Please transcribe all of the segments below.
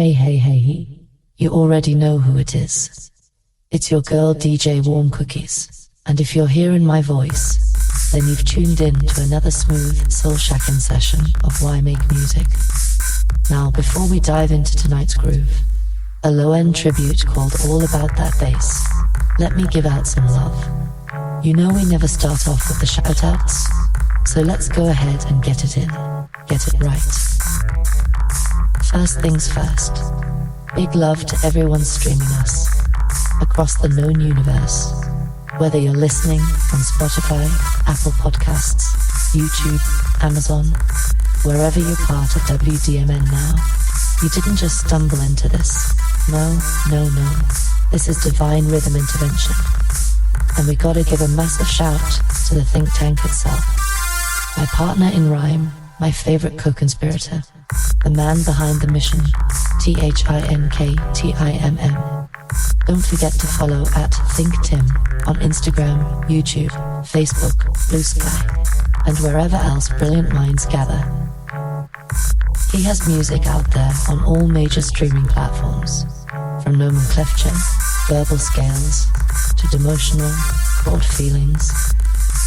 Hey. You already know who it is. It's your girl DJ Warm Cookies. And if you're hearing my voice, then you've tuned in to another smooth soul shacking session of Why Make Music. Now, before we dive into tonight's groove, a low-end tribute called All About That Bass, let me give out some love. You know we never start off with the shout-outs, so let's go ahead and get it in. Get it right. First things first, big love to everyone streaming us across the known universe. Whether you're listening on Spotify, Apple Podcasts, YouTube, Amazon, wherever you're part of WDMN now, you didn't just stumble into this. No. This is divine rhythm intervention. And we gotta give a massive shout to the think tank itself. My partner in rhyme, my favorite co-conspirator, the man behind the mission, ThinkTimm. Don't forget to follow at ThinkTimm on Instagram, YouTube, Facebook, Blue Sky, and wherever else brilliant minds gather. He has music out there on all major streaming platforms, from nomenclature, verbal scales, to demotional, chord feelings,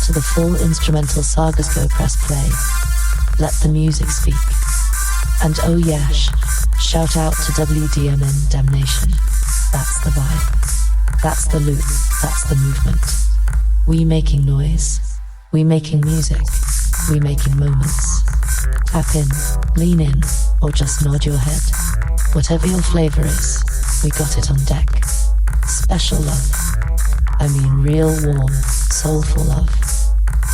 to the full instrumental sagas. Go press play. Let the music speak. And oh yash, shout out to WDMN Damnation. That's the vibe. That's the loop. That's the movement. We making noise. We making music. We making moments. Tap in, lean in, or just nod your head. Whatever your flavor is, we got it on deck. Special love. I mean real warm, soulful love.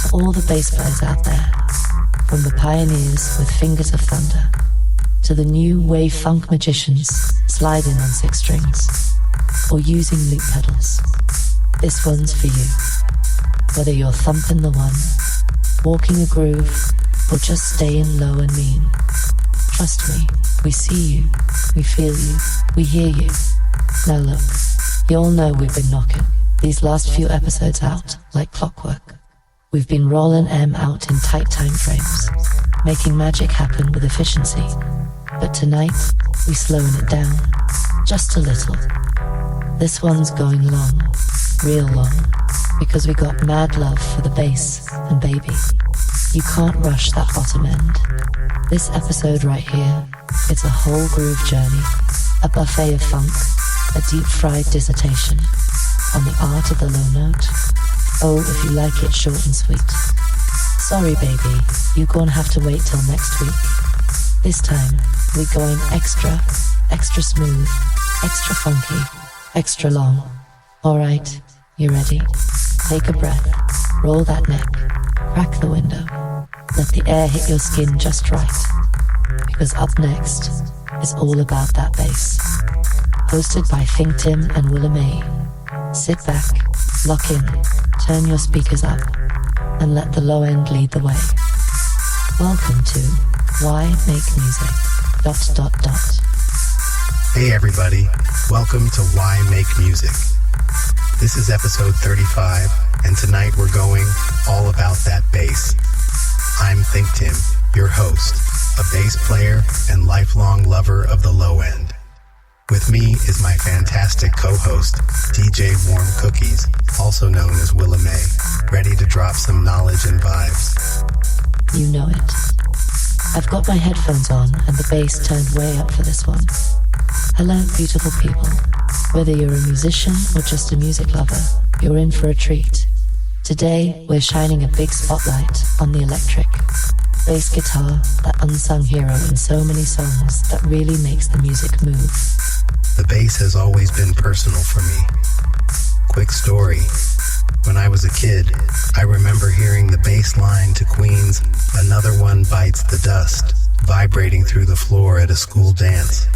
To all the bass players out there. From the pioneers with fingers of thunder to the new wave funk magicians sliding on 6 strings or using loop pedals. This one's for you. Whether you're thumping the one, walking a groove, or just staying low and mean. Trust me, we see you, we feel you, we hear you. Now look, you all know we've been knocking these last few episodes out like clockwork. We've been rolling M out in tight time frames, making magic happen with efficiency. But tonight, we slowing it down, just a little. This one's going long, real long, because we got mad love for the bass, and baby, you can't rush that bottom end. This episode right here, it's a whole groove journey, a buffet of funk, a deep-fried dissertation on the art of the low note. Oh, if you like it short and sweet. Sorry baby, you're gonna have to wait till next week. This time, we're going extra smooth, extra funky, extra long. Alright, you ready? Take a breath, roll that neck, crack the window, let the air hit your skin just right. Because up next is All About That Bass. Hosted by ThinkTimm and Willa May. Sit back, lock in, turn your speakers up, and let the low end lead the way. Welcome to Why Make Music... Hey everybody, welcome to Why Make Music. This is episode 35, and tonight we're going all about that bass. I'm ThinkTimm, your host, a bass player and lifelong lover of the low end. With me is my fantastic co-host, DJ Warm Cookies, also known as Willa May, ready to drop some knowledge and vibes. You know it. I've got my headphones on and the bass turned way up for this one. Hello, beautiful people. Whether you're a musician or just a music lover, you're in for a treat. Today, we're shining a big spotlight on the electric bass guitar, that unsung hero in so many songs that really makes the music move. The bass has always been personal for me. Quick story. When I was a kid, I remember hearing the bass line to Queen's "Another One Bites the Dust" vibrating through the floor at a school dance.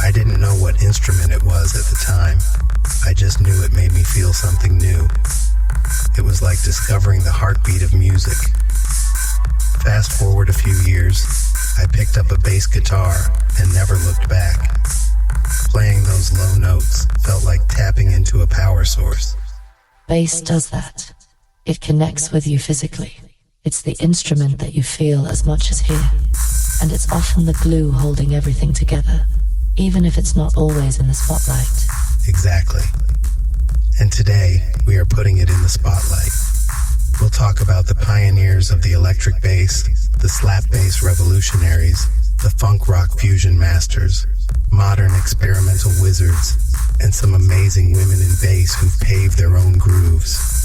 I didn't know what instrument it was at the time. I just knew it made me feel something new. It was like discovering the heartbeat of music. Fast forward a few years, I picked up a bass guitar and never looked back. Playing those low notes felt like tapping into a power source. Bass does that. It connects with you physically. It's the instrument that you feel as much as hear. And it's often the glue holding everything together. even if it's not always in the spotlight. Exactly. And today, we are putting it in the spotlight. We'll talk about the pioneers of the electric bass, the slap bass revolutionaries, the funk rock fusion masters, modern experimental wizards, and some amazing women in bass who've paved their own grooves.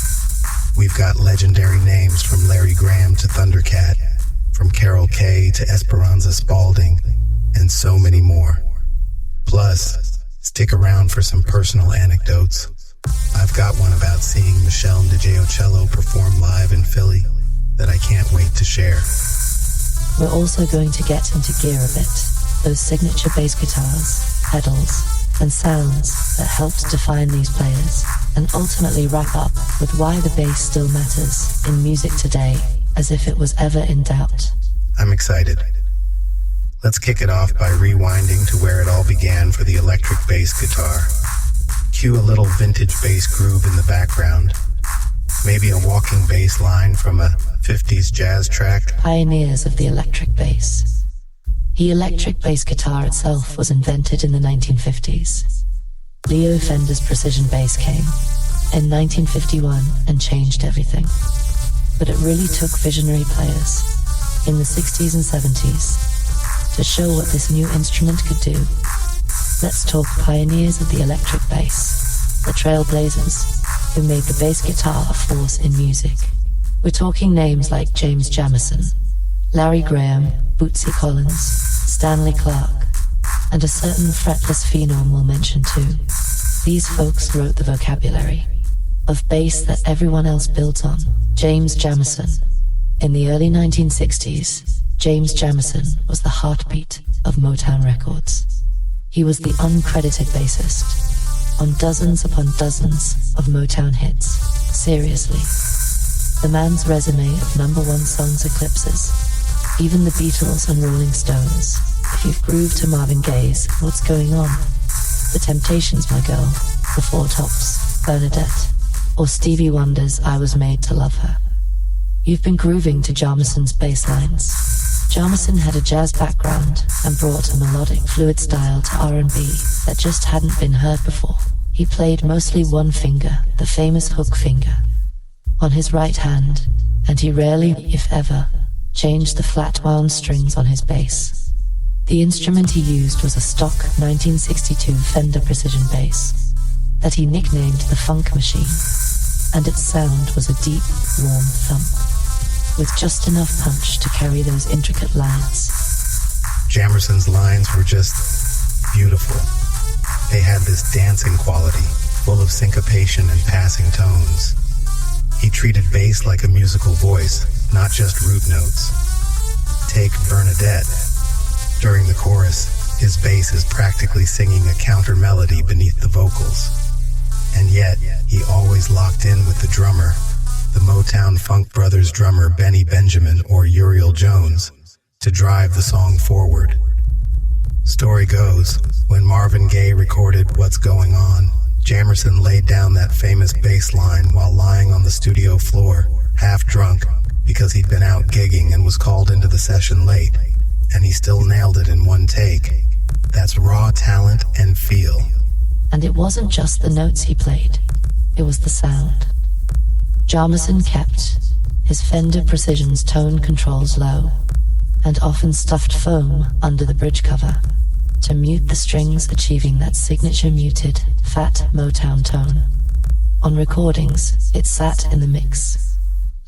We've got legendary names from Larry Graham to Thundercat, from Carol Kaye to Esperanza Spalding, and so many more. Plus, stick around for some personal anecdotes. I've got one about seeing Meshell Ndegeocello perform live in Philly that I can't wait to share. We're also going to get into gear a bit, those signature bass guitars, pedals, and sounds that helped define these players, and ultimately wrap up with why the bass still matters in music today, as if it was ever in doubt. I'm excited. Let's kick it off by rewinding to where it all began for the electric bass guitar. Cue a little vintage bass groove in the background. Maybe a walking bass line from a 50s jazz track. Pioneers of the electric bass. The electric bass guitar itself was invented in the 1950s. Leo Fender's precision bass came in 1951 and changed everything. But it really took visionary players in the 60s and 70s to show what this new instrument could do. Let's talk pioneers of the electric bass, the trailblazers who made the bass guitar a force in music. We're talking names like James Jamerson, Larry Graham, Bootsy Collins, Stanley Clarke, and a certain fretless phenom we'll mention too. These folks wrote the vocabulary of bass that everyone else built on. James Jamerson. In the early 1960s, James Jamerson was the heartbeat of Motown Records. He was the uncredited bassist on dozens upon dozens of Motown hits. Seriously. The man's resume of #1 songs eclipses even the Beatles and Rolling Stones. If you've grooved to Marvin Gaye's What's Going On, The Temptations' My Girl, The Four Tops' Bernadette, or Stevie Wonder's I Was Made to Love Her, you've been grooving to Jamerson's bass lines. Jamerson had a jazz background and brought a melodic, fluid style to R&B that just hadn't been heard before. He played mostly one finger, the famous hook finger, on his right hand, and he rarely, if ever, changed the flat wound strings on his bass. The instrument he used was a stock 1962 Fender Precision bass that he nicknamed the Funk Machine, and its sound was a deep, warm thump with just enough punch to carry those intricate lines. Jamerson's lines were just beautiful. They had this dancing quality, full of syncopation and passing tones. He treated bass like a musical voice, not just root notes. Take Bernadette. During the chorus, his bass is practically singing a counter melody beneath the vocals. And yet, he always locked in with the drummer, the Motown Funk Brothers drummer Benny Benjamin or Uriel Jones, to drive the song forward. Story goes, when Marvin Gaye recorded What's Going On, Jamerson laid down that famous bass line while lying on the studio floor, half drunk, because he'd been out gigging and was called into the session late, and he still nailed it in one take. That's raw talent and feel. And it wasn't just the notes he played, it was the sound. Jamerson kept his Fender Precision's tone controls low, and often stuffed foam under the bridge cover to mute the strings, achieving that signature muted, fat Motown tone. On recordings, it sat in the mix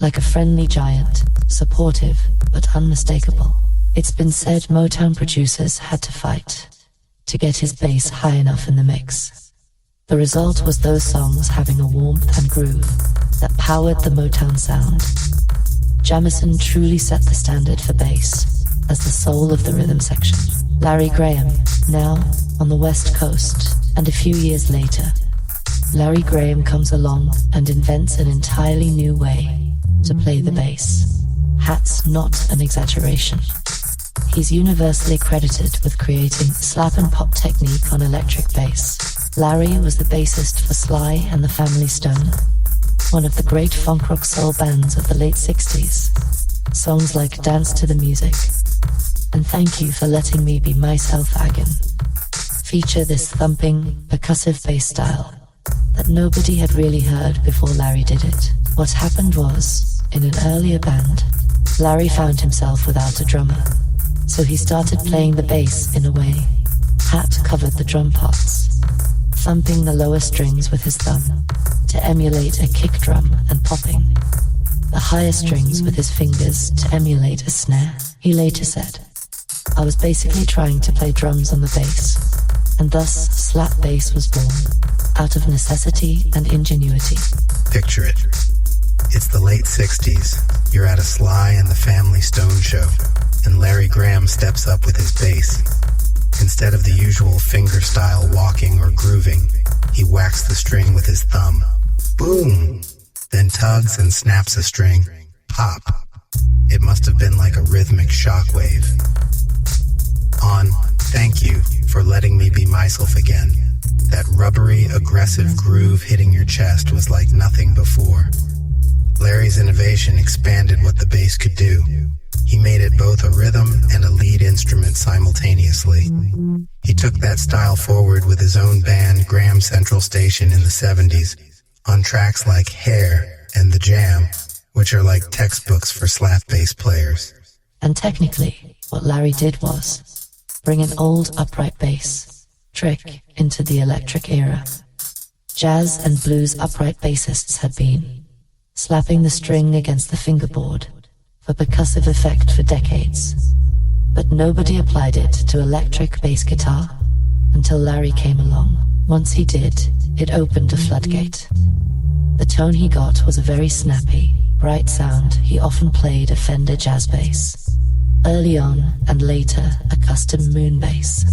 like a friendly giant, supportive but unmistakable. It's been said Motown producers had to fight to get his bass high enough in the mix. The result was those songs having a warmth and groove that powered the Motown sound. Jamerson truly set the standard for bass as the soul of the rhythm section. Larry Graham, now on the West Coast, and a few years later, Larry Graham comes along and invents an entirely new way to play the bass. That's not an exaggeration. He's universally credited with creating the slap and pop technique on electric bass. Larry was the bassist for Sly and the Family Stone, one of the great funk rock soul bands of the late 60s. Songs like Dance to the Music and Thank You for Letting Me Be Myself Again feature this thumping, percussive bass style that nobody had really heard before Larry did it. What happened was, in an earlier band, Larry found himself without a drummer, so he started playing the bass in a way. Hat covered the drum parts, thumping the lower strings with his thumb to emulate a kick drum and popping the higher strings with his fingers to emulate a snare. He later said, "I was basically trying to play drums on the bass, and thus slap bass was born, out of necessity and ingenuity." Picture it. It's the late 60s. You're at a Sly and the Family Stone show, and Larry Graham steps up with his bass. Instead of the usual finger-style walking or grooving, he whacks the string with his thumb. Boom! Then tugs and snaps a string. Pop. It must have been like a rhythmic shockwave. On "Thank You for Letting Me Be Myself Again," that rubbery, aggressive groove hitting your chest was like nothing before. Larry's innovation expanded what the bass could do. He made it both a rhythm and a lead instrument simultaneously. He took that style forward with his own band, Graham Central Station, in the 70s, on tracks like Hair and The Jam, which are like textbooks for slap bass players. And technically, what Larry did was bring an old upright bass trick into the electric era. Jazz and blues upright bassists had been slapping the string against the fingerboard for percussive effect for decades, but nobody applied it to electric bass guitar until Larry came along. Once he did, it opened a floodgate. The tone he got was a very snappy, bright sound. He often played a Fender jazz bass early on, and later a custom moon bass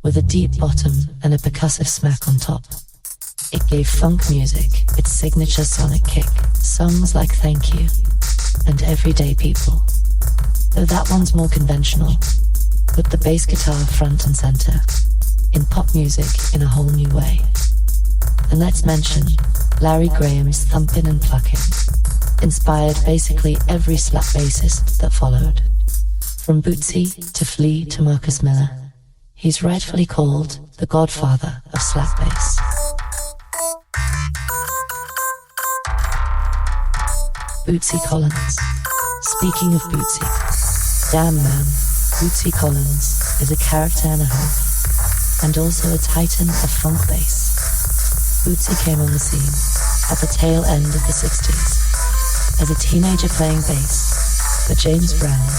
with a deep bottom and a percussive smack on top. It gave funk music its signature sonic kick. Songs like Thank You and Everyday People, though that one's more conventional, put the bass guitar front and center in pop music in a whole new way. And let's mention Larry Graham's thumping and plucking inspired basically every slap bassist that followed. From Bootsy to Flea to Marcus Miller, he's rightfully called the godfather of slap bass. Bootsy Collins. Speaking of Bootsy, damn man, Bootsy Collins is a character and a half, and also a titan of funk bass. Bootsy came on the scene at the tail end of the 60s as a teenager playing bass for James Brown.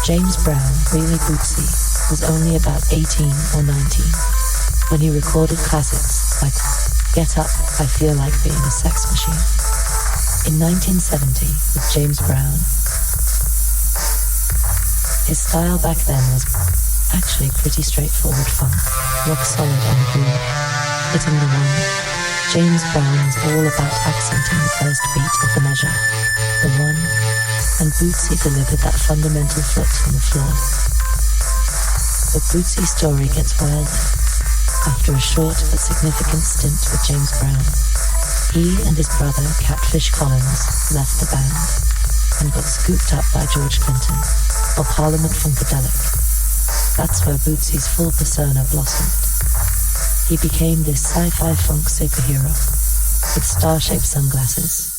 James Brown, really Bootsy, was only about 18 or 19 when he recorded classics like Get Up, I Feel Like Being a Sex Machine. In 1970, with James Brown, his style back then was actually pretty straightforward funk, rock solid on the groove, hitting the one. James Brown was all about accenting the first beat of the measure, the one, and Bootsy delivered that fundamental foot on the floor. But Bootsy's story gets wilder. After a short but significant stint with James Brown, he and his brother, Catfish Collins, left the band and got scooped up by George Clinton of Parliament Funkadelic. That's where Bootsy's full persona blossomed. He became this sci-fi funk superhero with star-shaped sunglasses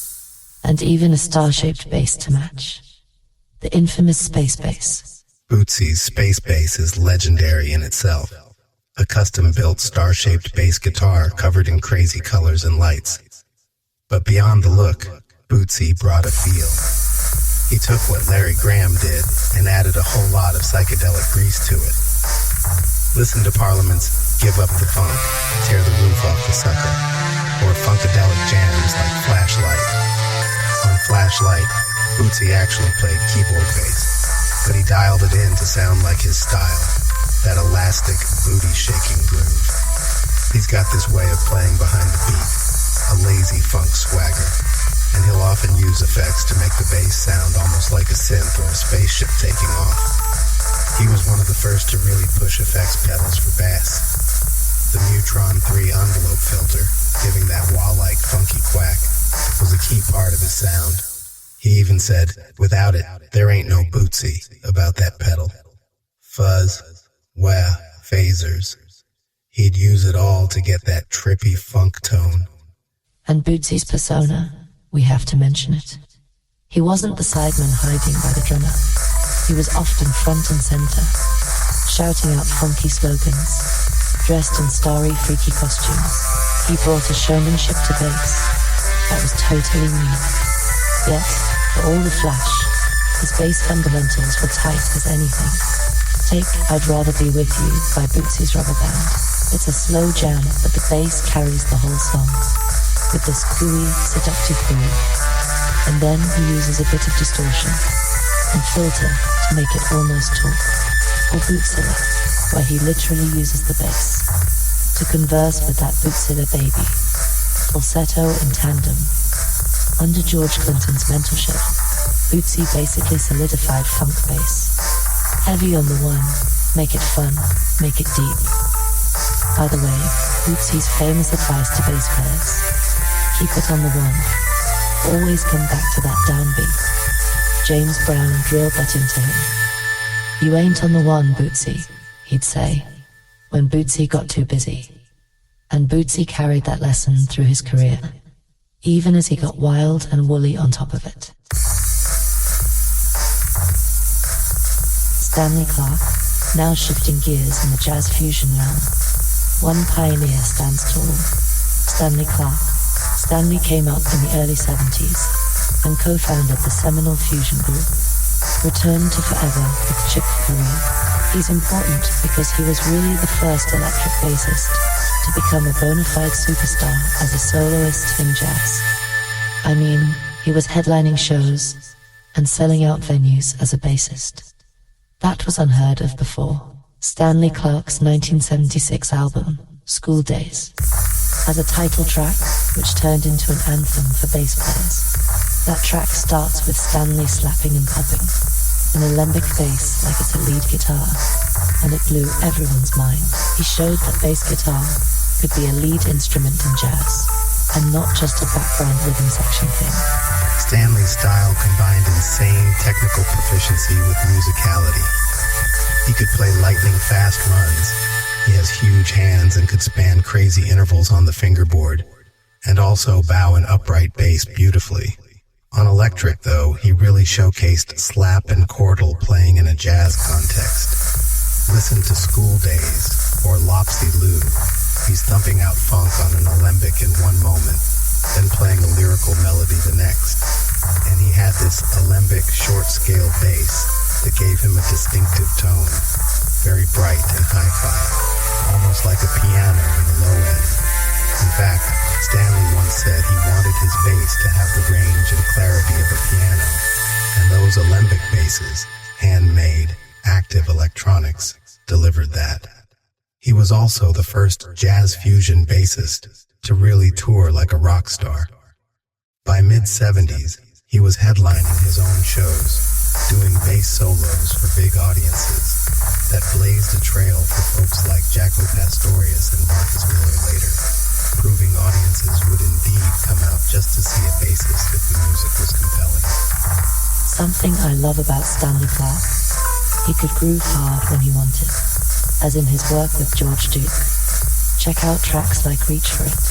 and even a star-shaped bass to match. The infamous space bass. Bootsy's space bass is legendary in itself. A custom-built star-shaped bass guitar covered in crazy colors and lights. But beyond the look, Bootsy brought a feel. He took what Larry Graham did and added a whole lot of psychedelic grease to it. Listen to Parliament's Give Up the Funk, Tear the Roof Off the Sucker, or funkadelic jams like Flashlight. On Flashlight, Bootsy actually played keyboard bass, but he dialed it in to sound like his style, that elastic, booty-shaking groove. He's got this way of playing behind the beat, a lazy funk swagger, and he'll often use effects to make the bass sound almost like a synth or a spaceship taking off. He was one of the first to really push effects pedals for bass. The Neutron 3 envelope filter, giving that wah-like funky quack, was a key part of his sound. He even said, without it, there ain't no Bootsy about that pedal. Fuzz, wah, phasers, He'd use it all to get that trippy funk tone. And Bootsy's persona, we have to mention it. He wasn't the sideman hiding by the drummer. He was often front and center, shouting out funky slogans, dressed in starry, freaky costumes. He brought a showmanship to bass that was totally new. Yet, for all the flash, his bass fundamentals were tight as anything. Take I'd Rather Be With You by Bootsy's Rubber Band. It's a slow jam, but the bass carries the whole song, with this gooey, seductive groove. And then he uses a bit of distortion and filter to make it almost talk. Or Bootzilla, where he literally uses the bass to converse with that Bootzilla baby. Falsetto in tandem. Under George Clinton's mentorship, Bootsy basically solidified funk bass. Heavy on the one, make it fun, make it deep. By the way, Bootsy's famous advice to bass players: keep it on the one. Always come back to that downbeat. James Brown drilled that into him. You ain't on the one, Bootsy, he'd say, when Bootsy got too busy. And Bootsy carried that lesson through his career, even as he got wild and woolly on top of it. Stanley Clarke, now shifting gears in the jazz fusion realm. One pioneer stands tall. Stanley Clarke. Stanley came up in the early 70s and co-founded the seminal fusion group, Return to Forever with Chick Corea. He's important because he was really the first electric bassist to become a bona fide superstar as a soloist in jazz. I mean, he was headlining shows and selling out venues as a bassist. That was unheard of before. Stanley Clarke's 1976 album, School Days, has a title track which turned into an anthem for bass players. That track starts with Stanley slapping and popping an alembic bass like it's a lead guitar, and it blew everyone's mind. He showed that bass guitar could be a lead instrument in jazz, and not just a background rhythm section thing. Stanley's style combined insane technical proficiency with musicality. He could play lightning-fast runs. He has huge hands and could span crazy intervals on the fingerboard, and also bow an upright bass beautifully. On electric, though, he really showcased slap and chordal playing in a jazz context. Listen to School Days or Lopsy Lou. He's thumping out funk on an alembic in one moment, then playing a lyrical melody the next. And he had this alembic short-scale bass that gave him a distinctive tone, very bright and hi-fi, almost like a piano in the low end. In fact, Stanley once said he wanted his bass to have the range and clarity of a piano, and those alembic basses, handmade, active electronics, delivered that. He was also the first jazz fusion bassist to really tour like a rock star. By mid-70s, he was headlining his own shows, doing bass solos for big audiences that blazed a trail for folks like Jaco Pastorius and Marcus Miller later, proving audiences would indeed come out just to see a bassist if the music was compelling. Something I love about Stanley Clarke: he could groove hard when he wanted, as in his work with George Duke. Check out tracks like Reach For It,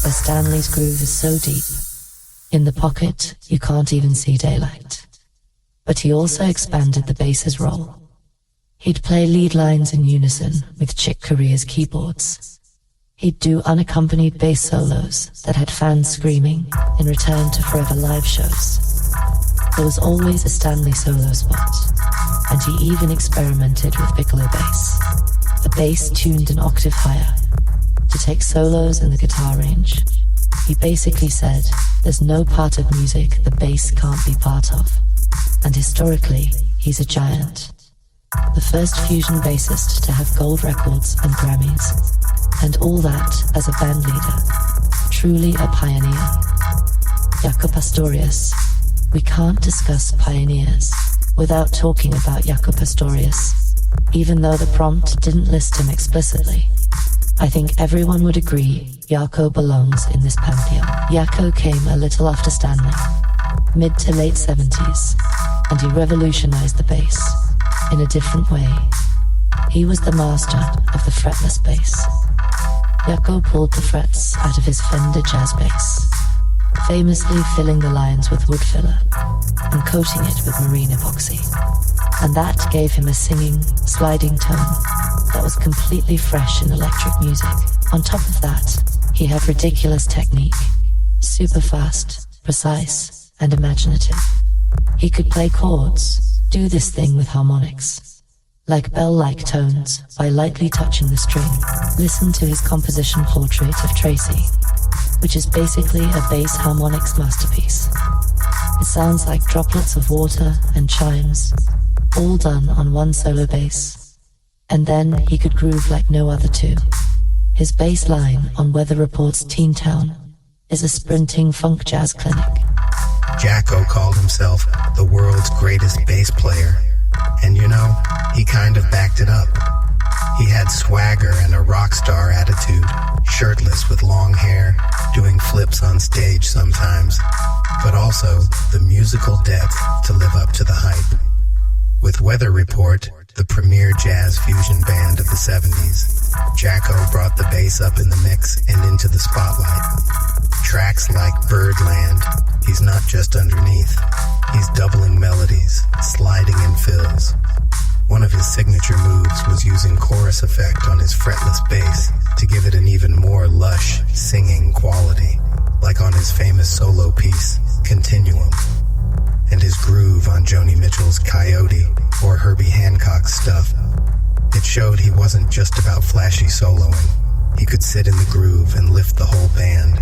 where Stanley's groove is so deep, in the pocket you can't even see daylight. But he also expanded the bass's role. He'd play lead lines in unison with Chick Corea's keyboards. He'd do unaccompanied bass solos that had fans screaming in Return to Forever live shows. There was always a Stanley solo spot, and he even experimented with piccolo bass, a bass tuned an octave higher, to take solos in the guitar range. He basically said, there's no part of music the bass can't be part of, and historically, he's a giant. The first fusion bassist to have gold records and Grammys, and all that as a band leader. Truly a pioneer. Jaco Pastorius. We can't discuss pioneers without talking about Jaco Pastorius, even though the prompt didn't list him explicitly. I think everyone would agree Jaco belongs in this pantheon. Jaco came a little after Stanley, mid to late 70s, and he revolutionized the bass in a different way. He was the master of the fretless bass, Jaco pulled the frets out of his Fender jazz bass, famously filling the lines with wood filler and coating it with marine epoxy. And that gave him a singing, sliding tone that was completely fresh in electric music. On top of that, he had ridiculous technique, super fast, precise, and imaginative. He could play chords, do this thing with harmonics, like bell-like tones, by lightly touching the string. Listen to his composition Portrait of Tracy, which is basically a bass harmonics masterpiece. It sounds like droplets of water and chimes, all done on one solo bass. And then he could groove like no other two. His bass line on Weather Report's Teen Town is a sprinting funk jazz clinic. Jaco called himself the world's greatest bass player, and you know, he kind of backed it up. He had swagger and a rock star attitude, shirtless with long hair, doing flips on stage sometimes, but also the musical depth to live up to the hype. With Weather Report, the premier jazz fusion band of the 70s, Jaco brought the bass up in the mix and into the spotlight. Tracks like Birdland, he's not just underneath, he's doubling melodies, sliding in fills. One of his signature moves was using chorus effect on his fretless bass to give it an even more lush, singing quality, like on his famous solo piece, Continuum. And his groove on Joni Mitchell's Coyote or Herbie Hancock's Stuff. It showed he wasn't just about flashy soloing. He could sit in the groove and lift the whole band.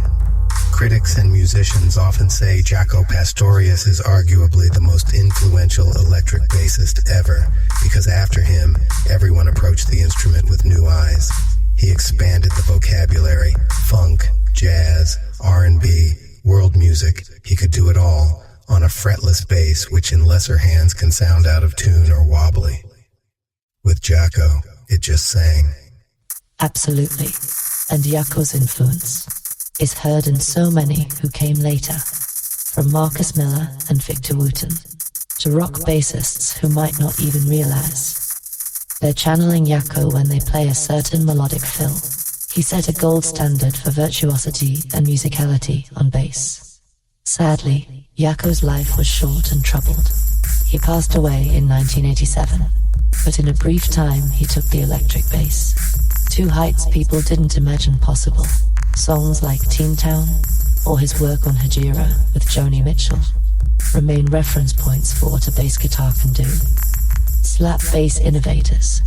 Critics and musicians often say Jaco Pastorius is arguably the most influential electric bassist ever, because after him, everyone approached the instrument with new eyes. He expanded the vocabulary, funk, jazz, R&B, world music. He could do it all on a fretless bass, which in lesser hands can sound out of tune or wobbly. With Jaco, it just sang. Absolutely. And Jaco's influence is heard in so many who came later, from Marcus Miller and Victor Wooten to rock bassists who might not even realize they're channeling Jaco when they play a certain melodic fill. He set a gold standard for virtuosity and musicality on bass. Sadly, Jaco's life was short and troubled. He passed away in 1987, but in a brief time he took the electric bass to heights people didn't imagine possible. Songs like Teen Town or his work on Hajira with Joni Mitchell remain reference points for what a bass guitar can do. Slap bass innovators.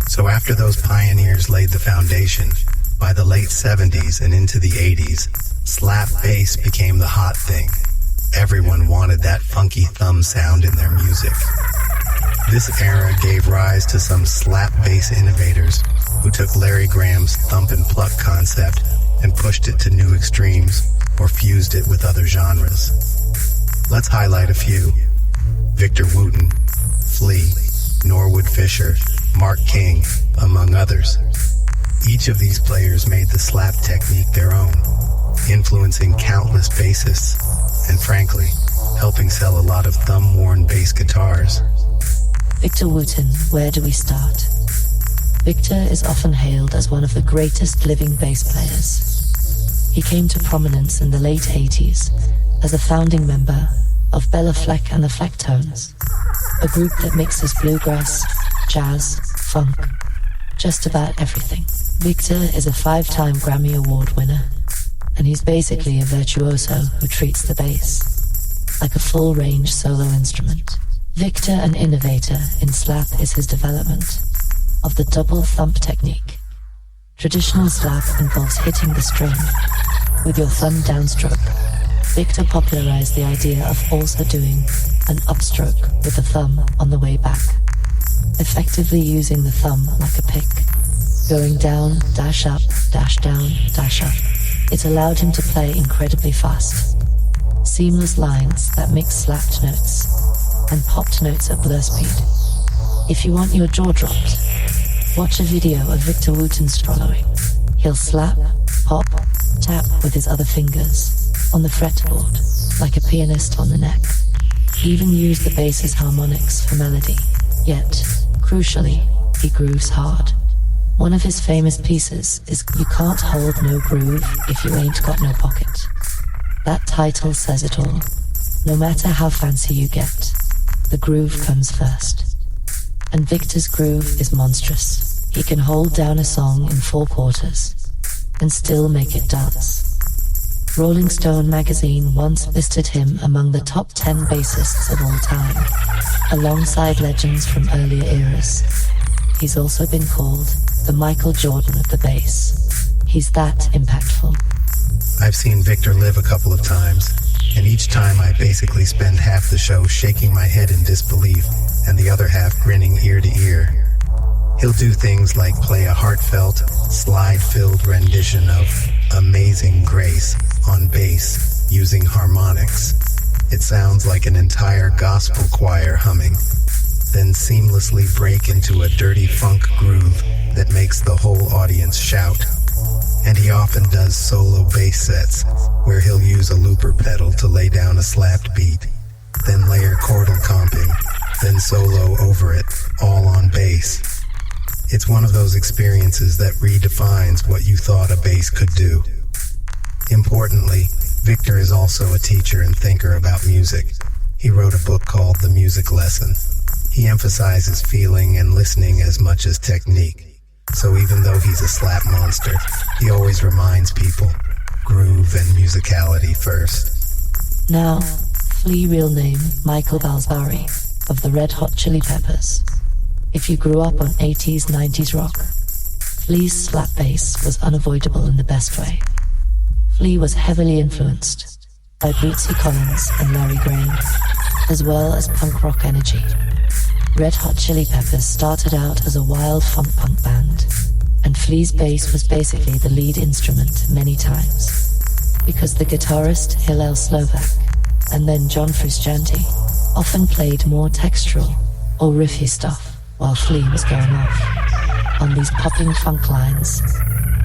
So after those pioneers laid the foundation, by the late 70s and into the 80s, slap bass became the hot thing. Everyone wanted that funky thumb sound in their music. This era gave rise to some slap bass innovators who took Larry Graham's thump and pluck concept and pushed it to new extremes or fused it with other genres. Let's highlight a few. Victor Wooten, Flea, Norwood Fisher, Mark King, among others. Each of these players made the slap technique their own, influencing countless bassists and, frankly, helping sell a lot of thumb-worn bass guitars. Victor Wooten, where do we start? Victor is often hailed as one of the greatest living bass players. He came to prominence in the late 80s as a founding member of Bella Fleck and the Flecktones, a group that mixes bluegrass, jazz, funk, just about everything. Victor is a 5-time Grammy Award winner, and he's basically a virtuoso who treats the bass like a full-range solo instrument. Victor, an innovator in slap, is his development of the double thump technique. Traditional slap involves hitting the string with your thumb downstroke. Victor popularized the idea of also doing an upstroke with the thumb on the way back, effectively using the thumb like a pick, going down, dash up, dash down, dash up. It allowed him to play incredibly fast, seamless lines that mix slapped notes and popped notes at blur speed. If you want your jaw dropped, watch a video of Victor Wooten soloing. He'll slap, pop, tap with his other fingers on the fretboard, like a pianist on the neck. He even used the bass's harmonics for melody, yet, crucially, he grooves hard. One of his famous pieces is "You Can't Hold No Groove If You Ain't Got No Pocket." That title says it all. No matter how fancy you get, the groove comes first. And Victor's groove is monstrous. He can hold down a song in 4 quarters and still make it dance. Rolling Stone magazine once listed him among the top 10 bassists of all time, alongside legends from earlier eras. He's also been called the Michael Jordan of the bass. He's that impactful. I've seen Victor live a couple of times, and each time I basically spend half the show shaking my head in disbelief and the other half grinning ear to ear. He'll do things like play a heartfelt, slide-filled rendition of Amazing Grace on bass using harmonics. It sounds like an entire gospel choir humming, then seamlessly break into a dirty funk groove that makes the whole audience shout. And he often does solo bass sets, where he'll use a looper pedal to lay down a slapped beat, then layer chordal comping, then solo over it, all on bass. It's one of those experiences that redefines what you thought a bass could do. Importantly, Victor is also a teacher and thinker about music. He wrote a book called The Music Lesson. He emphasizes feeling and listening as much as technique. So even though he's a slap monster, he always reminds people, groove and musicality first. Now, Flea real name Michael Balsari of the Red Hot Chili Peppers. If you grew up on 80s, 90s rock, Flea's slap bass was unavoidable in the best way. Flea was heavily influenced by Bootsy Collins and Larry Graham, as well as punk rock energy. Red Hot Chili Peppers started out as a wild funk punk band, and Flea's bass was basically the lead instrument many times, because the guitarist Hillel Slovak and then John Frusciante often played more textural or riffy stuff while Flea was going off on these popping funk lines.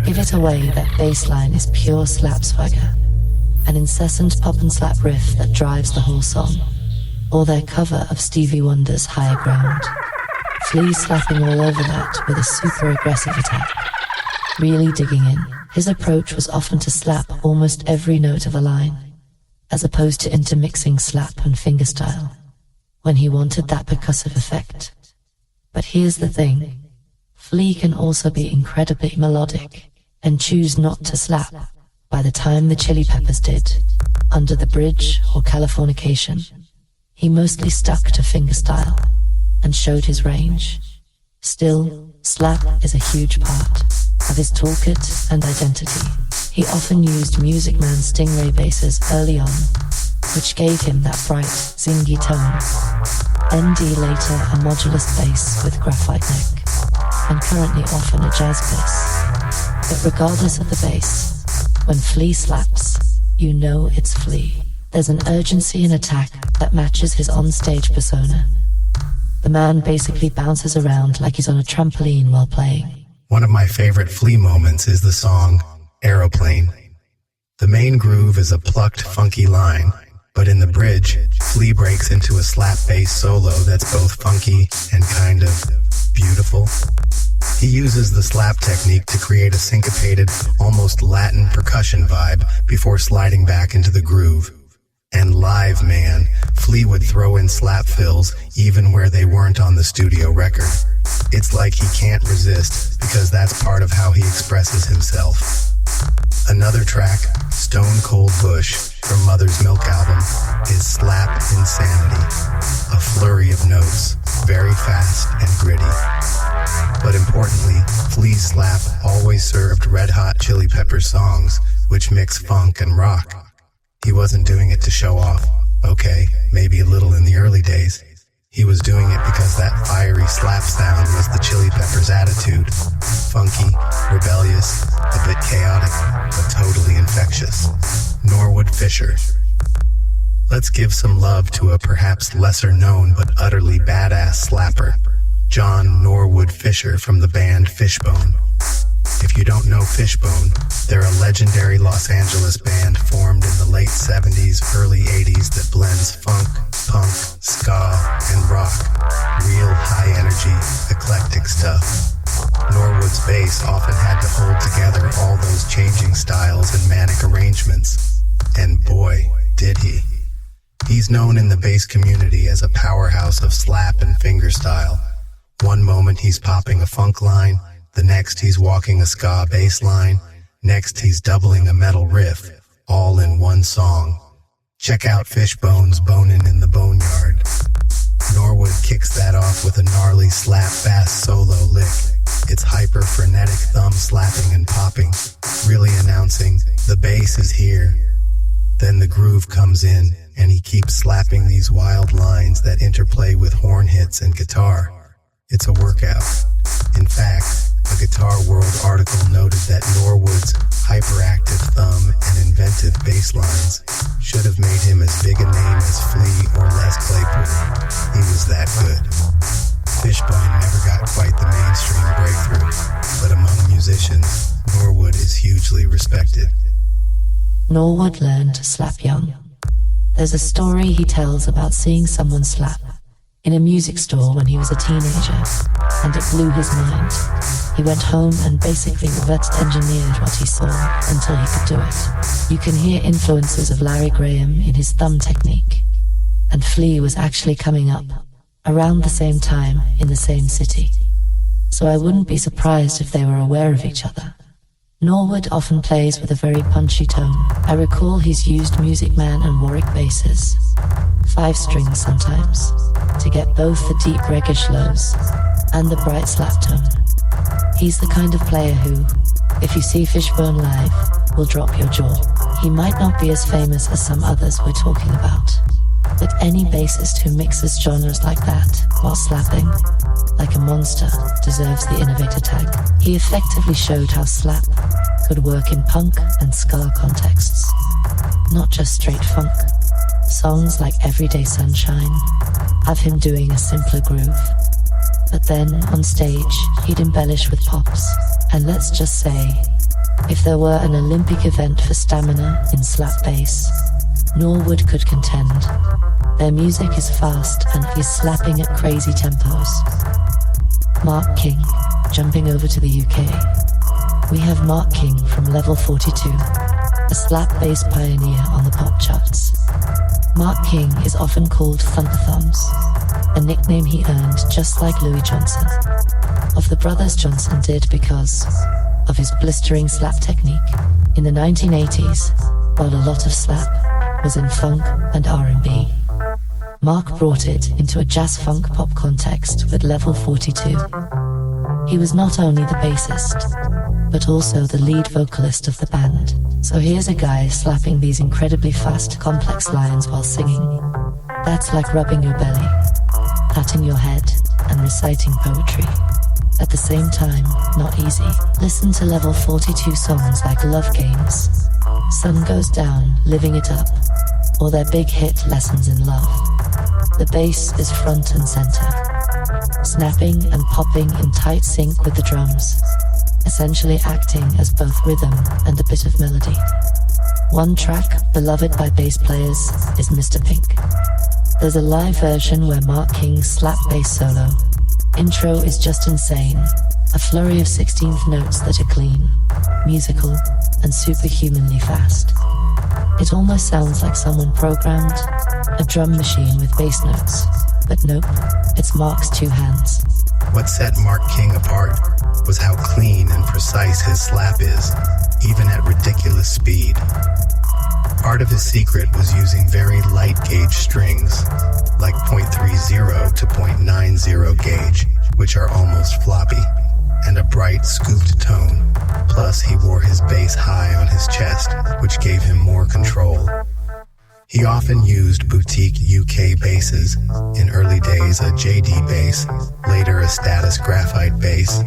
Give it away that bass line is pure slap swagger, an incessant pop and slap riff that drives the whole song, or their cover of Stevie Wonder's Higher Ground. Flea slapping all over that with a super aggressive attack. Really digging in, his approach was often to slap almost every note of a line, as opposed to intermixing slap and fingerstyle, when he wanted that percussive effect. But here's the thing, Flea can also be incredibly melodic, and choose not to slap. By the time the Chili Peppers did, Under the Bridge or Californication, he mostly stuck to fingerstyle and showed his range. Still, slap is a huge part of his toolkit and identity. He often used Music Man Stingray basses early on, which gave him that bright, zingy tone. ND later a modulus bass with graphite neck, and currently often a jazz bass. But regardless of the bass, when Flea slaps, you know it's Flea. There's an urgency and attack that matches his on-stage persona. The man basically bounces around like he's on a trampoline while playing. One of my favorite Flea moments is the song Aeroplane. The main groove is a plucked, funky line, but in the bridge, Flea breaks into a slap bass solo that's both funky and kind of beautiful. He uses the slap technique to create a syncopated, almost Latin percussion vibe before sliding back into the groove. And live, man, Flea would throw in slap fills even where they weren't on the studio record. It's like he can't resist because that's part of how he expresses himself. Another track, Stone Cold Bush, from Mother's Milk album, is Slap Insanity, a flurry of notes, very fast and gritty. But importantly, Flea's slap always served Red Hot Chili Peppers songs, which mix funk and rock. He wasn't doing it to show off. Okay, maybe a little in the early days. He was doing it because that fiery slap sound was the Chili Peppers' attitude. Funky, rebellious, a bit chaotic, but totally infectious. Norwood Fisher. Let's give some love to a perhaps lesser known but utterly badass slapper, John Norwood Fisher from the band Fishbone. If you don't know Fishbone, they're a legendary Los Angeles band formed in the late 70s, early 80s that blends funk, punk, ska, and rock. Real high-energy, eclectic stuff. Norwood's bass He's known in the bass community as a powerhouse of slap and fingerstyle. One moment he's popping a funk line, the next he's walking a ska bass line, next he's doubling a metal riff, all in one song. Check out Fishbone's Bonin' in the Boneyard. Norwood kicks that off with a gnarly slap bass solo lick. It's hyper-frenetic thumb slapping and popping, really announcing, the bass is here. Then the groove comes in, and he keeps slapping these wild lines that interplay with horn hits and guitar. It's a workout. In fact, a Guitar World article noted that Norwood's hyperactive thumb and inventive bass lines should have made him as big a name as Flea or Les Claypool. He was that good. Fishbone never got quite the mainstream breakthrough, but among musicians, Norwood is hugely respected. Norwood learned to slap young. There's a story he tells about seeing someone slap in a music store when he was a teenager, and it blew his mind. He went home and basically reverse engineered what he saw until he could do it. You can hear influences of Larry Graham in his thumb technique, and Flea was actually coming up around the same time in the same city. So I wouldn't be surprised if they were aware of each other. Norwood often plays with a very punchy tone. I recall he's used Music Man and Warwick basses, 5 strings sometimes, to get both the deep reggish lows and the bright slap tone. He's the kind of player who, if you see Fishbone live, will drop your jaw. He might not be as famous as some others we're talking about, but any bassist who mixes genres like that while slapping like a monster deserves the innovator tag. He effectively showed how slap could work in punk and ska contexts, not just straight funk. Songs like Everyday Sunshine have him doing a simpler groove, but then on stage he'd embellish with pops. And let's just say, if there were an Olympic event for stamina in slap bass, Norwood could contend. Their music is fast and he's slapping at crazy tempos. Mark King, jumping over to the UK. We have Mark King from Level 42, a slap bass pioneer on the pop charts. Mark King is often called Thunderthumbs, a nickname he earned just like Louis Johnson. Of the brothers Johnson did because of his blistering slap technique. In the 1980s, while a lot of slap was in funk and R&B, Mark brought it into a jazz-funk pop context with Level 42. He was not only the bassist, but also the lead vocalist of the band. So here's a guy slapping these incredibly fast, complex lines while singing. That's like rubbing your belly, patting your head, and reciting poetry. At the same time, not easy. Listen to Level 42 songs like Love Games, Sun Goes Down, Living It Up, or their big hit Lessons in Love. The bass is front and center, snapping and popping in tight sync with the drums, essentially acting as both rhythm and a bit of melody. One track, beloved by bass players, is Mr. Pink. There's a live version where Mark King's slap bass solo intro is just insane, a flurry of 16th notes that are clean, musical, and superhumanly fast. It almost sounds like someone programmed a drum machine with bass notes, but nope, it's Mark's 2 hands. What set Mark King apart was how clean and precise his slap is, even at ridiculous speed. Part of his secret was using very light gauge strings, like .30 to .90 gauge, which are almost floppy, and a bright, scooped tone. Plus, he wore his bass high on his chest, which gave him more control. He often used boutique UK basses, in early days a JD bass, later a Status graphite bass.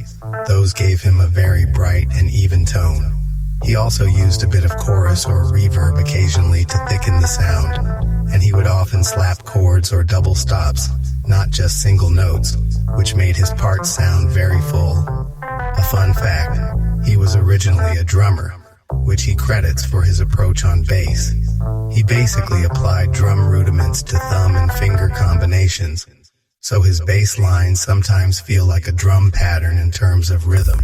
Those gave him a very bright and even tone. He also used a bit of chorus or reverb occasionally to thicken the sound, and he would often slap chords or double stops, not just single notes, which made his parts sound very full. A fun fact, he was originally a drummer, which he credits for his approach on bass. He basically applied drum rudiments to thumb and finger combinations, so his bass lines sometimes feel like a drum pattern in terms of rhythm,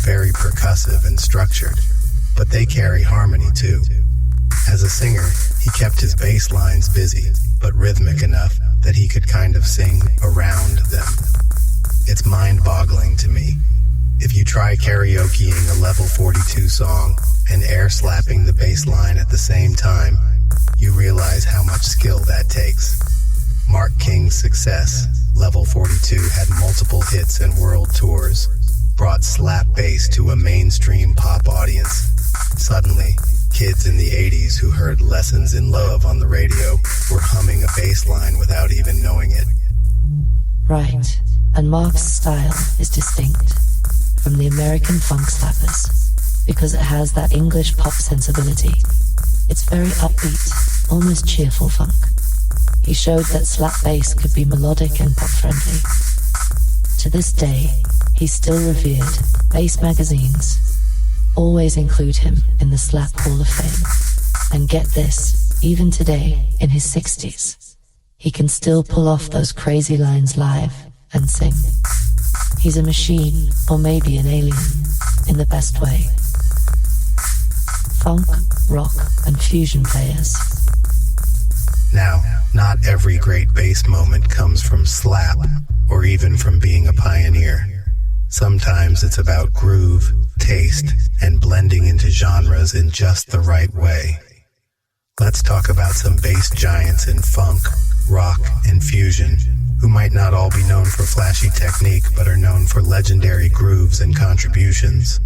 very percussive and structured, but they carry harmony too. As a singer, he kept his bass lines busy, but rhythmic enough that he could kind of sing around them. It's mind-boggling to me. If you try karaokeing a level 42 song and air-slapping the bass line at the same time, you realize how much skill that takes. Mark King's success, Level 42, had multiple hits and world tours, brought slap bass to a mainstream pop audience. Suddenly, kids in the 80s who heard Lessons in Love on the radio were humming a bass line without even knowing it. Right, and Mark's style is distinct from the American funk slappers because it has that English pop sensibility. It's very upbeat, almost cheerful funk. He showed that slap bass could be melodic and pop-friendly. To this day, he's still revered. Bass magazines always include him in the Slap Hall of Fame. And get this, even today, in his 60s, he can still pull off those crazy lines live and sing. He's a machine, or maybe an alien, in the best way. Funk, rock, and fusion players. Now, not every great bass moment comes from slap, or even from being a pioneer. Sometimes it's about groove, taste, and blending into genres in just the right way. Let's talk about some bass giants in funk, rock, and fusion, who might not all be known for flashy technique, but are known for legendary grooves and contributions.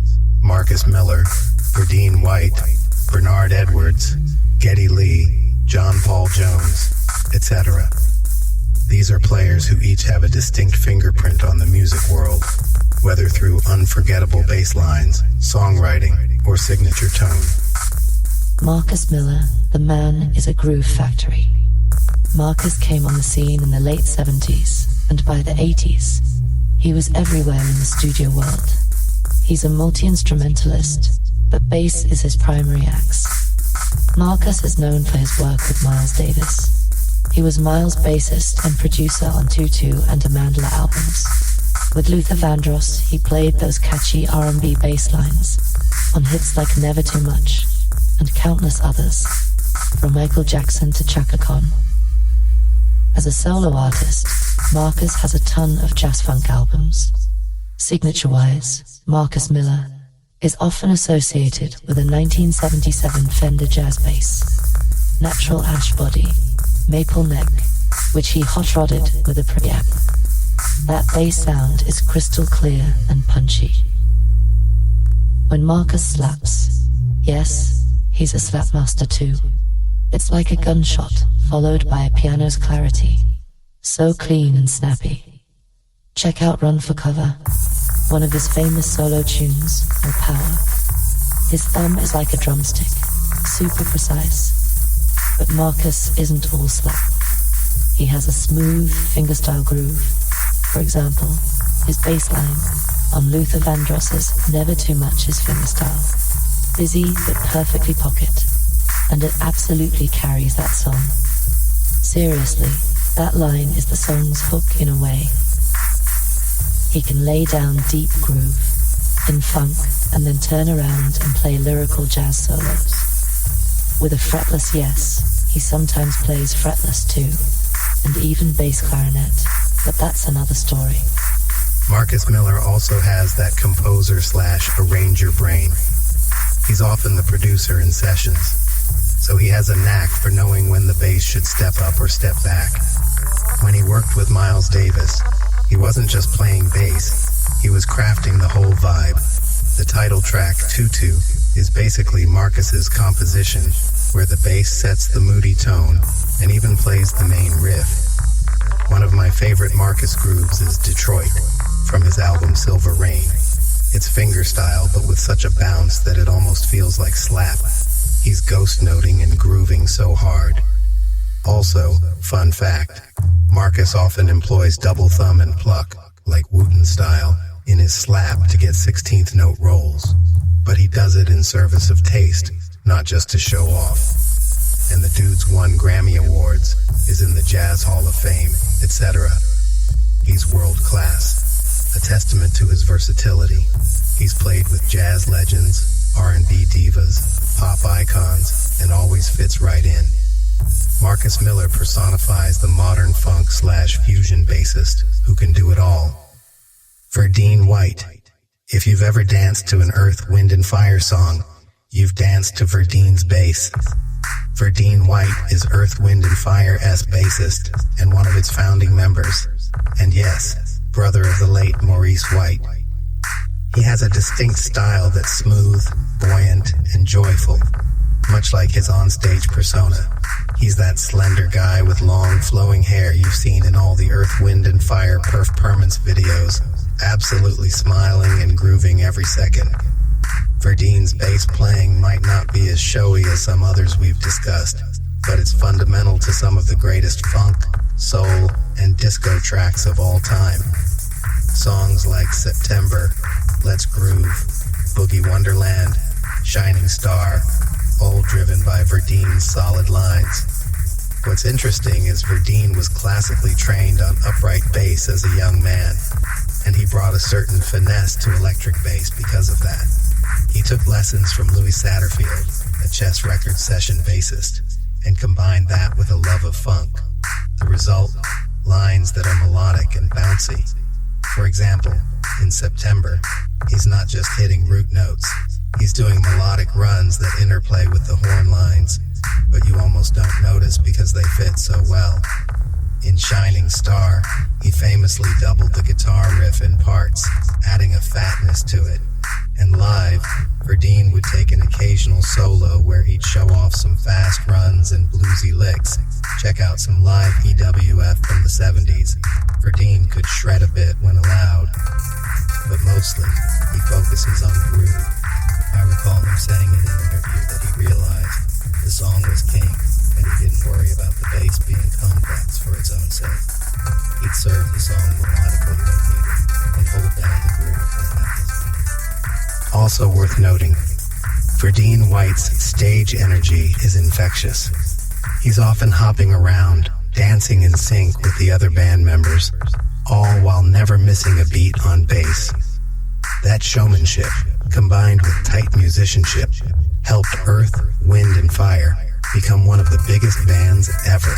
Marcus Miller, Verdine White, Bernard Edwards, Geddy Lee, John Paul Jones, etc. These are players who each have a distinct fingerprint on the music world, whether through unforgettable bass lines, songwriting, or signature tone. Marcus Miller, the man is a groove factory. Marcus came on the scene in the late 70s, and by the 80s, he was everywhere in the studio world. He's a multi-instrumentalist, but bass is his primary axe. Marcus is known for his work with Miles Davis. He was Miles' bassist and producer on Tutu and Amandla albums. With Luther Vandross, he played those catchy R&B bass lines on hits like Never Too Much and countless others, from Michael Jackson to Chaka Khan. As a solo artist, Marcus has a ton of jazz funk albums. Signature-wise, Marcus Miller is often associated with a 1977 Fender jazz bass, natural ash body, maple neck, which he hot-rodded with a preamp. That bass sound is crystal clear and punchy. When Marcus slaps, yes, he's a slap master too. It's like a gunshot followed by a piano's clarity, so clean and snappy. Check out Run for Cover, one of his famous solo tunes, or Power. His thumb is like a drumstick, super precise. But Marcus isn't all slap. He has a smooth fingerstyle groove. For example, his bass line on Luther Vandross's Never Too Much is fingerstyle. Busy but perfectly pocket. And it absolutely carries that song. Seriously, that line is the song's hook in a way. He can lay down deep groove in funk and then turn around and play lyrical jazz solos. With a fretless yes, he sometimes plays fretless too, and even bass clarinet, but that's another story. Marcus Miller also has that composer/arranger brain. He's often the producer in sessions, so he has a knack for knowing when the bass should step up or step back. When he worked with Miles Davis, he wasn't just playing bass, he was crafting the whole vibe. The title track, Tutu, is basically Marcus's composition, where the bass sets the moody tone and even plays the main riff. One of my favorite Marcus grooves is Detroit, from his album Silver Rain. It's fingerstyle, but with such a bounce that it almost feels like slap. He's ghost noting and grooving so hard. Also, fun fact, Marcus often employs double thumb and pluck, like Wooten style, in his slap to get 16th note rolls. But he does it in service of taste, not just to show off. And the dude's won Grammy Awards, is in the Jazz Hall of Fame, etc. He's world class, a testament to his versatility. He's played with jazz legends, R&B divas, pop icons, and always fits right in. Marcus Miller personifies the modern funk/fusion bassist who can do it all. Verdine White. If you've ever danced to an Earth, Wind & Fire song, you've danced to Verdine's bass. Verdine White is Earth, Wind & Fire's bassist and one of its founding members. And yes, brother of the late Maurice White. He has a distinct style that's smooth, buoyant, and joyful, much like his onstage persona. He's that slender guy with long, flowing hair you've seen in all the Earth, Wind & Fire performance videos, absolutely smiling and grooving every second. Verdine's bass playing might not be as showy as some others we've discussed, but it's fundamental to some of the greatest funk, soul, and disco tracks of all time. Songs like September, Let's Groove, Boogie Wonderland, Shining Star, all driven by Verdine's solid lines. What's interesting is Verdine was classically trained on upright bass as a young man, and he brought a certain finesse to electric bass because of that. He took lessons from Louis Satterfield, a Chess Records session bassist, and combined that with a love of funk. The result? Lines that are melodic and bouncy. For example, in September, he's not just hitting root notes. He's doing melodic runs that interplay with the horn lines, but you almost don't notice because they fit so well. In Shining Star, he famously doubled the guitar riff in parts, adding a fatness to it. And live, Verdine would take an occasional solo where he'd show off some fast runs and bluesy licks. Check out some live EWF from the 70s. Verdine could shred a bit when allowed, but mostly he focuses on groove. I recall him saying in an interview that he realized the song was king and he didn't worry about the bass being complex for its own sake. He'd serve the song melodically when needed and hold down the groove when that was needed. Also worth noting, Verdine White's stage energy is infectious. He's often hopping around, dancing in sync with the other band members, all while never missing a beat on bass. That showmanship, combined with tight musicianship, helped Earth, Wind & Fire become one of the biggest bands ever.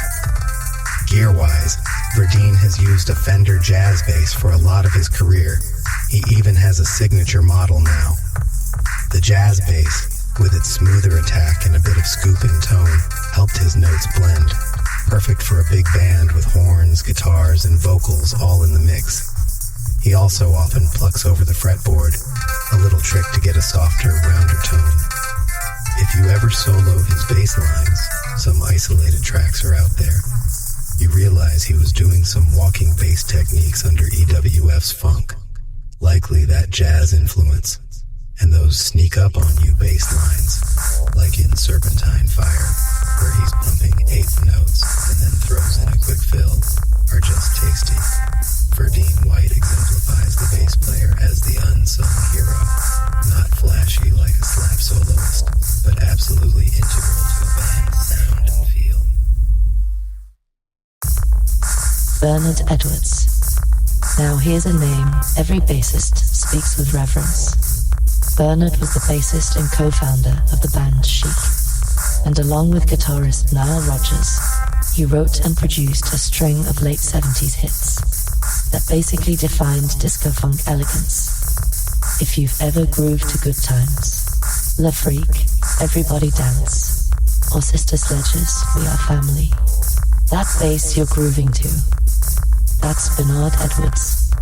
Gear-wise, Verdine has used a Fender jazz bass for a lot of his career. He even has a signature model now. The jazz bass, with its smoother attack and a bit of scooping tone, helped his notes blend. Perfect for a big band with horns, guitars, and vocals all in the mix. He also often plucks over the fretboard, a little trick to get a softer, rounder tone. If you ever solo his bass lines, some isolated tracks are out there, you realize he was doing some walking bass techniques under EWF's funk, likely that jazz influence, and those sneak up on you bass lines, like in Serpentine Fire, where he's pumping eighth notes and then throws in a quick fill, are just tasty. Verdine White exemplifies the bass player as the unsung hero, not flashy like a slap soloist, but absolutely integral to a band's sound and feel. Bernard Edwards. Now here's a name every bassist speaks with reverence. Bernard was the bassist and co-founder of the band Chic, and along with guitarist Nile Rodgers, he wrote and produced a string of late 70s hits that basically defined disco funk elegance. If you've ever grooved to Good Times, La Freak, Everybody Dance, or Sister Sledges, We Are Family, that bass you're grooving to, that's Bernard Edwards.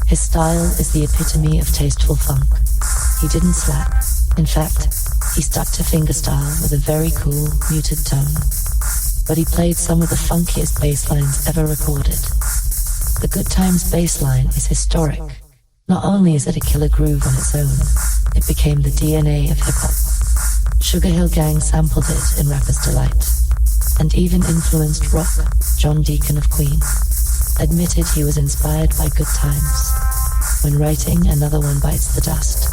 His style is the epitome of tasteful funk. He didn't slap. In fact, he stuck to fingerstyle with a very cool, muted tone. But he played some of the funkiest bass lines ever recorded. The Good Times bass line is historic. Not only is it a killer groove on its own, it became the DNA of hip-hop. Sugar Hill Gang sampled it in Rapper's Delight, and even influenced rock. John Deacon of Queen admitted he was inspired by Good Times when writing Another One Bites the Dust.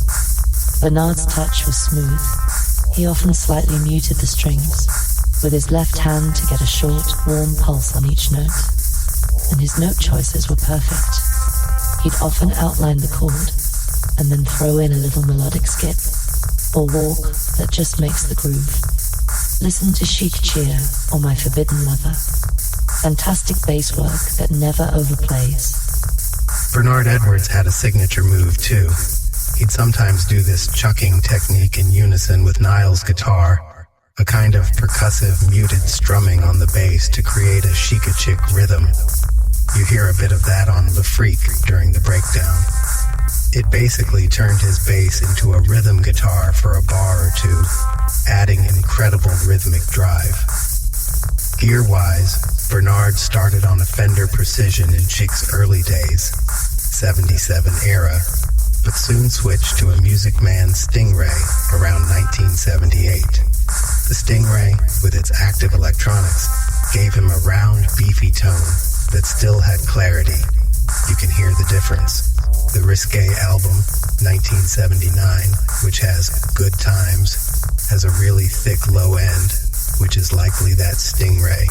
Bernard's touch was smooth. He often slightly muted the strings with his left hand to get a short, warm pulse on each note, and his note choices were perfect. He'd often outline the chord and then throw in a little melodic skip or walk that just makes the groove. Listen to Chic Cheer or My Forbidden Lover. Fantastic bass work that never overplays. Bernard Edwards had a signature move too. He'd sometimes do this chucking technique in unison with Niall's guitar, a kind of percussive muted strumming on the bass to create a chic-a-chick rhythm. You hear a bit of that on Le Freak during the breakdown. It basically turned his bass into a rhythm guitar for a bar or two, adding an incredible rhythmic drive. Gear-wise, Bernard started on a Fender Precision in Chick's early days, 77 era, but soon switched to a Music Man Stingray around 1978. The Stingray, with its active electronics, gave him a round, beefy tone that still had clarity. You can hear the difference. The Risque album, 1979, which has Good Times, has a really thick low end, which is likely that Stingray.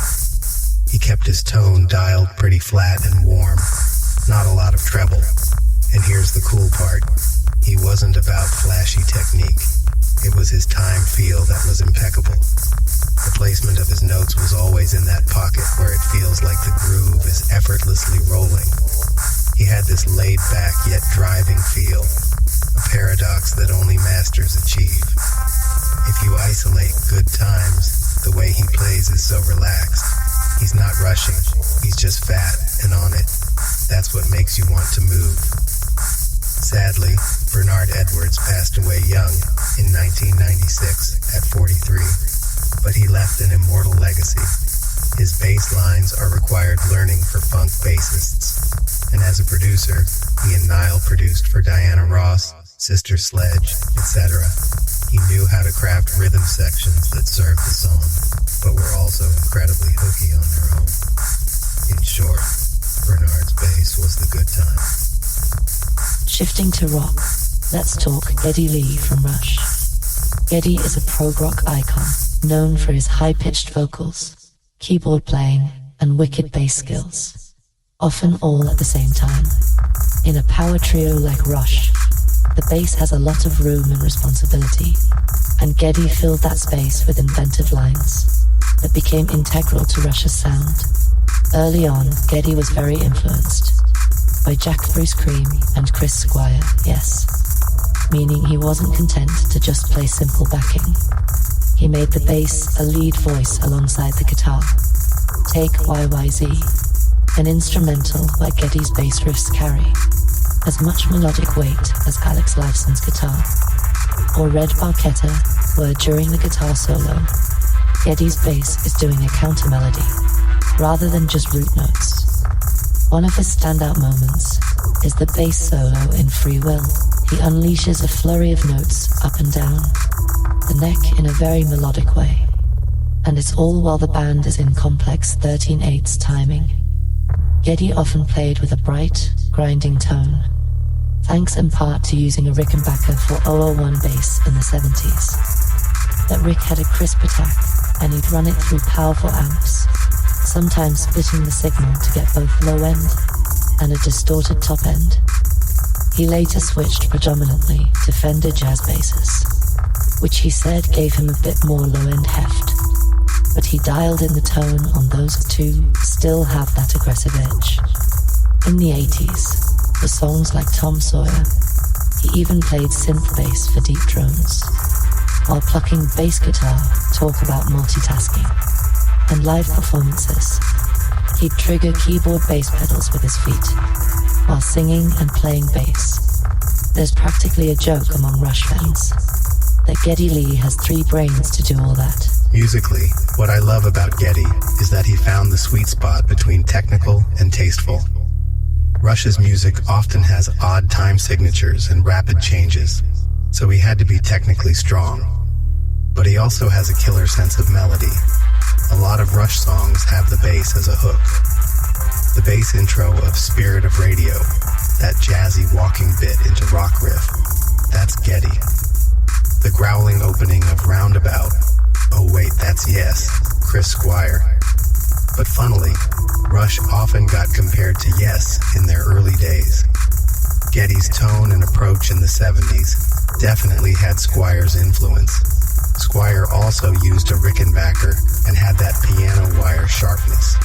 He kept his tone dialed pretty flat and warm, not a lot of treble. And here's the cool part. He wasn't about flashy technique. It was his time feel that was impeccable. The placement of his notes was always in that pocket where it feels like the groove is effortlessly rolling. He had this laid-back yet driving feel, a paradox that only masters achieve. If you isolate Good Times, the way he plays is so relaxed. He's not rushing, he's just fat and on it. That's what makes you want to move. Sadly, Bernard Edwards passed away young in 1996 at 43, but he left an immortal legacy. His bass lines are required learning for funk bassists. And as a producer, he and Niall produced for Diana Ross, Sister Sledge, etc. He knew how to craft rhythm sections that served the song, but were also incredibly hooky on their own. In short, Bernard's bass was the good time. Shifting to rock, let's talk Geddy Lee from Rush. Geddy is a prog rock icon, known for his high-pitched vocals, keyboard playing, and wicked bass skills, often all at the same time. In a power trio like Rush, the bass has a lot of room and responsibility, and Geddy filled that space with inventive lines that became integral to Rush's sound. Early on, Geddy was very influenced by Jack Bruce Cream and Chris Squire, yes, meaning he wasn't content to just play simple backing. He made the bass a lead voice alongside the guitar. Take YYZ, an instrumental like Geddy's bass riffs carry as much melodic weight as Alex Lifeson's guitar, or Red Barchetta, where during the guitar solo, Geddy's bass is doing a counter melody rather than just root notes. One of his standout moments is the bass solo in Free Will. He unleashes a flurry of notes up and down, the neck in a very melodic way, and it's all while the band is in complex 13/8 timing. Geddy often played with a bright, grinding tone, thanks in part to using a Rickenbacker 4001 bass in the 70s. That Rick had a crisp attack, and he'd run it through powerful amps, sometimes splitting the signal to get both low end and a distorted top end. He later switched predominantly to Fender jazz basses, which he said gave him a bit more low-end heft, but he dialed in the tone on those two still have that aggressive edge. In the 80s, for songs like Tom Sawyer, he even played synth bass for deep drones, while plucking bass guitar, talk about multitasking. And live performances, he'd trigger keyboard bass pedals with his feet, while singing and playing bass. There's practically a joke among Rush fans that Geddy Lee has 3 brains to do all that. Musically, what I love about Geddy is that he found the sweet spot between technical and tasteful. Rush's music often has odd time signatures and rapid changes, so he had to be technically strong. But he also has a killer sense of melody. A lot of Rush songs have the bass as a hook. The bass intro of Spirit of Radio, that jazzy walking bit into rock riff, that's Geddy. The growling opening of Roundabout, oh wait, that's Yes, Chris Squire. But funnily, Rush often got compared to Yes in their early days. Geddy's tone and approach in the 70s definitely had Squire's influence. Squire also used a Rickenbacker and had that piano wire sharpness.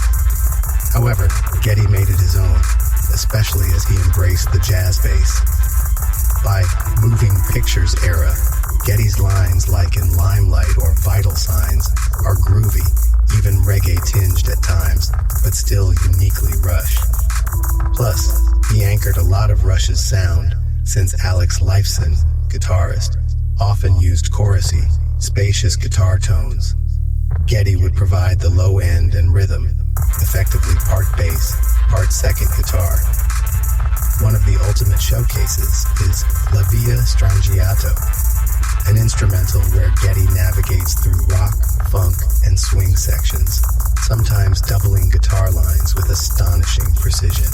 However, Geddy made it his own, especially as he embraced the jazz bass. By Moving Pictures era, Geddy's lines like in Limelight or Vital Signs are groovy, even reggae-tinged at times, but still uniquely Rush. Plus, he anchored a lot of Rush's sound, since Alex Lifeson, guitarist, often used chorusy, spacious guitar tones. Geddy would provide the low end and rhythm, effectively part bass, part second guitar. One of the ultimate showcases is La Via Strangiato, an instrumental where Geddy navigates through rock, funk, and swing sections, sometimes doubling guitar lines with astonishing precision.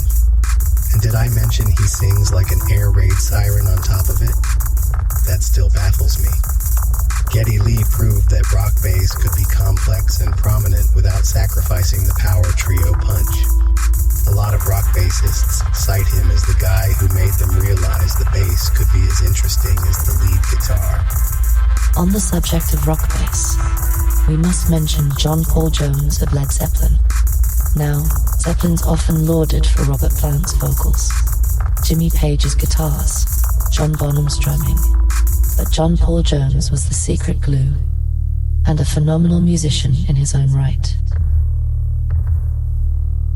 And did I mention he sings like an air raid siren on top of it? That still baffles me. Geddy Lee proved that rock bass could be complex and prominent without sacrificing the power trio punch. A lot of rock bassists cite him as the guy who made them realize the bass could be as interesting as the lead guitar. On the subject of rock bass, we must mention John Paul Jones of Led Zeppelin. Now, Zeppelin's often lauded for Robert Plant's vocals, Jimmy Page's guitars, John Bonham's drumming, but John Paul Jones was the secret glue and a phenomenal musician in his own right.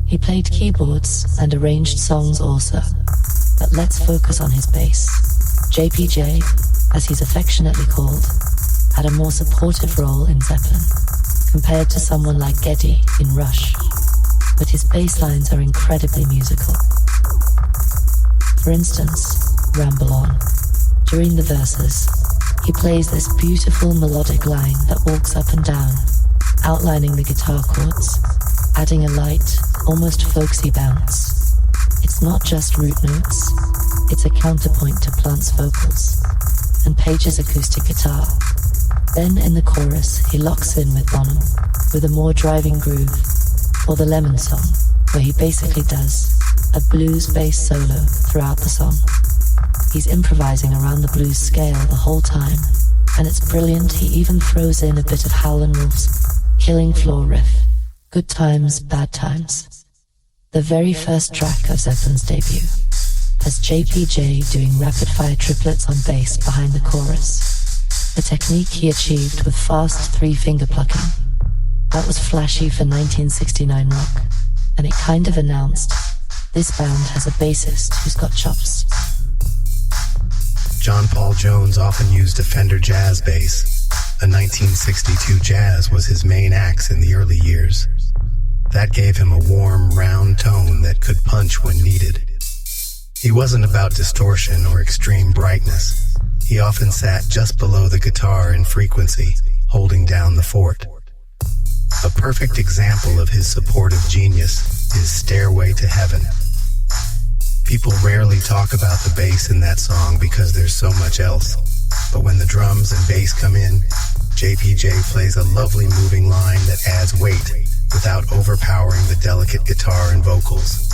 He played keyboards and arranged songs also, but let's focus on his bass. JPJ, as he's affectionately called, had a more supportive role in Zeppelin, compared to someone like Geddy in Rush, but his bass lines are incredibly musical. For instance, Ramble On. During the verses, he plays this beautiful melodic line that walks up and down, outlining the guitar chords, adding a light, almost folksy bounce. It's not just root notes, it's a counterpoint to Plant's vocals and Page's acoustic guitar. Then in the chorus, he locks in with Bonham with a more driving groove, or the Lemon Song, where he basically does a blues bass solo throughout the song. He's improvising around the blues scale the whole time, and it's brilliant. He even throws in a bit of Howlin' Wolf's Killing Floor riff, Good Times, Bad Times. The very first track of Zeppelin's debut has JPJ doing rapid-fire triplets on bass behind the chorus, a technique he achieved with fast three-finger plucking. That was flashy for 1969 rock, and it kind of announced this band has a bassist who's got chops. John Paul Jones often used a Fender jazz bass. A 1962 Jazz was his main axe in the early years. That gave him a warm, round tone that could punch when needed. He wasn't about distortion or extreme brightness. He often sat just below the guitar in frequency, holding down the fort. A perfect example of his supportive genius is Stairway to Heaven. People rarely talk about the bass in that song because there's so much else. But when the drums and bass come in, JPJ plays a lovely moving line that adds weight without overpowering the delicate guitar and vocals.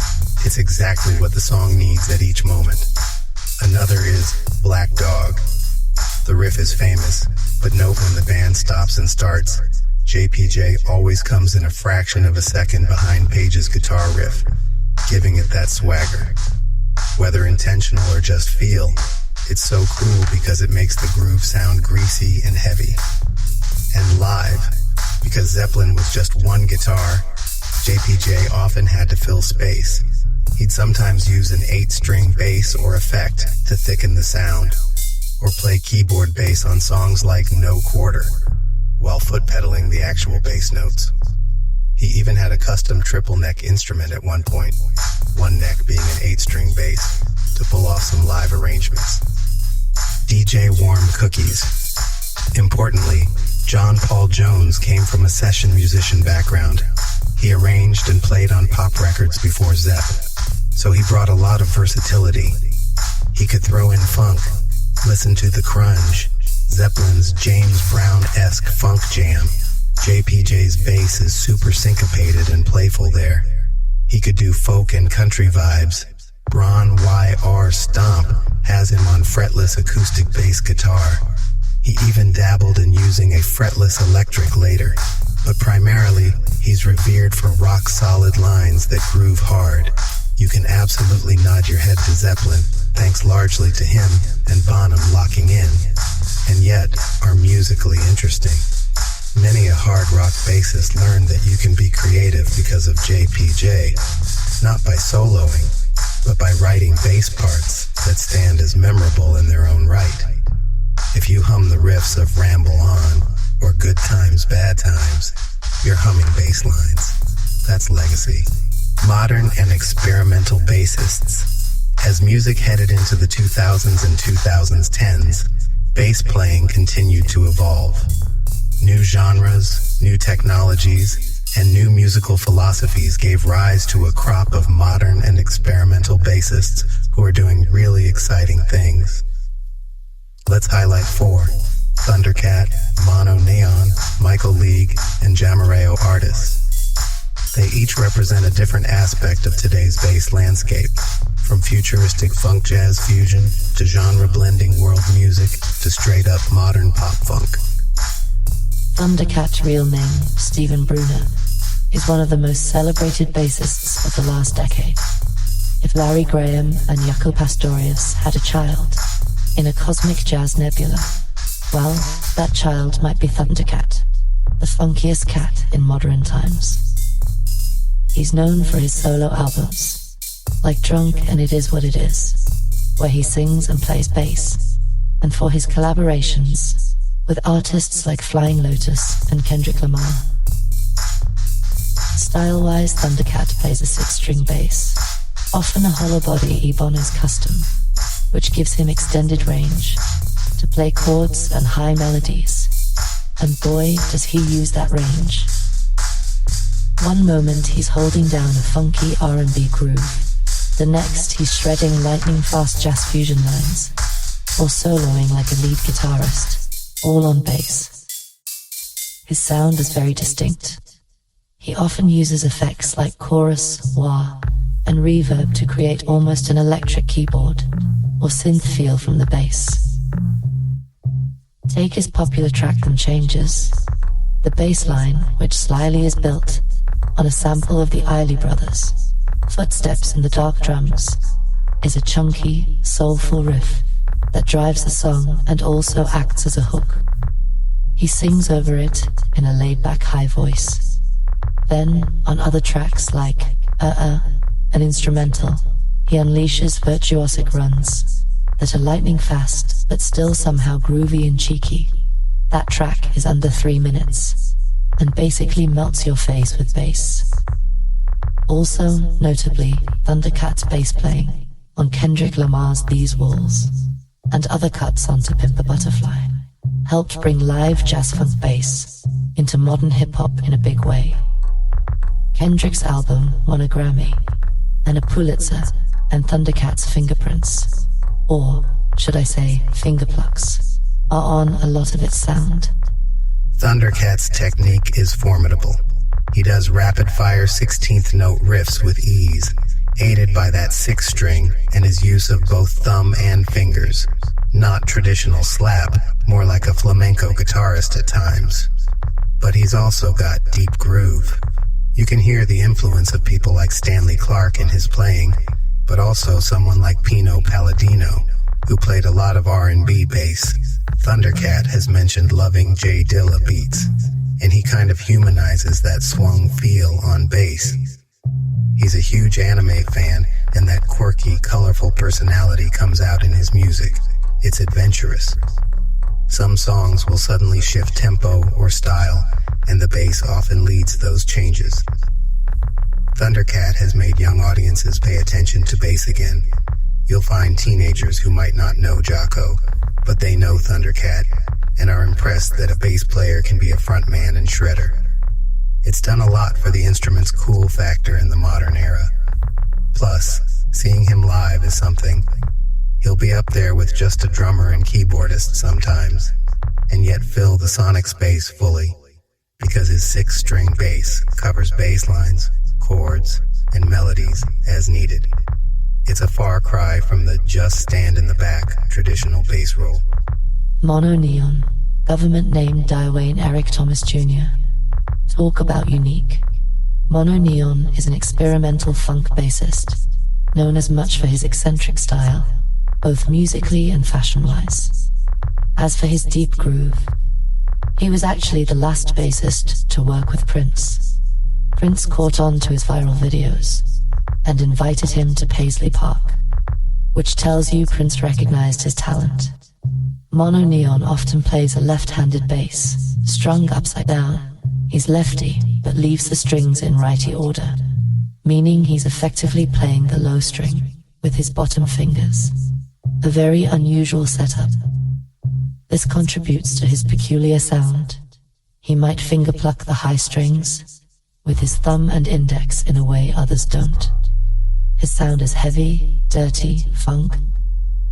It's exactly what the song needs at each moment. Another is Black Dog. The riff is famous, but note when the band stops and starts, JPJ always comes in a fraction of a second behind Page's guitar riff, giving it that swagger. Whether intentional or just feel, it's so cool because it makes the groove sound greasy and heavy. And live, because Zeppelin was just one guitar, JPJ often had to fill space. He'd sometimes use an 8-string bass or effect to thicken the sound, or play keyboard bass on songs like No Quarter, while foot-pedaling the actual bass notes. He even had a custom triple neck instrument at one point, one neck being an 8-string bass, to pull off some live arrangements. DJ Warm Cookies. Importantly, John Paul Jones came from a session musician background. He arranged and played on pop records before Zepp, so he brought a lot of versatility. He could throw in funk, listen to the grunge, Zeppelin's James Brown-esque funk jam. JPJ's bass is super syncopated and playful there. He could do folk and country vibes. Bron Y.R. Stomp has him on fretless acoustic bass guitar. He even dabbled in using a fretless electric later, but primarily, he's revered for rock-solid lines that groove hard. You can absolutely nod your head to Zeppelin, thanks largely to him and Bonham locking in, and yet are musically interesting. Many a hard rock bassist learned that you can be creative because of JPJ, not by soloing, but by writing bass parts that stand as memorable in their own right. If you hum the riffs of Ramble On or Good Times, Bad Times, you're humming bass lines. That's legacy. Modern and experimental bassists. As music headed into the 2000s and 2010s, bass playing continued to evolve. New genres, new technologies, and new musical philosophies gave rise to a crop of modern and experimental bassists who are doing really exciting things. Let's highlight 4: Thundercat, MonoNeon, Michael League, and Jamareo Artis. They each represent a different aspect of today's bass landscape, from futuristic funk jazz fusion to genre-blending world music to straight-up modern pop funk. Thundercat's real name, Stephen Bruner, is one of the most celebrated bassists of the last decade. If Larry Graham and Jaco Pastorius had a child in a cosmic jazz nebula, well, that child might be Thundercat, the funkiest cat in modern times. He's known for his solo albums, like Drunk and It Is What It Is, where he sings and plays bass, and for his collaborations with artists like Flying Lotus and Kendrick Lamar. Style-wise, Thundercat plays a 6-string bass, often a hollow body Ibanez custom, which gives him extended range to play chords and high melodies, and boy, does he use that range. One moment he's holding down a funky R&B groove, the next he's shredding lightning-fast jazz fusion lines, or soloing like a lead guitarist, all on bass. His sound is very distinct. He often uses effects like chorus, wah, and reverb to create almost an electric keyboard or synth feel from the bass. Take his popular track Them Changes. The bass line, which slyly is built on a sample of the Isley Brothers' Footsteps in the Dark Drums, is a chunky, soulful riff that drives the song and also acts as a hook. He sings over it in a laid-back high voice. Then, on other tracks like an instrumental, he unleashes virtuosic runs that are lightning fast but still somehow groovy and cheeky. That track is under 3 minutes and basically melts your face with bass. Also, notably, Thundercat's bass playing on Kendrick Lamar's These Walls and other cuts on To Pimp a Butterfly helped bring live jazz-funk bass into modern hip-hop in a big way. Kendrick's album won a Grammy and a Pulitzer, and Thundercat's fingerprints, or should I say fingerplucks, are on a lot of its sound. Thundercat's technique is formidable. He does rapid-fire 16th note riffs with ease, aided by that 6th string and his use of both thumb and fingers. Not traditional slap, more like a flamenco guitarist at times. But he's also got deep groove. You can hear the influence of people like Stanley Clarke in his playing, but also someone like Pino Palladino, who played a lot of R&B bass. Thundercat has mentioned loving J Dilla beats, and he kind of humanizes that swung feel on bass. He's a huge anime fan, and that quirky, colorful personality comes out in his music. It's adventurous. Some songs will suddenly shift tempo or style, and the bass often leads those changes. Thundercat has made young audiences pay attention to bass again. You'll find teenagers who might not know Jaco, but they know Thundercat and are impressed that a bass player can be a frontman and shredder. It's done a lot for the instrument's cool factor in the modern era. Plus, seeing him live is something. He'll be up there with just a drummer and keyboardist sometimes, and yet fill the sonic space fully, because his 6-string bass covers bass lines, chords, and melodies as needed. It's a far cry from the just stand in the back traditional bass roll. MonoNeon government name Dwayne Eric Thomas Jr. Talk about unique. MonoNeon is an experimental funk bassist, known as much for his eccentric style, both musically and fashion-wise. As for his deep groove, he was actually the last bassist to work with Prince. Prince caught on to his viral videos and invited him to Paisley Park, which tells you Prince recognized his talent. MonoNeon often plays a left-handed bass, strung upside down. He's lefty, but leaves the strings in righty order, meaning he's effectively playing the low string with his bottom fingers. A very unusual setup. This contributes to his peculiar sound. He might fingerpluck the high strings with his thumb and index in a way others don't. His sound is heavy, dirty, funk,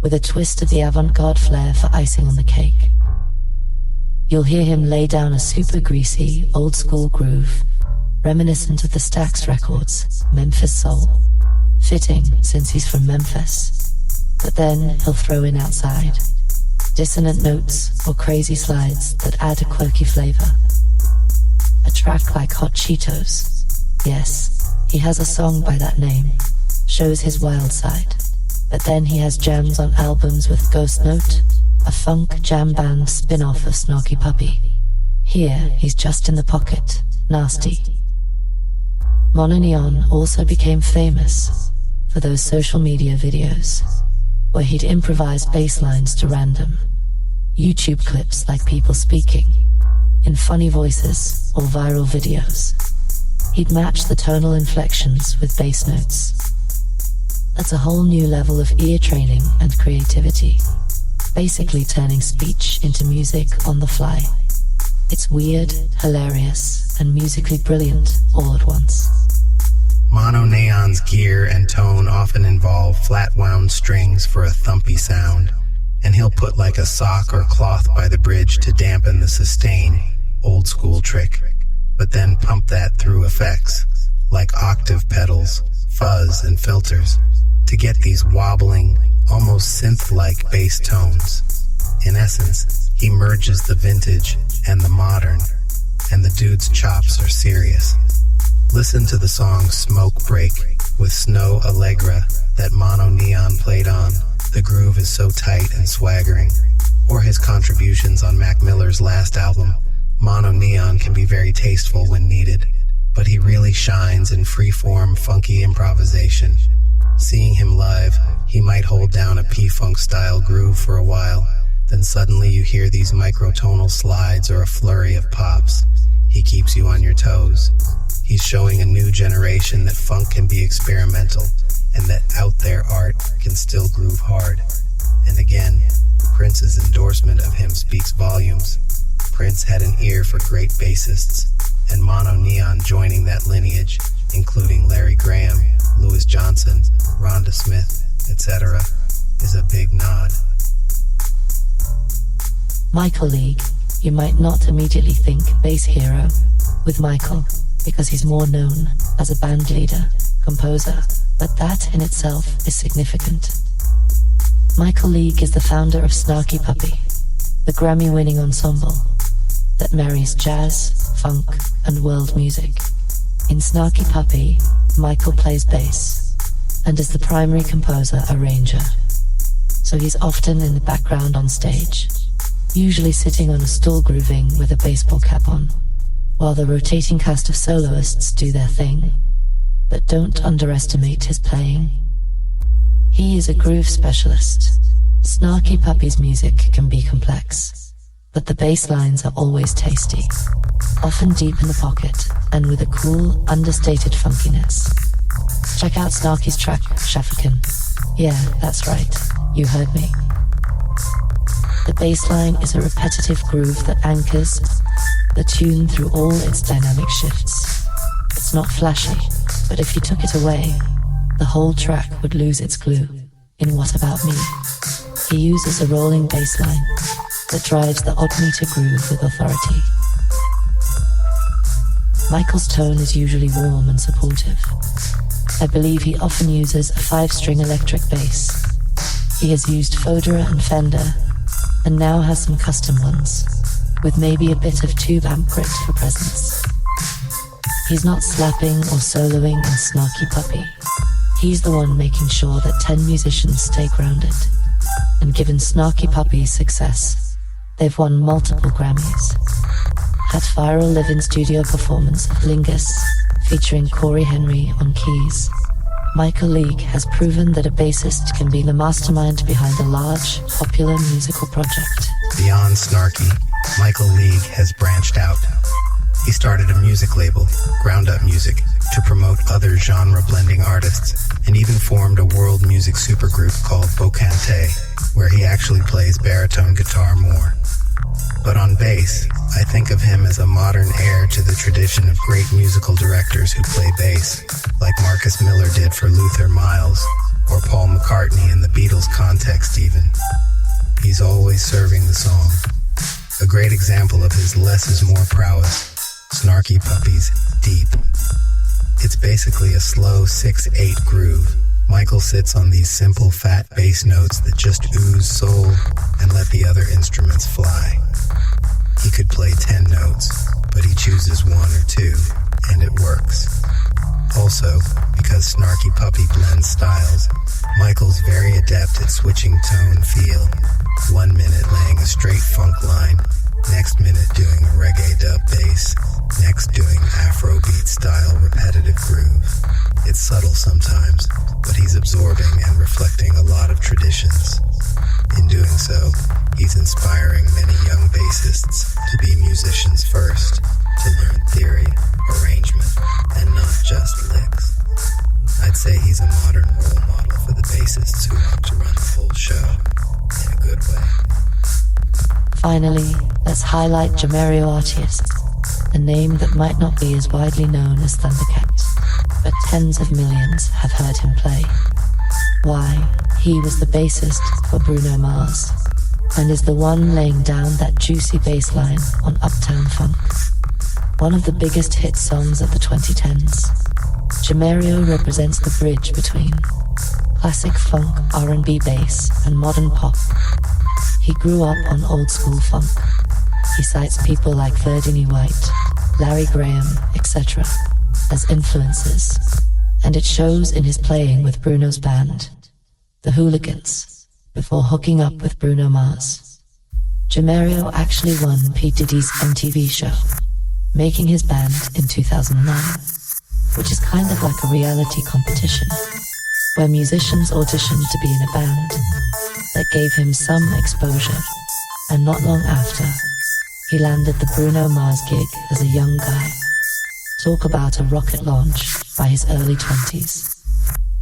with a twist of the avant-garde flair for icing on the cake. You'll hear him lay down a super greasy, old-school groove, reminiscent of the Stax Records, Memphis Soul. Fitting, since he's from Memphis. But then he'll throw in outside dissonant notes or crazy slides that add a quirky flavor. A track like Hot Cheetos. Yes, he has a song by that name. Shows his wild side. But then he has jams on albums with Ghost Note, a funk jam band spin-off of Snarky Puppy. Here, he's just in the pocket, nasty. MonoNeon also became famous for those social media videos where he'd improvise bass lines to random YouTube clips like people speaking in funny voices or viral videos. He'd match the tonal inflections with bass notes. That's a whole new level of ear training and creativity. Basically turning speech into music on the fly. It's weird, hilarious, and musically brilliant all at once. MonoNeon's gear and tone often involve flat-wound strings for a thumpy sound, and he'll put like a sock or cloth by the bridge to dampen the sustain, old-school trick, but then pump that through effects, like octave pedals, fuzz, and filters, to get these wobbling, almost synth-like bass tones. In essence, he merges the vintage and the modern, and the dude's chops are serious. Listen to the song Smoke Break with Snow Allegra that MonoNeon played on. The groove is so tight and swaggering. Or his contributions on Mac Miller's last album. MonoNeon can be very tasteful when needed, but he really shines in free-form, funky improvisation. Seeing him live, he might hold down a P-Funk style groove for a while, then suddenly you hear these microtonal slides or a flurry of pops. He keeps you on your toes. He's showing a new generation that funk can be experimental, and that out there art can still groove hard. And again, Prince's endorsement of him speaks volumes. Prince had an ear for great bassists, and MonoNeon joining that lineage, including Larry Graham, Louis Johnson, Rhonda Smith, etc., is a big nod. Michael League. You might not immediately think bass hero with Michael, because he's more known as a band leader, composer, but that in itself is significant. Michael League is the founder of Snarky Puppy, the Grammy-winning ensemble that marries jazz, funk, and world music. In Snarky Puppy, Michael plays bass and is the primary composer arranger, so he's often in the background on stage, usually sitting on a stool grooving with a baseball cap on, while the rotating cast of soloists do their thing. But don't underestimate his playing. He is a groove specialist. Snarky Puppy's music can be complex, but the bass lines are always tasty, often deep in the pocket, and with a cool, understated funkiness. Check out Snarky's track, Shafakan. Yeah, that's right, you heard me. The bass line is a repetitive groove that anchors the tune through all its dynamic shifts. It's not flashy, but if you took it away, the whole track would lose its glue. In What About Me, he uses a rolling bass line that drives the odd meter groove with authority. Michael's tone is usually warm and supportive. I believe he often uses a 5-string electric bass. He has used Fodera and Fender, and now has some custom ones. with maybe a bit of tube amp grit for presence. He's not slapping or soloing in Snarky Puppy. He's the one making sure that 10 musicians stay grounded. And given Snarky Puppy's success, they've won multiple Grammys. Had viral live-in studio performance of Lingus, featuring Corey Henry on keys. Michael League has proven that a bassist can be the mastermind behind a large, popular musical project. Beyond Snarky, Michael League has branched out. He started a music label, Ground Up Music, to promote other genre-blending artists, and even formed a world music supergroup called Bocante, where he actually plays baritone guitar more. But on bass, I think of him as a modern heir to the tradition of great musical directors who play bass, like Marcus Miller did for Luther Miles, or Paul McCartney in the Beatles context even. He's always serving the song. A great example of his less is more prowess, Snarky Puppy's Deep. It's basically a slow 6/8 groove. Michael sits on these simple fat bass notes that just ooze soul and let the other instruments fly. He could play 10 notes, but he chooses 1 or 2, and it works. Also, because Snarky Puppy blends styles, Michael's very adept at switching tone feel. 1 minute laying a straight funk line, next minute doing a reggae dub bass, next doing Afrobeat style repetitive groove. It's subtle sometimes, but he's absorbing and reflecting a lot of traditions. In doing so, he's inspiring many young bassists to be musicians first, to learn theory, arrangement, and not just licks. I'd say he's a modern role model for the bassists who want to run a full show in a good way. Finally, let's highlight Jamareo Artis, a name that might not be as widely known as Thundercat, but tens of millions have heard him play. Why, he was the bassist for Bruno Mars, and is the one laying down that juicy bass line on Uptown Funk, one of the biggest hit songs of the 2010s. Jamareo represents the bridge between classic funk, R&B bass, and modern pop. He grew up on old-school funk. He cites people like Verdine White, Larry Graham, etc. as influences, and it shows in his playing with Bruno's band, the Hooligans, before hooking up with Bruno Mars. Jamareo actually won P. Diddy's MTV show, making his band in 2009, which is kind of like a reality competition, where musicians auditioned to be in a band that gave him some exposure, and not long after, he landed the Bruno Mars gig as a young guy. Talk about a rocket launch by his early 20s.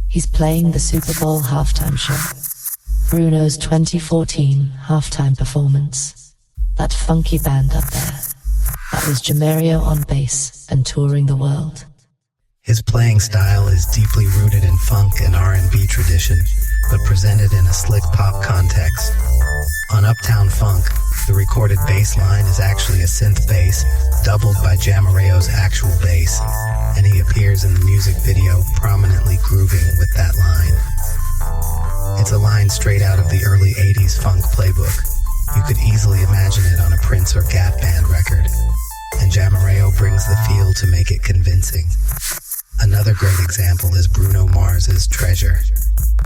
He's playing the Super Bowl halftime show, Bruno's 2014 halftime performance. That funky band up there, that was Jamareo on bass and touring the world. His playing style is deeply rooted in funk and R&B tradition, but presented in a slick pop context. On Uptown Funk, the recorded bass line is actually a synth bass, doubled by Jamareo's actual bass, and he appears in the music video prominently grooving with that line. It's a line straight out of the early 80s funk playbook. You could easily imagine it on a Prince or Gap Band record, and Jamareo brings the feel to make it convincing. Another great example is Bruno Mars's Treasure.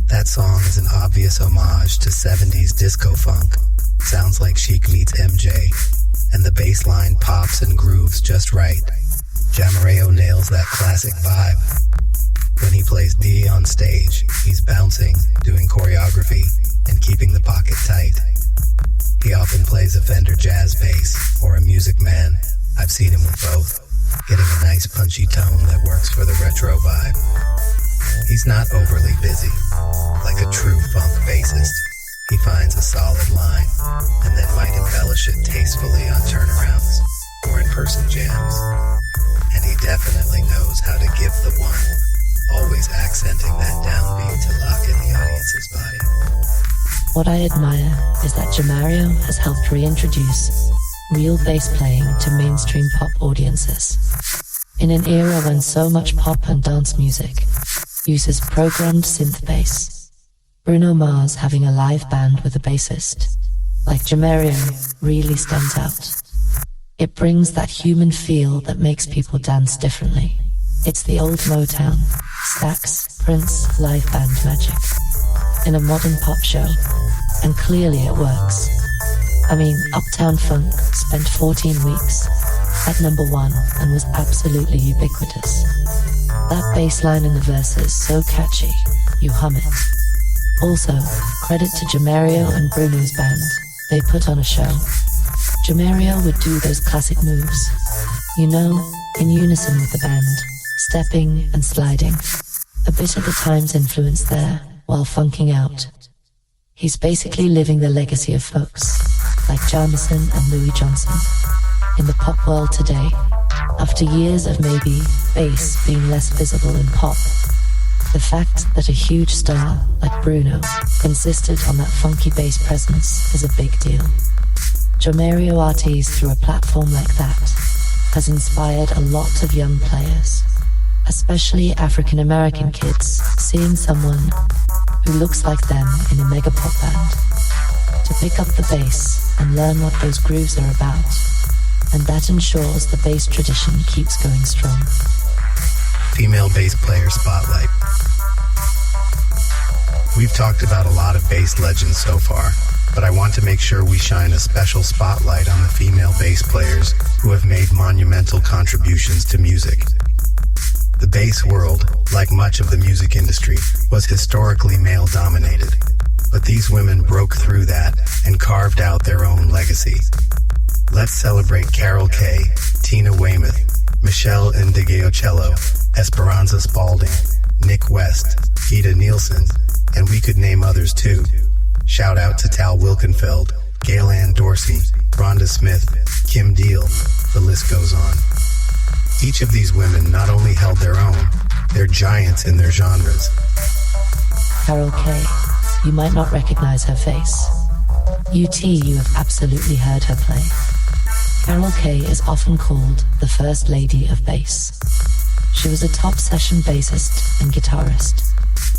That song is an obvious homage to 70s disco funk. Sounds like Chic meets MJ, and the bass line pops and grooves just right. Jamareo nails that classic vibe. When he plays D on stage, he's bouncing, doing choreography, and keeping the pocket tight. He often plays a Fender jazz bass or a Music Man. I've seen him with both, getting a nice punchy tone that works for the retro vibe. He's not overly busy, like a true funk bassist. He finds a solid line, and then might embellish it tastefully on turnarounds or in-person jams. And he definitely knows how to give the one, always accenting that downbeat to lock in the audience's body. What I admire is that Jamareo has helped reintroduce real bass playing to mainstream pop audiences. In an era when so much pop and dance music uses programmed synth bass, Bruno Mars having a live band with a bassist like Jamareo really stands out. It brings that human feel that makes people dance differently. It's the old Motown, Stax, Prince, live band magic in a modern pop show, and clearly it works. I mean, Uptown Funk spent 14 weeks at number 1 and was absolutely ubiquitous. That bass line in the verses so catchy, you hum it. Also, credit to Jamareo and Bruno's band. They put on a show. Jamareo would do those classic moves, you know, in unison with the band, stepping and sliding. A bit of the times influence there, while funking out. He's basically living the legacy of folks like Jamerson and Louis Johnson in the pop world today. After years of maybe bass being less visible in pop, the fact that a huge star like Bruno insisted on that funky bass presence is a big deal. Jamareo Artis, through a platform like that, has inspired a lot of young players, especially African American kids, seeing someone who looks like them in a mega pop band, to pick up the bass and learn what those grooves are about, and that ensures the bass tradition keeps going strong. Female bass player spotlight. We've talked about a lot of bass legends so far, but I want to make sure we shine a special spotlight on the female bass players who have made monumental contributions to music. The bass world, like much of the music industry, was historically male-dominated, but these women broke through that and carved out their own legacy. Let's celebrate Carol Kaye, Tina Weymouth, Meshell Ndegeocello, Esperanza Spalding, Nik West, Ida Nielsen, and we could name others too. Shout out to Tal Wilkenfeld, Gail Ann Dorsey, Rhonda Smith, Kim Deal, the list goes on. Each of these women not only held their own, they're giants in their genres. Carol Kaye, you might not recognize her face. You have absolutely heard her play. Carol Kaye is often called the First Lady of Bass. She was a top session bassist and guitarist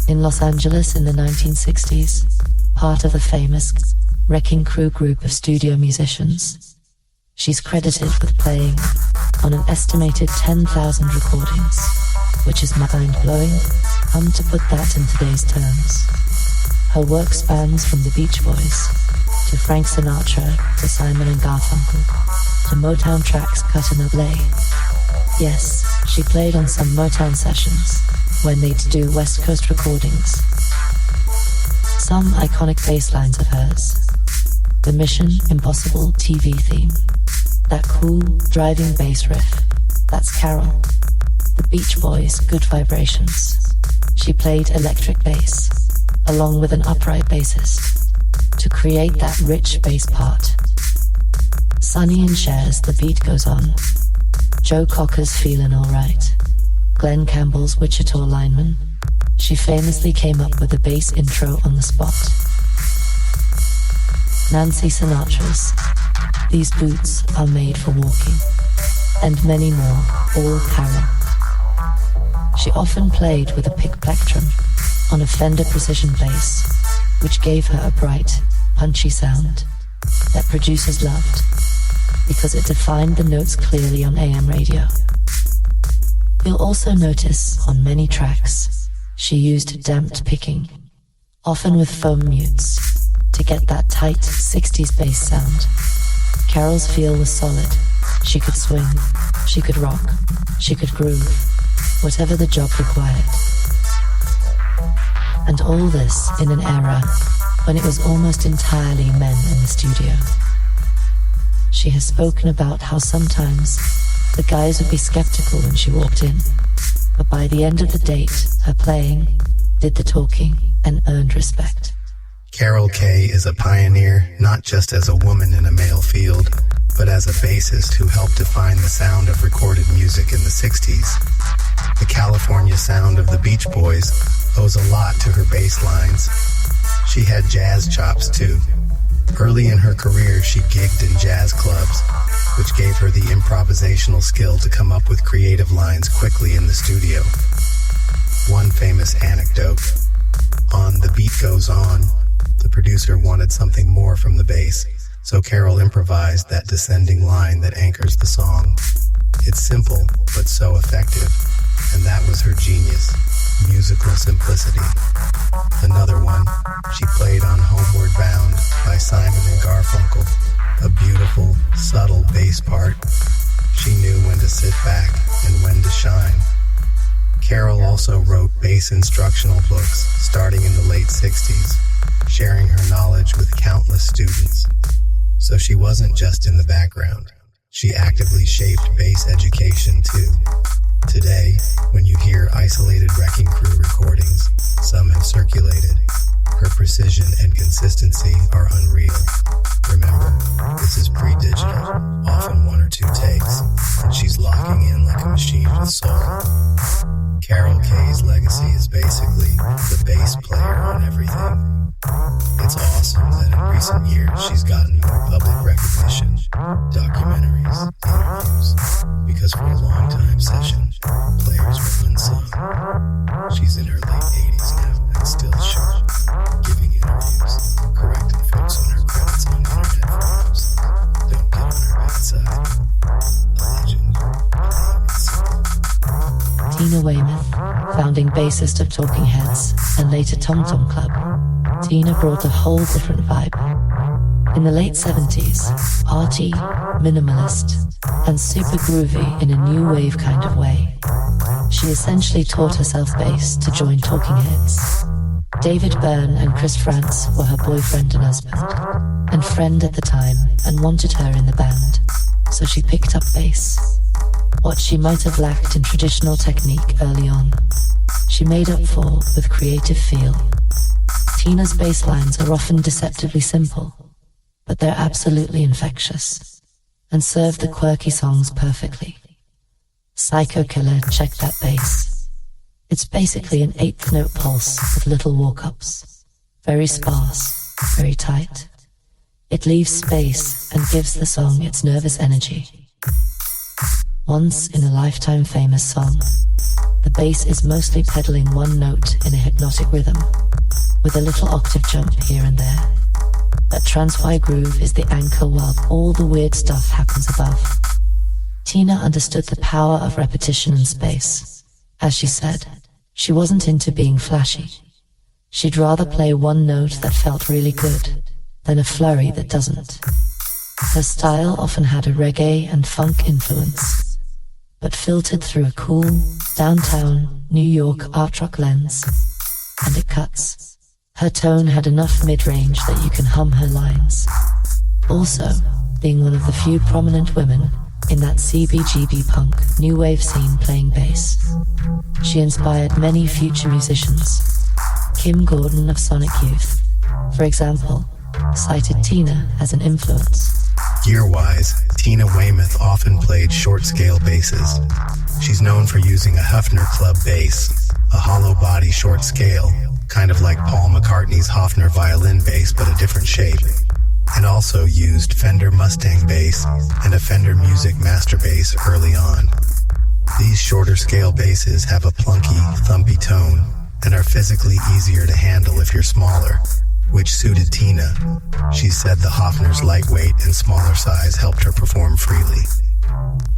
in Los Angeles in the 1960s, part of the famous Wrecking Crew group of studio musicians. She's credited with playing on an estimated 10,000 recordings, which is mind-blowing. To put that in today's terms. Her work spans from the Beach Boys to Frank Sinatra to Simon and Garfunkel to Motown tracks cut in LA. Yes, she played on some Motown sessions when they'd do West Coast recordings. Some iconic bass lines of hers. The Mission Impossible TV theme. That cool, driving bass riff. That's Carol. The Beach Boys' Good Vibrations. She played electric bass, along with an upright bassist, to create that rich bass part. Sonny and Cher's The Beat Goes On. Joe Cocker's Feelin' Alright. Glenn Campbell's Wichita Lineman. She famously came up with a bass intro on the spot. Nancy Sinatra's These Boots Are Made for Walking. And many more, all Carol. She often played with a pick plectrum on a Fender Precision bass, which gave her a bright, punchy sound that producers loved because it defined the notes clearly on AM radio. You'll also notice on many tracks she used damped picking, often with foam mutes, to get that tight 60s bass sound. Carol's feel was solid. She could swing, she could rock, she could groove, whatever the job required. And all this in an era when it was almost entirely men in the studio. She has spoken about how sometimes the guys would be skeptical when she walked in, but by the end of the date, her playing did the talking and earned respect. Carol Kaye is a pioneer not just as a woman in a male field, but as a bassist who helped define the sound of recorded music in the 60s. The California sound of the Beach Boys owes a lot to her bass lines. She had jazz chops too. Early in her career, she gigged in jazz clubs, which gave her the improvisational skill to come up with creative lines quickly in the studio. One famous anecdote: on The Beat Goes On, the producer wanted something more from the bass, So Carol improvised that descending line that anchors the song. It's simple, but so effective, and that was her genius, musical simplicity. Another one, she played on Homeward Bound by Simon and Garfunkel, a beautiful, subtle bass part. She knew when to sit back and when to shine. Carol also wrote bass instructional books starting in the late 60s, sharing her knowledge with countless students. So she wasn't just in the background. She actively shaped bass education too. Today, when you hear isolated Wrecking Crew recordings, some have circulated, her precision and consistency are unreal. Remember, this is pre-digital, often one or two takes, and she's locking in like a machine with soul. Carol Kay's legacy is basically the bass player on everything. It's awesome that in recent years she's gotten more public recognition, documentaries, interviews, because for a long time session, players were unsung. She's in her late 80s now and still sharp, giving interviews, correcting folks on her credits on internet forums. Don't get on her bad side. A legend, plain and simple. Tina Weymouth, founding bassist of Talking Heads and later Tom Tom Club, Tina brought a whole different vibe. In the late 70s, arty, minimalist, and super groovy in a new wave kind of way. She essentially taught herself bass to join Talking Heads. David Byrne and Chris France were her boyfriend and husband, and friend at the time, and wanted her in the band, so she picked up bass. What she might have lacked in traditional technique early on, she made up for with creative feel. Tina's bass lines are often deceptively simple, but they're absolutely infectious, and serve the quirky songs perfectly. Psycho Killer, check that bass. It's basically an eighth note pulse with little walk-ups. Very sparse, very tight. It leaves space and gives the song its nervous energy. Once in a lifetime famous song, the bass is mostly pedaling one note in a hypnotic rhythm, with a little octave jump here and there. That trance-y groove is the anchor while all the weird stuff happens above. Tina understood the power of repetition and space. As she said, she wasn't into being flashy. She'd rather play one note that felt really good than a flurry that doesn't. Her style often had a reggae and funk influence, but filtered through a cool, downtown, New York art rock lens. And it cuts. Her tone had enough mid-range that you can hum her lines. Also, being one of the few prominent women in that CBGB punk new wave scene playing bass, she inspired many future musicians. Kim Gordon of Sonic Youth, for example, cited Tina as an influence. Gear-wise, Tina Weymouth often played short-scale basses. She's known for using a Hofner Club bass, a hollow-body short scale, kind of like Paul McCartney's Hofner violin bass but a different shape, and also used Fender Mustang bass and a Fender Music Master bass early on. These shorter scale basses have a plunky, thumpy tone and are physically easier to handle if you're smaller, which suited Tina. She said the Hofner's lightweight and smaller size helped her perform freely.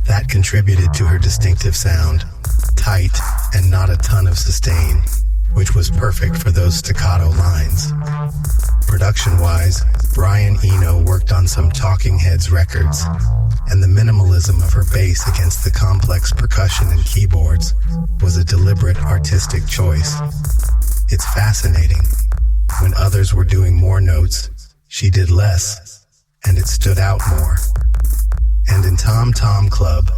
That contributed to her distinctive sound, tight and not a ton of sustain, which was perfect for those staccato lines. Production-wise, Brian Eno worked on some Talking Heads records, and the minimalism of her bass against the complex percussion and keyboards was a deliberate artistic choice. It's fascinating. When others were doing more notes, she did less, and it stood out more. And in Tom Tom Club,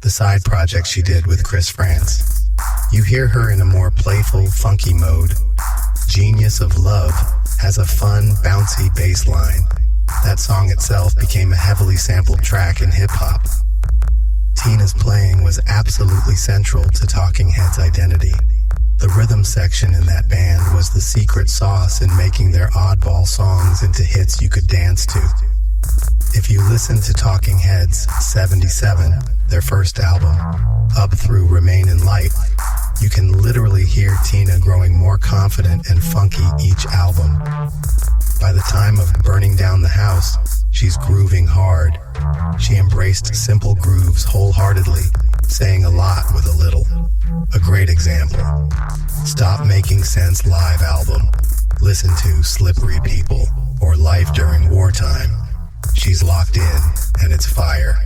the side project she did with Chris France, you hear her in a more playful, funky mode. Genius of Love has a fun, bouncy bass line. That song itself became a heavily sampled track in hip-hop. Tina's playing was absolutely central to Talking Heads' identity. The rhythm section in that band was the secret sauce in making their oddball songs into hits you could dance to. If you listen to Talking Heads' 77, their first album, up through Remain in Light, you can literally hear Tina growing more confident and funky each album. By the time of Burning Down the House, she's grooving hard. She embraced simple grooves wholeheartedly, saying a lot with a little. A great example. Stop Making Sense live album. Listen to Slippery People or Life During Wartime. She's locked in, and it's fire.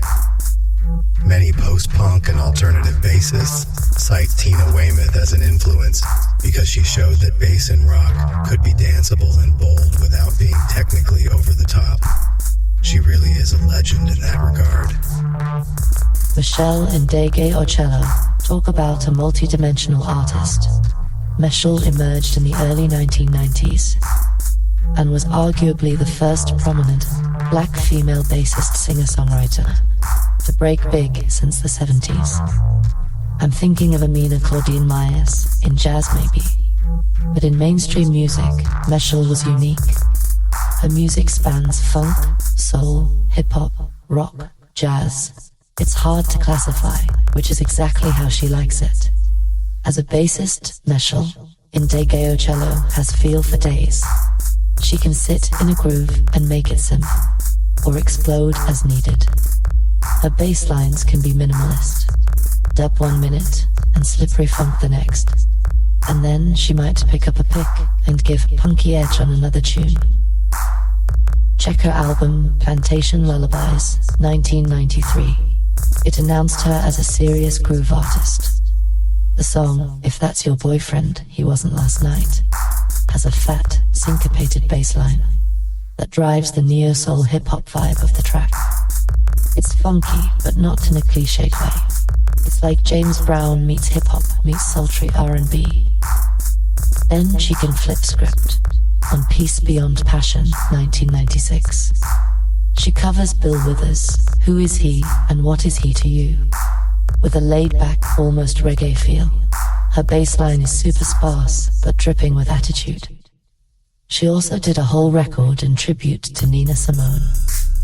Many post-punk and alternative bassists cite Tina Weymouth as an influence because she showed that bass and rock could be danceable and bold without being technically over the top. She really is a legend in that regard. Meshell Ndegeocello, talk about a multi-dimensional artist. Meshell emerged in the early 1990s and was arguably the first prominent black female bassist singer-songwriter to break big since the 70s. I'm thinking of Amina Claudine Myers, in jazz maybe, but in mainstream music, Meshell was unique. Her music spans funk, soul, hip-hop, rock, jazz. It's hard to classify, which is exactly how she likes it. As a bassist, Meshell Ndegeocello has feel for days. She can sit in a groove and make it simple, or explode as needed. Her bass lines can be minimalist, dub 1 minute and slippery funk the next, and then she might pick up a pick and give punky edge on another tune. Check her album Plantation Lullabies, 1993. It announced her as a serious groove artist. The song, If That's Your Boyfriend, He Wasn't Last Night, has a fat, syncopated bass line that drives the neo-soul hip-hop vibe of the track. It's funky, but not in a cliched way. It's like James Brown meets hip-hop meets sultry R&B. Then she can flip script on Peace Beyond Passion, 1996. She covers Bill Withers' Who Is He and What Is He to You, with a laid-back, almost reggae feel. Her bass line is super sparse, but dripping with attitude. She also did a whole record in tribute to Nina Simone,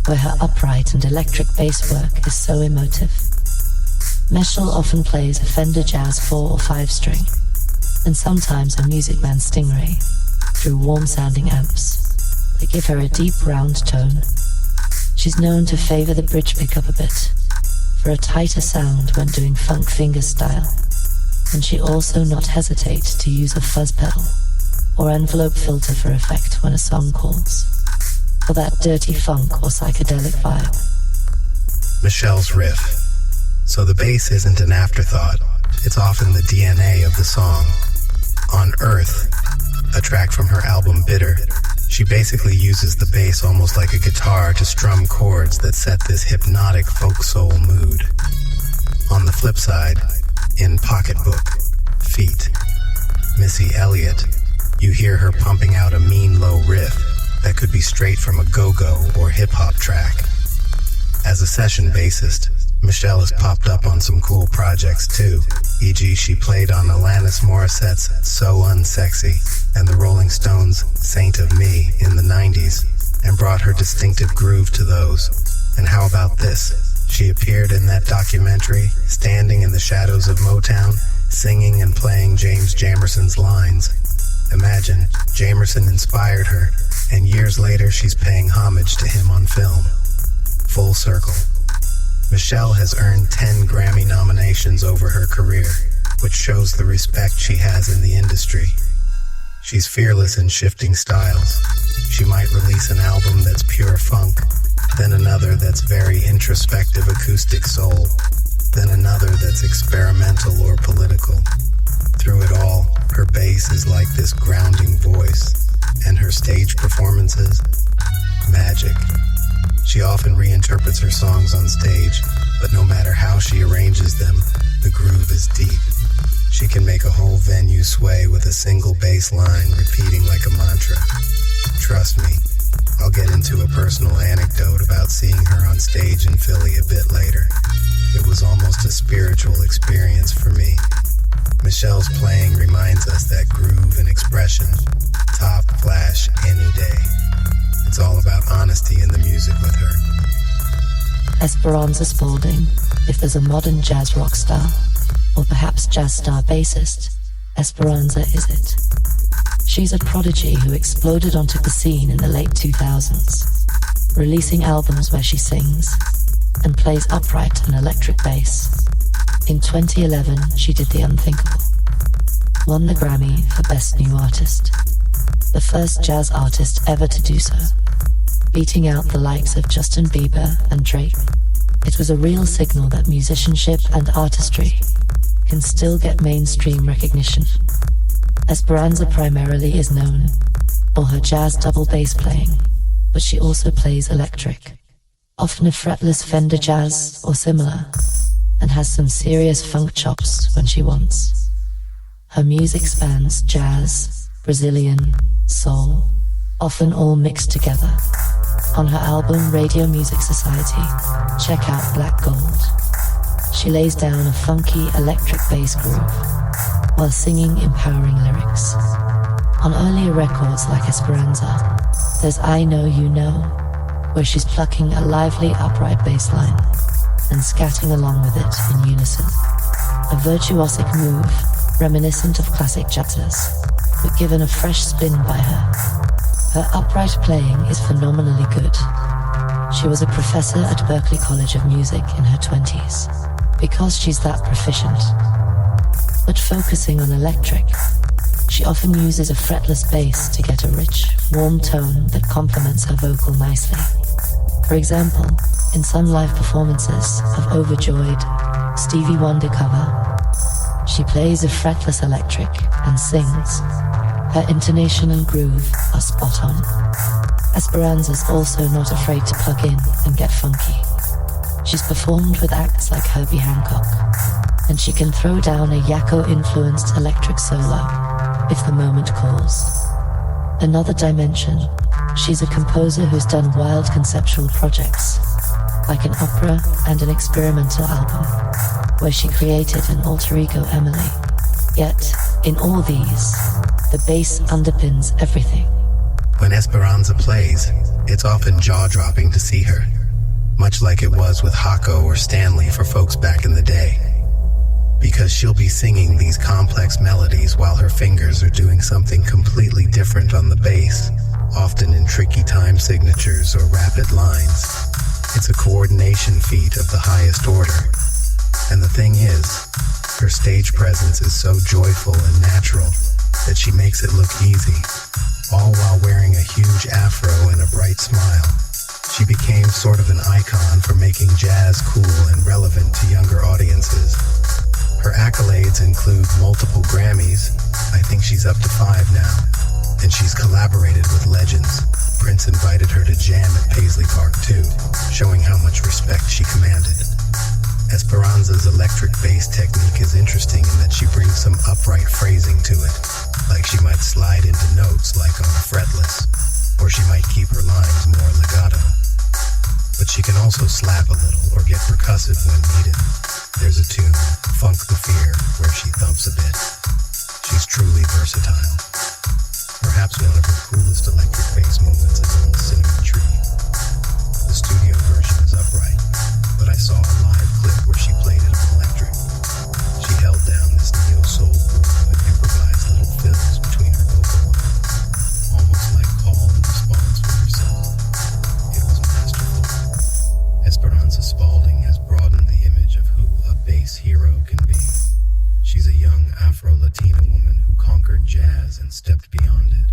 where her upright and electric bass work is so emotive. Meshell often plays a Fender Jazz 4 or 5 string, and sometimes a Music Man Stingray, through warm-sounding amps. They give her a deep, round tone. She's known to favor the bridge pickup a bit, for a tighter sound when doing funk finger style, and she also not hesitate to use a fuzz pedal or envelope filter for effect when a song calls, for that dirty funk or psychedelic vibe. Meshell's riff. So the bass isn't an afterthought, it's often the DNA of the song. On Earth, a track from her album Bitter, she basically uses the bass almost like a guitar to strum chords that set this hypnotic folk soul mood. On the flip side, in Pocketbook, Feet, Missy Elliott, you hear her pumping out a mean low riff that could be straight from a go-go or hip-hop track. As a session bassist, Meshell has popped up on some cool projects too, e.g. she played on Alanis Morissette's So Unsexy and the Rolling Stones' Saint of Me in the 90s, and brought her distinctive groove to those. And how about this? She appeared in that documentary, Standing in the Shadows of Motown, singing and playing James Jamerson's lines. Imagine, Jamerson inspired her, and years later she's paying homage to him on film. Full circle. Meshell has earned 10 Grammy nominations over her career, which shows the respect she has in the industry. She's fearless in shifting styles. She might release an album that's pure funk, then another that's very introspective acoustic soul, then another that's experimental or political. Through it all, her bass is like this grounding voice, and her stage performances, magic. She often reinterprets her songs on stage, but no matter how she arranges them, the groove is deep. She can make a whole venue sway with a single bass line repeating like a mantra. Trust me, I'll get into a personal anecdote about seeing her on stage in Philly a bit later. It was almost a spiritual experience for me. Meshell's playing reminds us that groove and expression, top flash any day. It's all about honesty in the music with her. Esperanza Spalding, if there's a modern jazz rock star, or perhaps jazz star bassist, Esperanza is it. She's a prodigy who exploded onto the scene in the late 2000s, releasing albums where she sings and plays upright and electric bass. In 2011, she did the unthinkable. Won the Grammy for Best New Artist, the first jazz artist ever to do so, beating out the likes of Justin Bieber and Drake. It was a real signal that musicianship and artistry can still get mainstream recognition. Esperanza primarily is known for her jazz double bass playing, but she also plays electric, often a fretless Fender Jazz or similar, and has some serious funk chops when she wants. Her music spans jazz, Brazilian, soul, often all mixed together. On her album Radio Music Society, check out Black Gold. She lays down a funky electric bass groove while singing empowering lyrics. On earlier records like Esperanza, there's I Know You Know, where she's plucking a lively upright bass line and scatting along with it in unison. A virtuosic move, reminiscent of classic jazzers, but given a fresh spin by her. Her upright playing is phenomenally good. She was a professor at Berklee College of Music in her 20s, because she's that proficient. But focusing on electric, she often uses a fretless bass to get a rich, warm tone that complements her vocal nicely. For example, in some live performances of Overjoyed, Stevie Wonder cover, she plays a fretless electric and sings. Her intonation and groove are spot on. Esperanza's also not afraid to plug in and get funky. She's performed with acts like Herbie Hancock, and she can throw down a Jaco-influenced electric solo if the moment calls. Another dimension, she's a composer who's done wild conceptual projects, like an opera and an experimental album, where she created an alter ego Emily. Yet, in all these, the bass underpins everything. When Esperanza plays, it's often jaw-dropping to see her, much like it was with Jaco or Stanley for folks back in the day. Because she'll be singing these complex melodies while her fingers are doing something completely different on the bass, often in tricky time signatures or rapid lines. It's a coordination feat of the highest order. And the thing is, her stage presence is so joyful and natural that she makes it look easy, all while wearing a huge afro and a bright smile. She became sort of an icon for making jazz cool and relevant to younger audiences. Her accolades include multiple Grammys, I think she's up to 5 now, and she's collaborated with legends. Prince invited her to jam at Paisley Park too, showing how much respect she commanded. Esperanza's electric bass technique is interesting in that she brings some upright phrasing to it, like she might slide into notes like on a fretless, or she might keep her lines more legato. But she can also slap a little or get percussive when needed. There's a tune, Funk the Fear, where she thumps a bit. She's truly versatile. Perhaps one of her coolest electric bass moments is on Cinnamon Tree. The studio version is upright, but I saw a live clip where she played it on electric. She held down this neo-soul groove and improvised little fills between her vocal lines, almost like call and response with herself. It was masterful. Esperanza Spalding has broadened the image of who a bass hero can be. She's a young Afro-Latina woman who conquered jazz and stepped beyond it.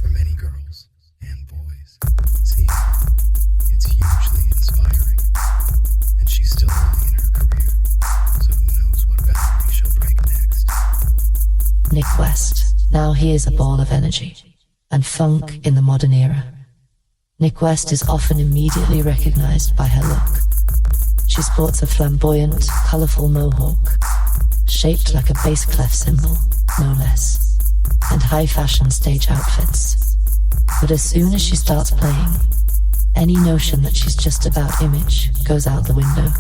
For many girls and boys, see, it's hugely inspiring. And she's still early in her career, so who knows what boundary she'll break next. Nik West, now he is a ball of energy and funk in the modern era. Nik West is often immediately recognized by her look. She sports a flamboyant, colorful mohawk, shaped like a bass clef cymbal, no less, and high-fashion stage outfits. But as soon as she starts playing, any notion that she's just about image goes out the window.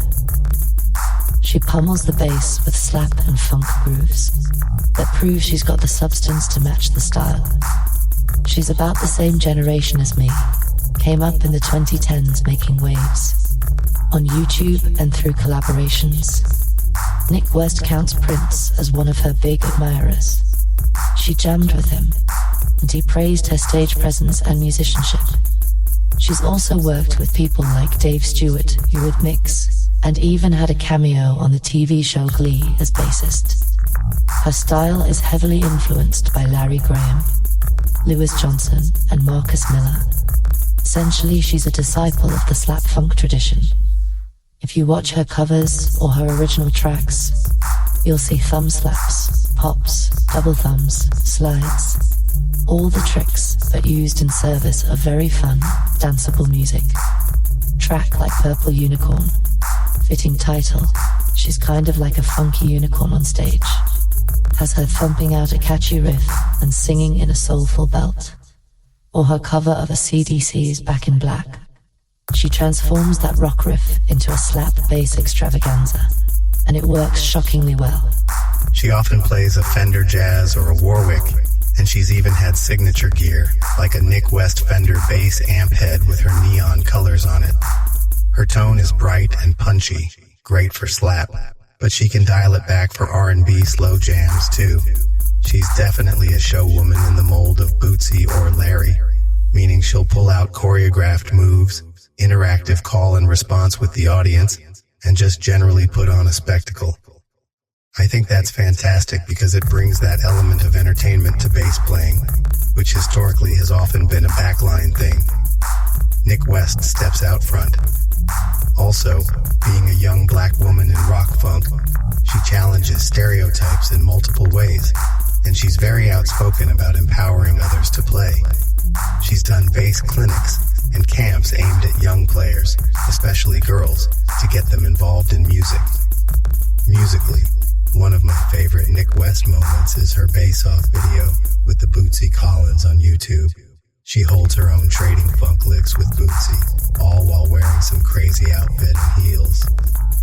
She pummels the bass with slap and funk grooves that prove she's got the substance to match the style. She's about the same generation as me, came up in the 2010s making waves, on YouTube and through collaborations. Nik West counts Prince as one of her big admirers, She jammed with him, and he praised her stage presence and musicianship. She's also worked with people like Dave Stewart, Eurythmics, and even had a cameo on the TV show Glee as bassist. Her style is heavily influenced by Larry Graham, Lewis Johnson, and Marcus Miller. Essentially, she's a disciple of the slap funk tradition. If you watch her covers or her original tracks, you'll see thumb slaps, pops, double thumbs, slides, all the tricks, but used in service of very fun, danceable music. Track like Purple Unicorn. Fitting title, she's kind of like a funky unicorn on stage. Has her thumping out a catchy riff and singing in a soulful belt. Or her cover of AC/DC's Back in Black. She transforms that rock riff into a slap bass extravaganza, and it works shockingly well. She often plays a Fender Jazz or a Warwick, and she's even had signature gear, like a Nik West Fender bass amp head with her neon colors on it. Her tone is bright and punchy, great for slap, but she can dial it back for R&B slow jams too. She's definitely a showwoman in the mold of Bootsy or Larry, meaning she'll pull out choreographed moves, interactive call and response with the audience, and just generally put on a spectacle. I think that's fantastic because it brings that element of entertainment to bass playing, which historically has often been a backline thing. Nik West steps out front. Also, being a young black woman in rock funk, she challenges stereotypes in multiple ways, and she's very outspoken about empowering others to play. She's done bass clinics and camps aimed at young players, especially girls, to get them involved in music. Musically, one of my favorite Nik West moments is her bass-off video with the Bootsy Collins on YouTube. She holds her own trading funk licks with Bootsy, all while wearing some crazy outfit and heels.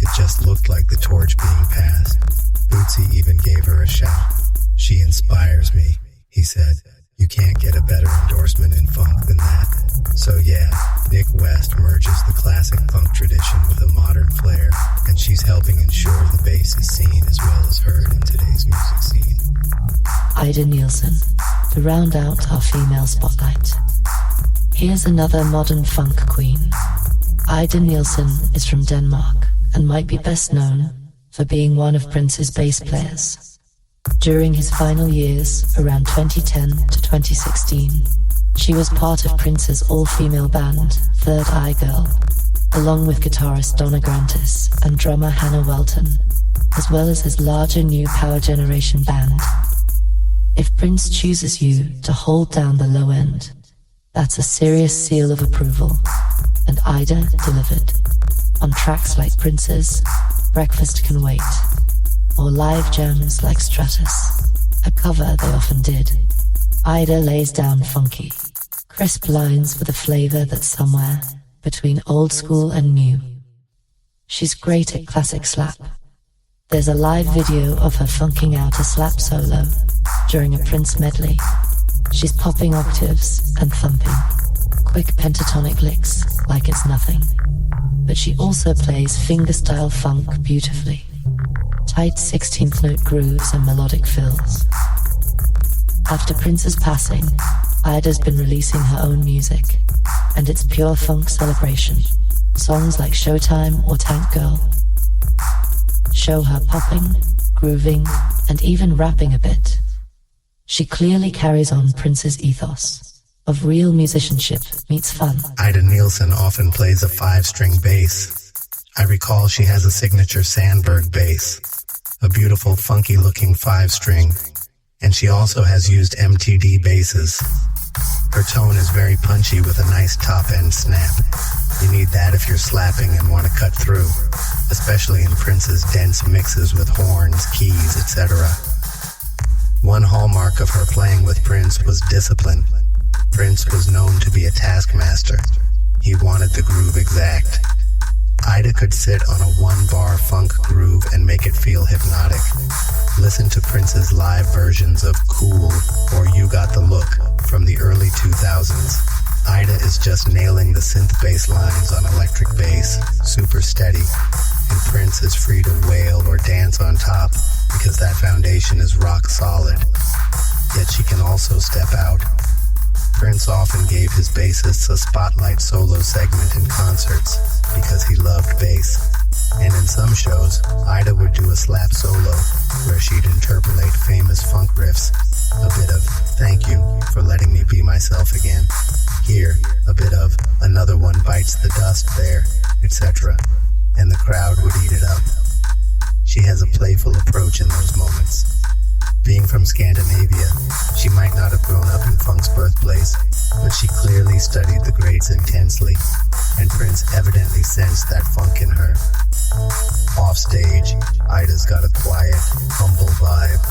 It just looked like the torch being passed. Bootsy even gave her a shout. "She inspires me," he said. "You can't get a better endorsement in funk than that." So yeah, Nik West merges the classic funk tradition with a modern flair, and she's helping ensure the bass is seen as well as heard in today's music scene. Ida Nielsen, to round out our female spotlight. Here's another modern funk queen. Ida Nielsen is from Denmark and might be best known for being one of Prince's bass players. During his final years, around 2010 to 2016, she was part of Prince's all-female band, Third Eye Girl, along with guitarist Donna Grantis and drummer Hannah Welton, as well as his larger new Power Generation band. If Prince chooses you to hold down the low end, that's a serious seal of approval, and Ida delivered. On tracks like Prince's Breakfast Can Wait, or live jams like Stratus, a cover they often did, Ida lays down funky, crisp lines with a flavor that's somewhere between old school and new. She's great at classic slap. There's a live video of her funking out a slap solo during a Prince medley. She's popping octaves and thumping quick pentatonic licks like it's nothing. But she also plays fingerstyle funk beautifully. Tight 16th note grooves and melodic fills. After Prince's passing, Ida's been releasing her own music, and it's pure funk celebration. Songs like Showtime or Tank Girl show her popping, grooving, and even rapping a bit. She clearly carries on Prince's ethos of real musicianship meets fun. Ida Nielsen often plays a 5-string bass. I recall she has a signature Sandberg bass, a beautiful funky-looking 5-string, and she also has used MTD basses. Her tone is very punchy with a nice top-end snap. You need that if you're slapping and want to cut through, especially in Prince's dense mixes with horns, keys, etc. One hallmark of her playing with Prince was discipline. Prince was known to be a taskmaster. He wanted the groove exact. Ida could sit on a 1-bar funk groove and make it feel hypnotic. Listen to Prince's live versions of Cool or You Got the Look from the early 2000s. Ida is just nailing the synth bass lines on electric bass, super steady, and Prince is free to wail or dance on top because that foundation is rock solid. Yet she can also step out. Prince often gave his bassists a spotlight solo segment in concerts because he loved bass. And in some shows, Ida would do a slap solo where she'd interpolate famous funk riffs. A bit of "Thank you for letting me be myself again." Here, a bit of "Another one bites the dust there," etc. And the crowd would eat it up. She has a playful approach in those moments. Being from Scandinavia, she might not have grown up in funk's birthplace, but she clearly studied the greats intensely, and Prince evidently sensed that funk in her. Offstage, Ida's got a quiet, humble vibe,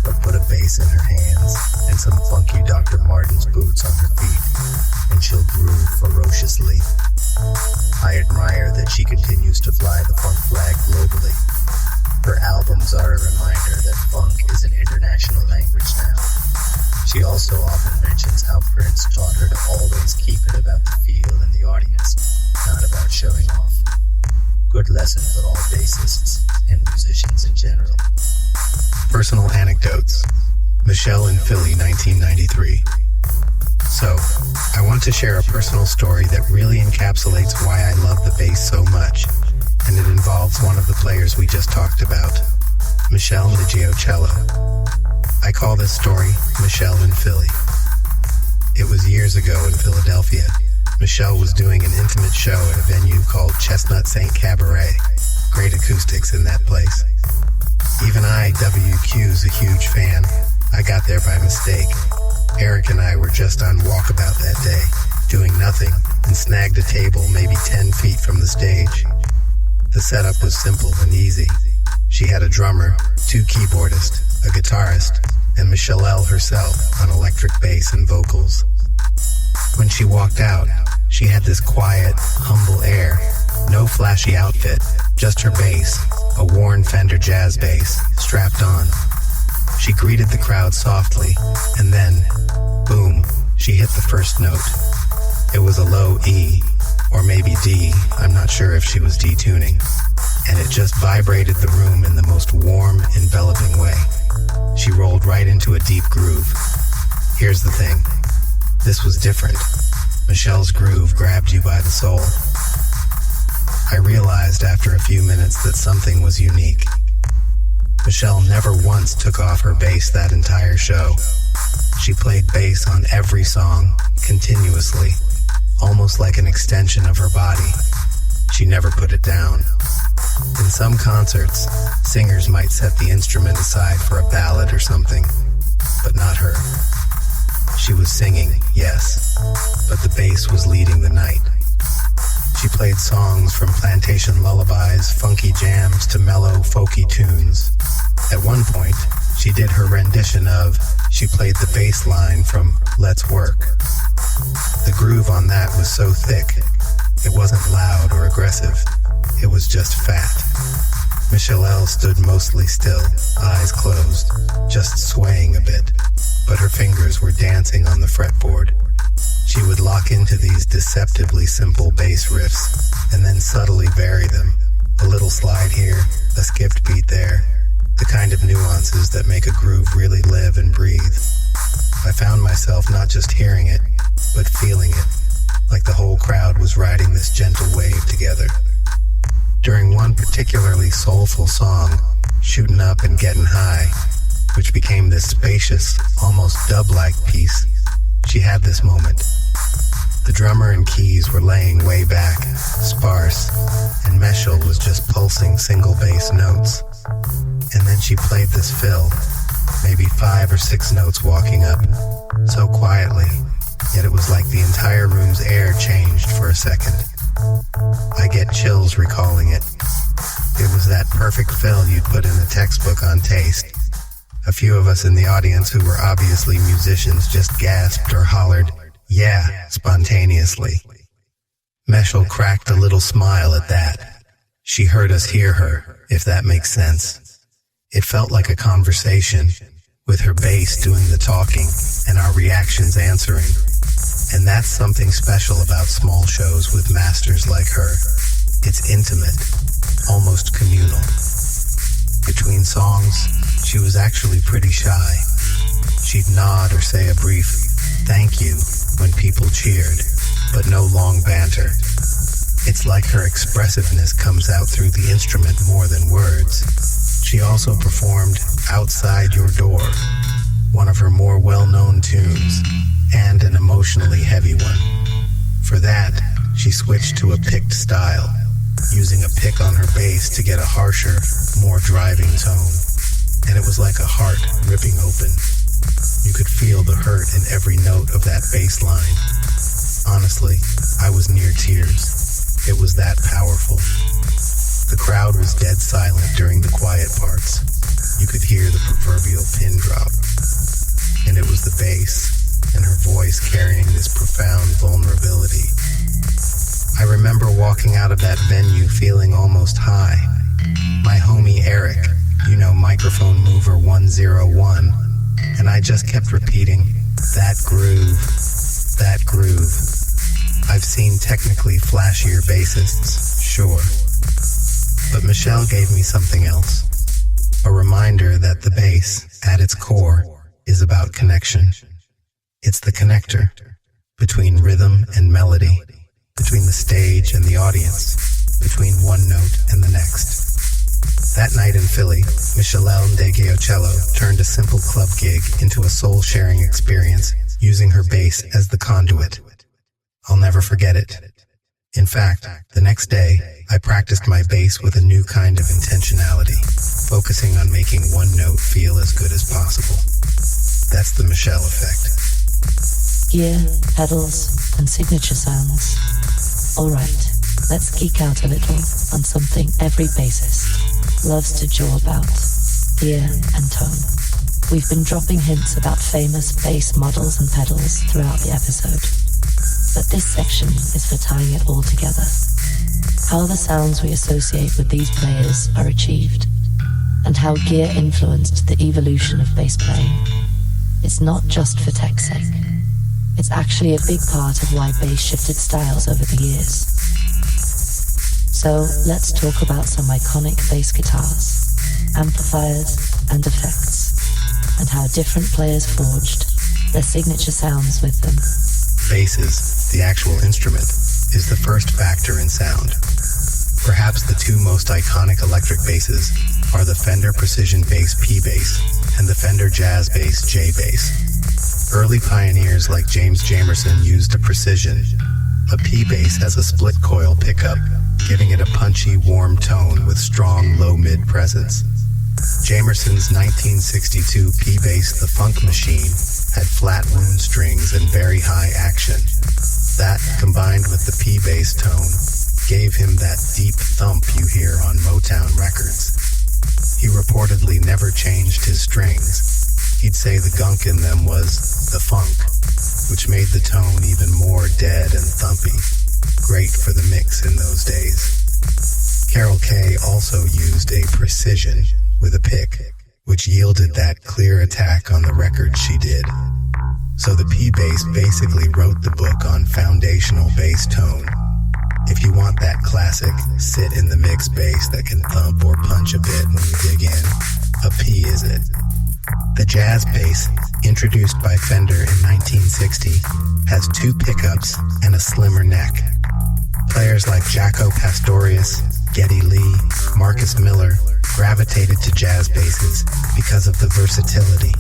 but put a bass in her hands and some funky Dr. Martens boots on her feet, and she'll groove ferociously. I admire that she continues to fly the funk flag globally. Her albums are a reminder that funk is an international language now. She also often mentions how Prince taught her to always keep it about the feel in the audience, not about showing off. Good lesson for all bassists and musicians in general. Personal anecdotes. Meshell in Philly, 1993. So, I want to share a personal story that really encapsulates why I love the bass so much, and it involves one of the players we just talked about, Meshell Ndegeocello. I call this story Meshell in Philly. It was years ago in Philadelphia. Meshell was doing an intimate show at a venue called Chestnut St. Cabaret. Great acoustics in that place. Even I, WQ's a huge fan. I got there by mistake. Eric and I were just on walkabout that day, doing nothing, and snagged a table maybe 10 feet from the stage. The setup was simple and easy. She had a drummer, 2 keyboardists, a guitarist, and Michelle L. herself on electric bass and vocals. When she walked out, she had this quiet, humble air, no flashy outfit, just her bass, a worn Fender jazz bass, strapped on. She greeted the crowd softly, and then, boom, she hit the first note. It was a low E, or maybe D, I'm not sure if she was detuning, and it just vibrated the room in the most warm, enveloping way. She rolled right into a deep groove. Here's the thing. This was different. Michelle's groove grabbed you by the soul. I realized after a few minutes that something was unique. Michelle never once took off her bass that entire show. She played bass on every song, continuously, almost like an extension of her body. She never put it down. In some concerts, singers might set the instrument aside for a ballad or something, but not her. She was singing, yes, but the bass was leading the night. She played songs from plantation lullabies, funky jams to mellow, folky tunes. At one point, she did her rendition of She played the bass line from Let's Work. The groove on that was so thick, it wasn't loud or aggressive, it was just fat. Michelle L. stood mostly still, eyes closed, just swaying a bit, but her fingers were dancing on the fretboard. She would lock into these deceptively simple bass riffs, and then subtly vary them. A little slide here, a skipped beat there, the kind of nuances that make a groove really live and breathe. I found myself not just hearing it, but feeling it, like the whole crowd was riding this gentle wave together. During one particularly soulful song, Shootin' Up and Gettin' High, which became this spacious, almost dub-like piece, she had this moment. The drummer and keys were laying way back, sparse, and Meshell was just pulsing single bass notes. And then she played this fill, maybe 5 or 6 notes walking up, so quietly, yet it was like the entire room's air changed for a second. I get chills recalling it. It was that perfect fill you'd put in a textbook on taste. A few of us in the audience who were obviously musicians just gasped or hollered, "Yeah," spontaneously. Meshell cracked a little smile at that. She heard us hear her, if that makes sense. It felt like a conversation, with her bass doing the talking and our reactions answering. And that's something special about small shows with masters like her. It's intimate. almost communal. Between songs, she was actually pretty shy. She'd nod or say a brief thank you when people cheered, but no long banter. It's like her expressiveness comes out through the instrument more than words. She also performed Outside Your Door, one of her more well-known tunes, and an emotionally heavy one. For that, she switched to a picked style, using a pick on her bass to get a harsher, more driving tone. And it was like a heart ripping open. You could feel the hurt in every note of that bass line. Honestly, I was near tears. It was that powerful. The crowd was dead silent during the quiet parts. You could hear the proverbial pin drop. And it was the bass and her voice carrying this profound vulnerability. I remember walking out of that venue feeling almost high. My homie Eric, microphone mover 101, and I just kept repeating, that groove, that groove. I've seen technically flashier bassists, sure, but Meshell gave me something else. A reminder that the bass, at its core, is about connection. It's the connector between rhythm and melody, between the stage and the audience, between one note and the next. That night in Philly, Meshell Ndegeocello turned a simple club gig into a soul-sharing experience using her bass as the conduit. I'll never forget it. In fact, the next day, I practiced my bass with a new kind of intentionality, focusing on making one note feel as good as possible. That's the Meshell effect. Gear, pedals, and signature sounds. Alright, let's geek out a little on something every bassist loves to jaw about: gear and tone. We've been dropping hints about famous bass models and pedals throughout the episode, but this section is for tying it all together. How the sounds we associate with these players are achieved, and how gear influenced the evolution of bass playing. It's not just for tech's sake. It's actually a big part of why bass shifted styles over the years. So let's talk about some iconic bass guitars, amplifiers, and effects, and how different players forged their signature sounds with them. Basses, the actual instrument, is the first factor in sound. Perhaps the two most iconic electric basses are the Fender Precision Bass P bass and the Fender Jazz Bass J bass. Early pioneers like James Jamerson used a Precision. A P bass has a split coil pickup, giving it a punchy, warm tone with strong low-mid presence. Jamerson's 1962 P bass, the Funk Machine, had flat wound strings and very high action. That, combined with the P bass tone, gave him that deep thump you hear on Motown records. He reportedly never changed his strings. He'd say the gunk in them was the funk, which made the tone even more dead and thumpy. Great for the mix in those days. Carol Kay also used a Precision with a pick, which yielded that clear attack on the record she did. So the P bass basically wrote the book on foundational bass tone. If you want that classic sit in the mix bass that can thump or punch a bit when you dig in, a P is it. The jazz bass, introduced by Fender in 1960, has two pickups and a slimmer neck. Players like Jaco Pastorius, Geddy Lee, Marcus Miller gravitated to jazz basses because of the versatility.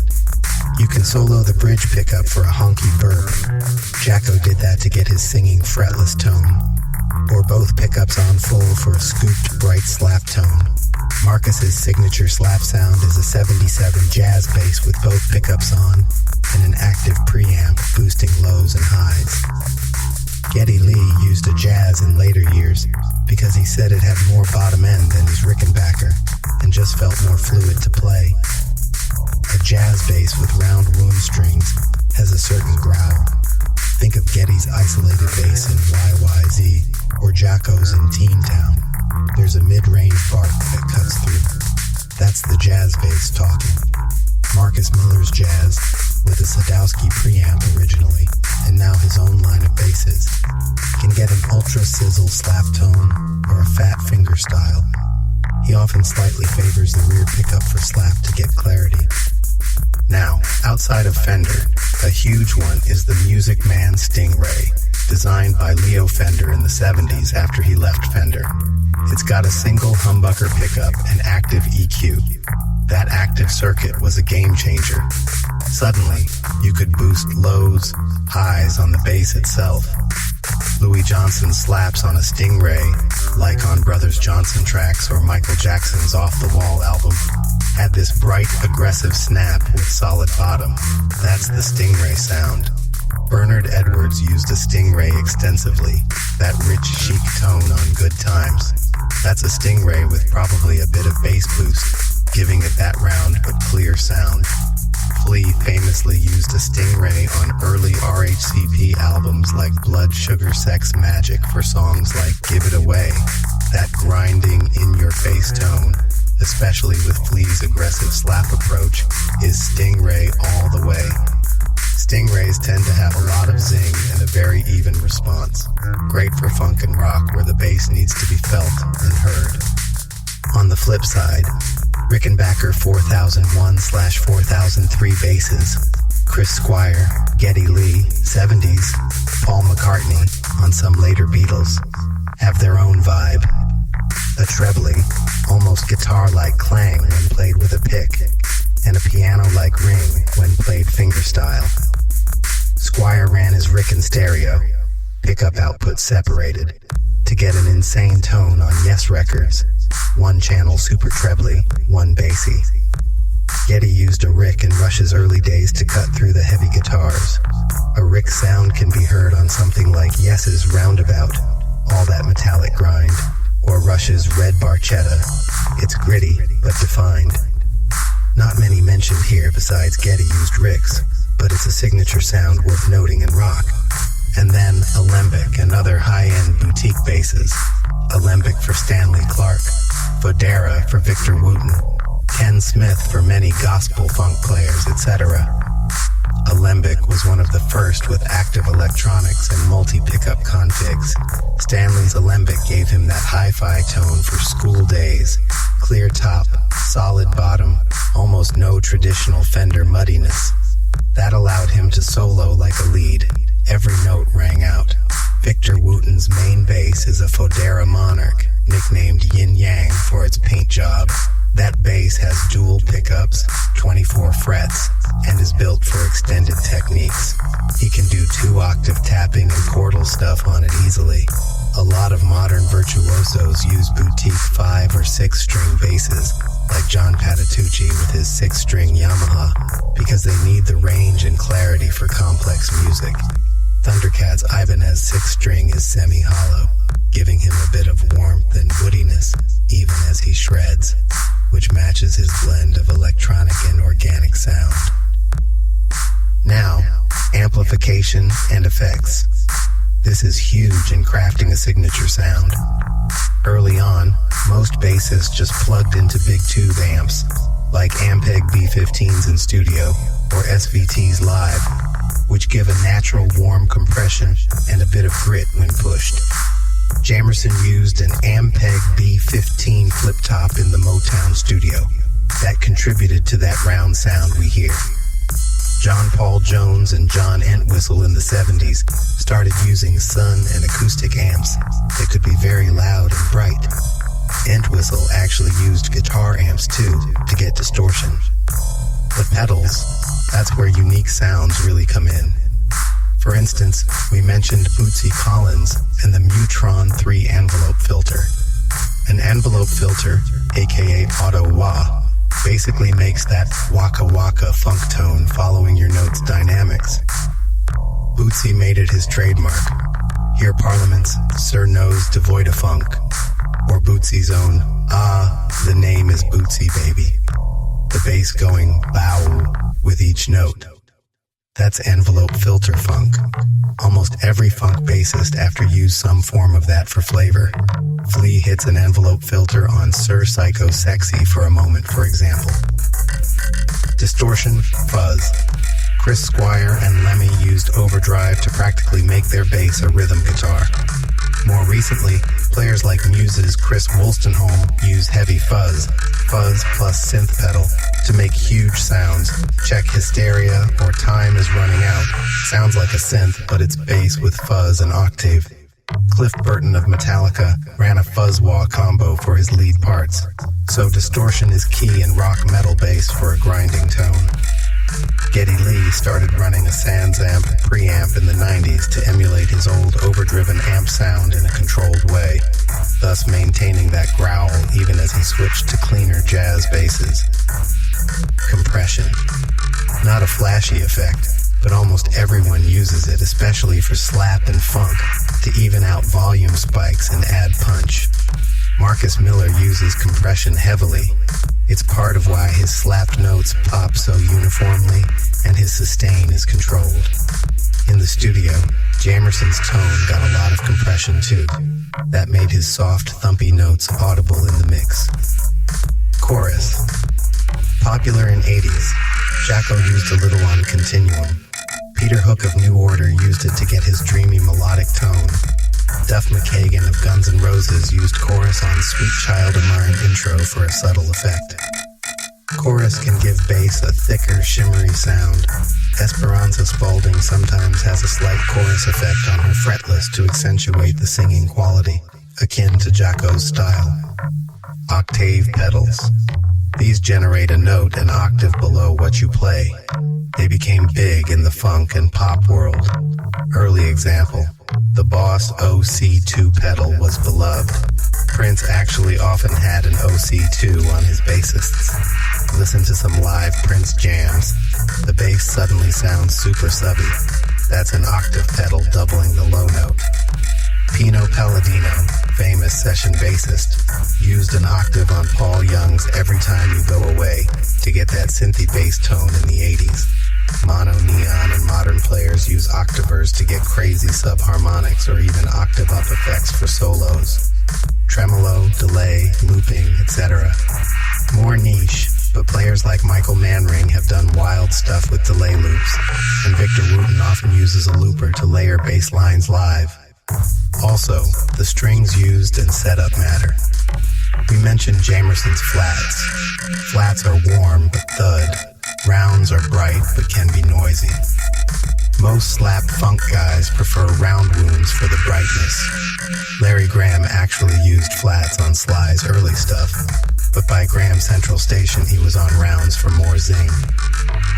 You can solo the bridge pickup for a honky burp. Jaco did that to get his singing fretless tone, or both pickups on full for a scooped, bright slap tone. Marcus's signature slap sound is a 77 jazz bass with both pickups on and an active preamp boosting lows and highs. Geddy Lee used a jazz in later years because he said it had more bottom end than his Rickenbacker and just felt more fluid to play. A jazz bass with round wound strings has a certain growl. Think of Geddy's isolated bass in YYZ or Jaco's in Teen Town. There's a mid-range bark that cuts through. That's the jazz bass talking. Marcus Miller's jazz, with a Sadowski preamp originally, and now his own line of basses, can get an ultra-sizzle slap tone or a fat finger style. he often slightly favors the rear pickup for slap to get clarity. Now, outside of Fender, a huge one is the Music Man Stingray, designed by Leo Fender in the 70s after he left Fender. It's got a single humbucker pickup and active EQ. That active circuit was a game changer. Suddenly, you could boost lows, highs on the bass itself. Louis Johnson slaps on a Stingray, like on Brothers Johnson tracks or Michael Jackson's Off the Wall album, had this bright, aggressive snap with solid bottom. That's the Stingray sound. Bernard Edwards used a Stingray extensively, that rich, chic tone on Good Times. That's a Stingray with probably a bit of bass boost, giving it that round but clear sound. Flea famously used a Stingray on early RHCP albums like Blood Sugar Sex Magic for songs like Give It Away. That grinding, in-your-face tone, especially with Flea's aggressive slap approach, is Stingray all the way. Stingrays tend to have a lot of zing and a very even response. Great for funk and rock where the bass needs to be felt and heard. On the flip side, Rickenbacker 4001/4003 basses, Chris Squire, Geddy Lee, 70s, Paul McCartney on some later Beatles, have their own vibe. A trebly, almost guitar-like clang when played with a pick, and a piano-like ring when played fingerstyle. Squire ran his Rick in stereo, pickup output separated, to get an insane tone on Yes Records, one channel super trebly, one bassy. Geddy used a Rick in Rush's early days to cut through the heavy guitars. A Rick sound can be heard on something like Yes's Roundabout, all that metallic grind, or Rush's Red Barchetta. It's gritty, but defined. Not many mentioned here besides Geddy used Ricks, but it's a signature sound worth noting in rock. And then Alembic and other high-end boutique basses. Alembic for Stanley Clarke, Fodera for Victor Wooten, Ken Smith for many gospel funk players, etc. Alembic was one of the first with active electronics and multi-pickup configs. Stanley's Alembic gave him that hi-fi tone for school days. Clear top, solid bottom, almost no traditional Fender muddiness. That allowed him to solo like a lead. Every note rang out. Victor Wooten's main bass is a Fodera Monarch, nicknamed Yin Yang for its paint job. That bass has dual pickups, 24 frets, and is built for extended techniques. He can do 2-octave tapping and chordal stuff on it easily. A lot of modern virtuosos use boutique 5 or 6-string basses, like John Patitucci with his 6-string Yamaha, because they need the range and clarity for complex music. Thundercat's Ibanez 6-string is semi-hollow, giving him a bit of warmth and woodiness, even as he shreds, which matches his blend of electronic and organic sound. Now, amplification and effects. This is huge in crafting a signature sound. Early on, most bassists just plugged into big tube amps, like Ampeg B15s in studio or SVTs live, which give a natural warm compression and a bit of grit when pushed. Jamerson used an Ampeg B15 flip top in the Motown studio that contributed to that round sound we hear. John Paul Jones and John Entwistle in the 70s started using Sun and acoustic amps that could be very loud and bright. Entwistle actually used guitar amps too to get distortion. The pedals, that's where unique sounds really come in. For instance, we mentioned Bootsy Collins and the Mutron 3 envelope filter. An envelope filter, aka auto-wah, basically makes that waka waka funk tone following your note's dynamics. Bootsy made it his trademark. Hear Parliament's Sir Nose Devoid of Funk, or Bootsy's own the name is Bootsy baby. The bass going bow with each note. That's envelope filter funk. Almost every funk bassist after used some form of that for flavor. Flea hits an envelope filter on Sir Psycho Sexy for a moment, for example. Distortion, fuzz. Chris Squire and Lemmy used overdrive to practically make their bass a rhythm guitar. More recently, Players like Muse's Chris Wolstenholme use heavy fuzz plus synth pedal, to make huge sounds. Check Hysteria or Time is Running Out. Sounds like a synth, but it's bass with fuzz and octave. Cliff Burton of Metallica ran a fuzz wah combo for his lead parts, so distortion is key in rock metal bass for a grinding tone. Geddy Lee started running a SansAmp preamp in the 90s to emulate his old overdriven amp sound in a controlled way, thus maintaining that growl even as he switched to cleaner jazz basses. Compression. Not a flashy effect, but almost everyone uses it, especially for slap and funk, to even out volume spikes and add punch. Marcus Miller uses compression heavily. It's part of why his slapped notes pop so uniformly and his sustain is controlled. In the studio, Jamerson's tone got a lot of compression too. That made his soft, thumpy notes audible in the mix. Chorus. Popular in 80s, Jaco used a little on Continuum. Peter Hook of New Order used it to get his dreamy melodic tone. Duff McKagan of Guns N' Roses used chorus on Sweet Child of Mine intro for a subtle effect. Chorus can give bass a thicker, shimmery sound. Esperanza Spalding sometimes has a slight chorus effect on her fretless to accentuate the singing quality, akin to Jaco's style. Octave pedals. These generate a note an octave below what you play. They became big in the funk and pop world. Early example, the Boss OC2 pedal was beloved. Prince actually often had an OC2 on his bassists. Listen to some live Prince jams. The bass suddenly sounds super subby. That's an octave pedal doubling the low note. Pino Palladino, famous session bassist, used an octave on Paul Young's Every Time You Go Away to get that synthy bass tone in the 80s. MonoNeon and modern players use octavers to get crazy subharmonics or even octave up effects for solos. Tremolo, delay, looping, etc. More niche, but players like Michael Manring have done wild stuff with delay loops, and Victor Wooten often uses a looper to layer bass lines live. Also, the strings used and setup matter. We mentioned Jamerson's flats. Flats are warm but thud. Rounds are bright but can be noisy. Most slap funk guys prefer round wounds for the brightness. Larry Graham actually used flats on Sly's early stuff, but by Graham Central Station he was on rounds for more zing.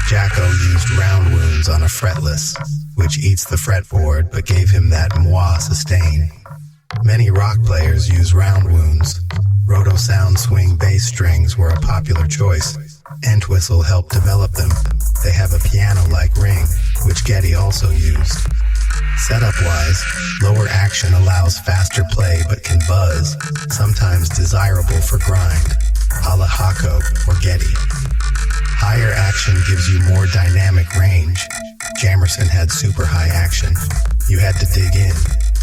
Jaco used round wounds on a fretless, which eats the fretboard but gave him that moi sustain. Many rock players use round wounds. Roto sound swing bass strings were a popular choice. Entwistle helped develop them. They have a piano-like ring, which Geddy also used. Setup-wise, lower action allows faster play but can buzz, sometimes desirable for grind, a la Jaco or Geddy. Higher action gives you more dynamic range. Jamerson had super high action. You had to dig in,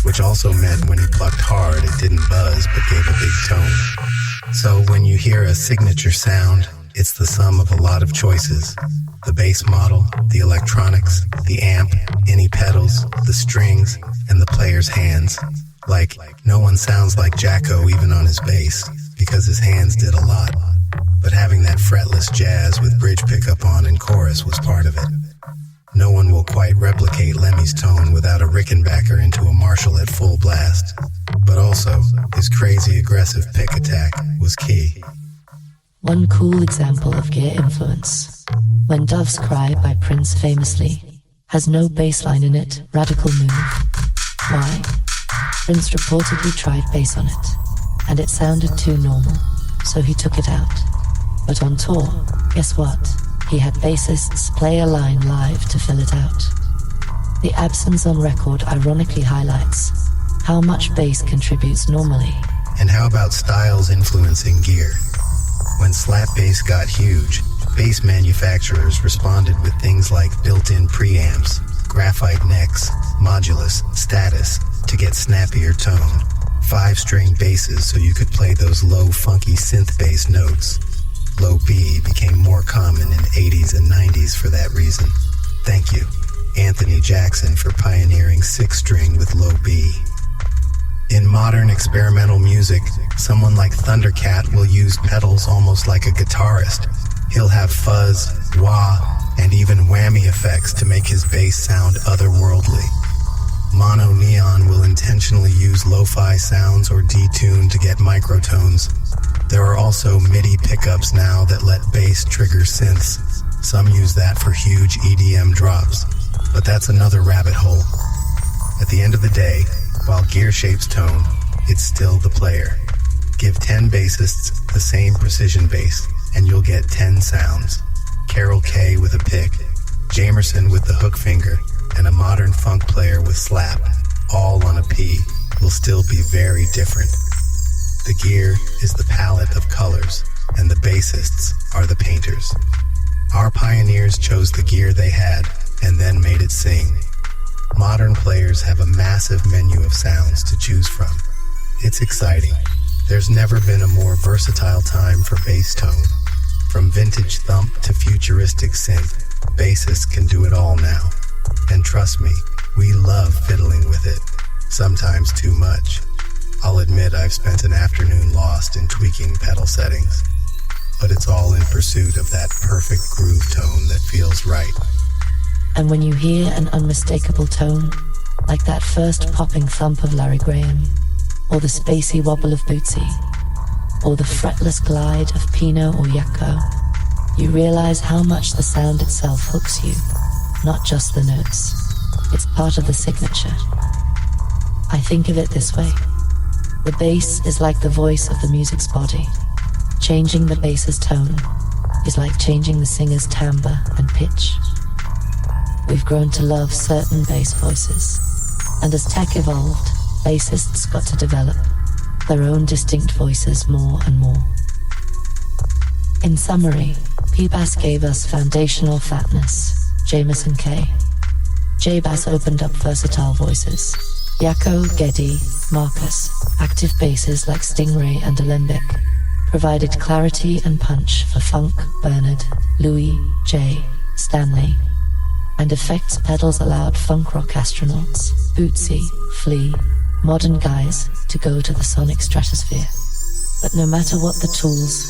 which also meant when he plucked hard it didn't buzz but gave a big tone. So when you hear a signature sound, it's the sum of a lot of choices. The bass model, the electronics, the amp, any pedals, the strings, and the player's hands. Like, no one sounds like Jaco even on his bass, because his hands did a lot. But having that fretless jazz with bridge pickup on and chorus was part of it. No one will quite replicate Lemmy's tone without a Rickenbacker into a Marshall at full blast. But also, his crazy aggressive pick attack was key. One cool example of gear influence. When Doves Cry by Prince famously has no bass line in it, radical move. Why? Prince reportedly tried bass on it, and it sounded too normal, so he took it out. But on tour, guess what? He had bassists play a line live to fill it out. The absence on record ironically highlights how much bass contributes normally. And how about styles influencing gear? When slap bass got huge, bass manufacturers responded with things like built-in preamps, graphite necks, modulus, status, to get snappier tone, 5-string basses so you could play those low, funky synth bass notes. Low B became more common in 80s and 90s for that reason. Thank you, Anthony Jackson, for pioneering 6-string with low B. In modern experimental music, someone like Thundercat will use pedals almost like a guitarist. He'll have fuzz, wah, and even whammy effects to make his bass sound otherworldly. MonoNeon will intentionally use lo-fi sounds or detune to get microtones. There are also MIDI pickups now that let bass trigger synths. Some use that for huge EDM drops, but that's another rabbit hole. At the end of the day, while gear shapes tone, it's still the player. Give 10 bassists the same precision bass, and you'll get 10 sounds. Carol Kay with a pick, Jamerson with the hook finger, and a modern funk player with slap, all on a P, will still be very different. The gear is the palette of colors, and the bassists are the painters. Our pioneers chose the gear they had, and then made it sing. Modern players have a massive menu of sounds to choose from. It's exciting. There's never been a more versatile time for bass tone. From vintage thump to futuristic synth, bassists can do it all now. And trust me, we love fiddling with it, sometimes too much. I'll admit I've spent an afternoon lost in tweaking pedal settings, but it's all in pursuit of that perfect groove tone that feels right. And when you hear an unmistakable tone, like that first popping thump of Larry Graham, or the spacey wobble of Bootsy, or the fretless glide of Pino or Jaco, you realize how much the sound itself hooks you, not just the notes. It's part of the signature. I think of it this way. The bass is like the voice of the music's body. Changing the bass's tone is like changing the singer's timbre and pitch. We've grown to love certain bass voices, and as tech evolved, bassists got to develop their own distinct voices more and more. In summary, P-Bass gave us foundational fatness, Jamerson K. J-Bass opened up versatile voices, Jaco, Geddy, Marcus, active basses like Stingray and Alembic, provided clarity and punch for Funk, Bernard, Louis, Jay, Stanley, and effects pedals allowed funk rock astronauts, Bootsy, Flea, modern guys to go to the sonic stratosphere. But no matter what the tools,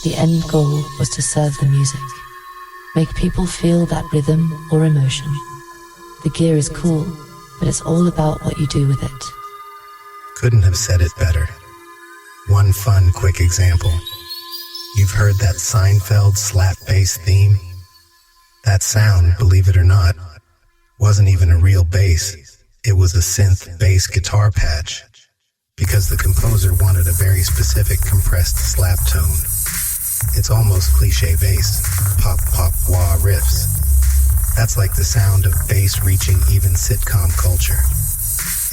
the end goal was to serve the music. Make people feel that rhythm or emotion. The gear is cool, but it's all about what you do with it. Couldn't have said it better. One fun, quick example. You've heard that Seinfeld slap bass theme? That sound, believe it or not, wasn't even a real bass. It was a synth bass guitar patch, because the composer wanted a very specific compressed slap tone. It's almost cliche bass, pop, pop, wah riffs. That's like the sound of bass reaching even sitcom culture.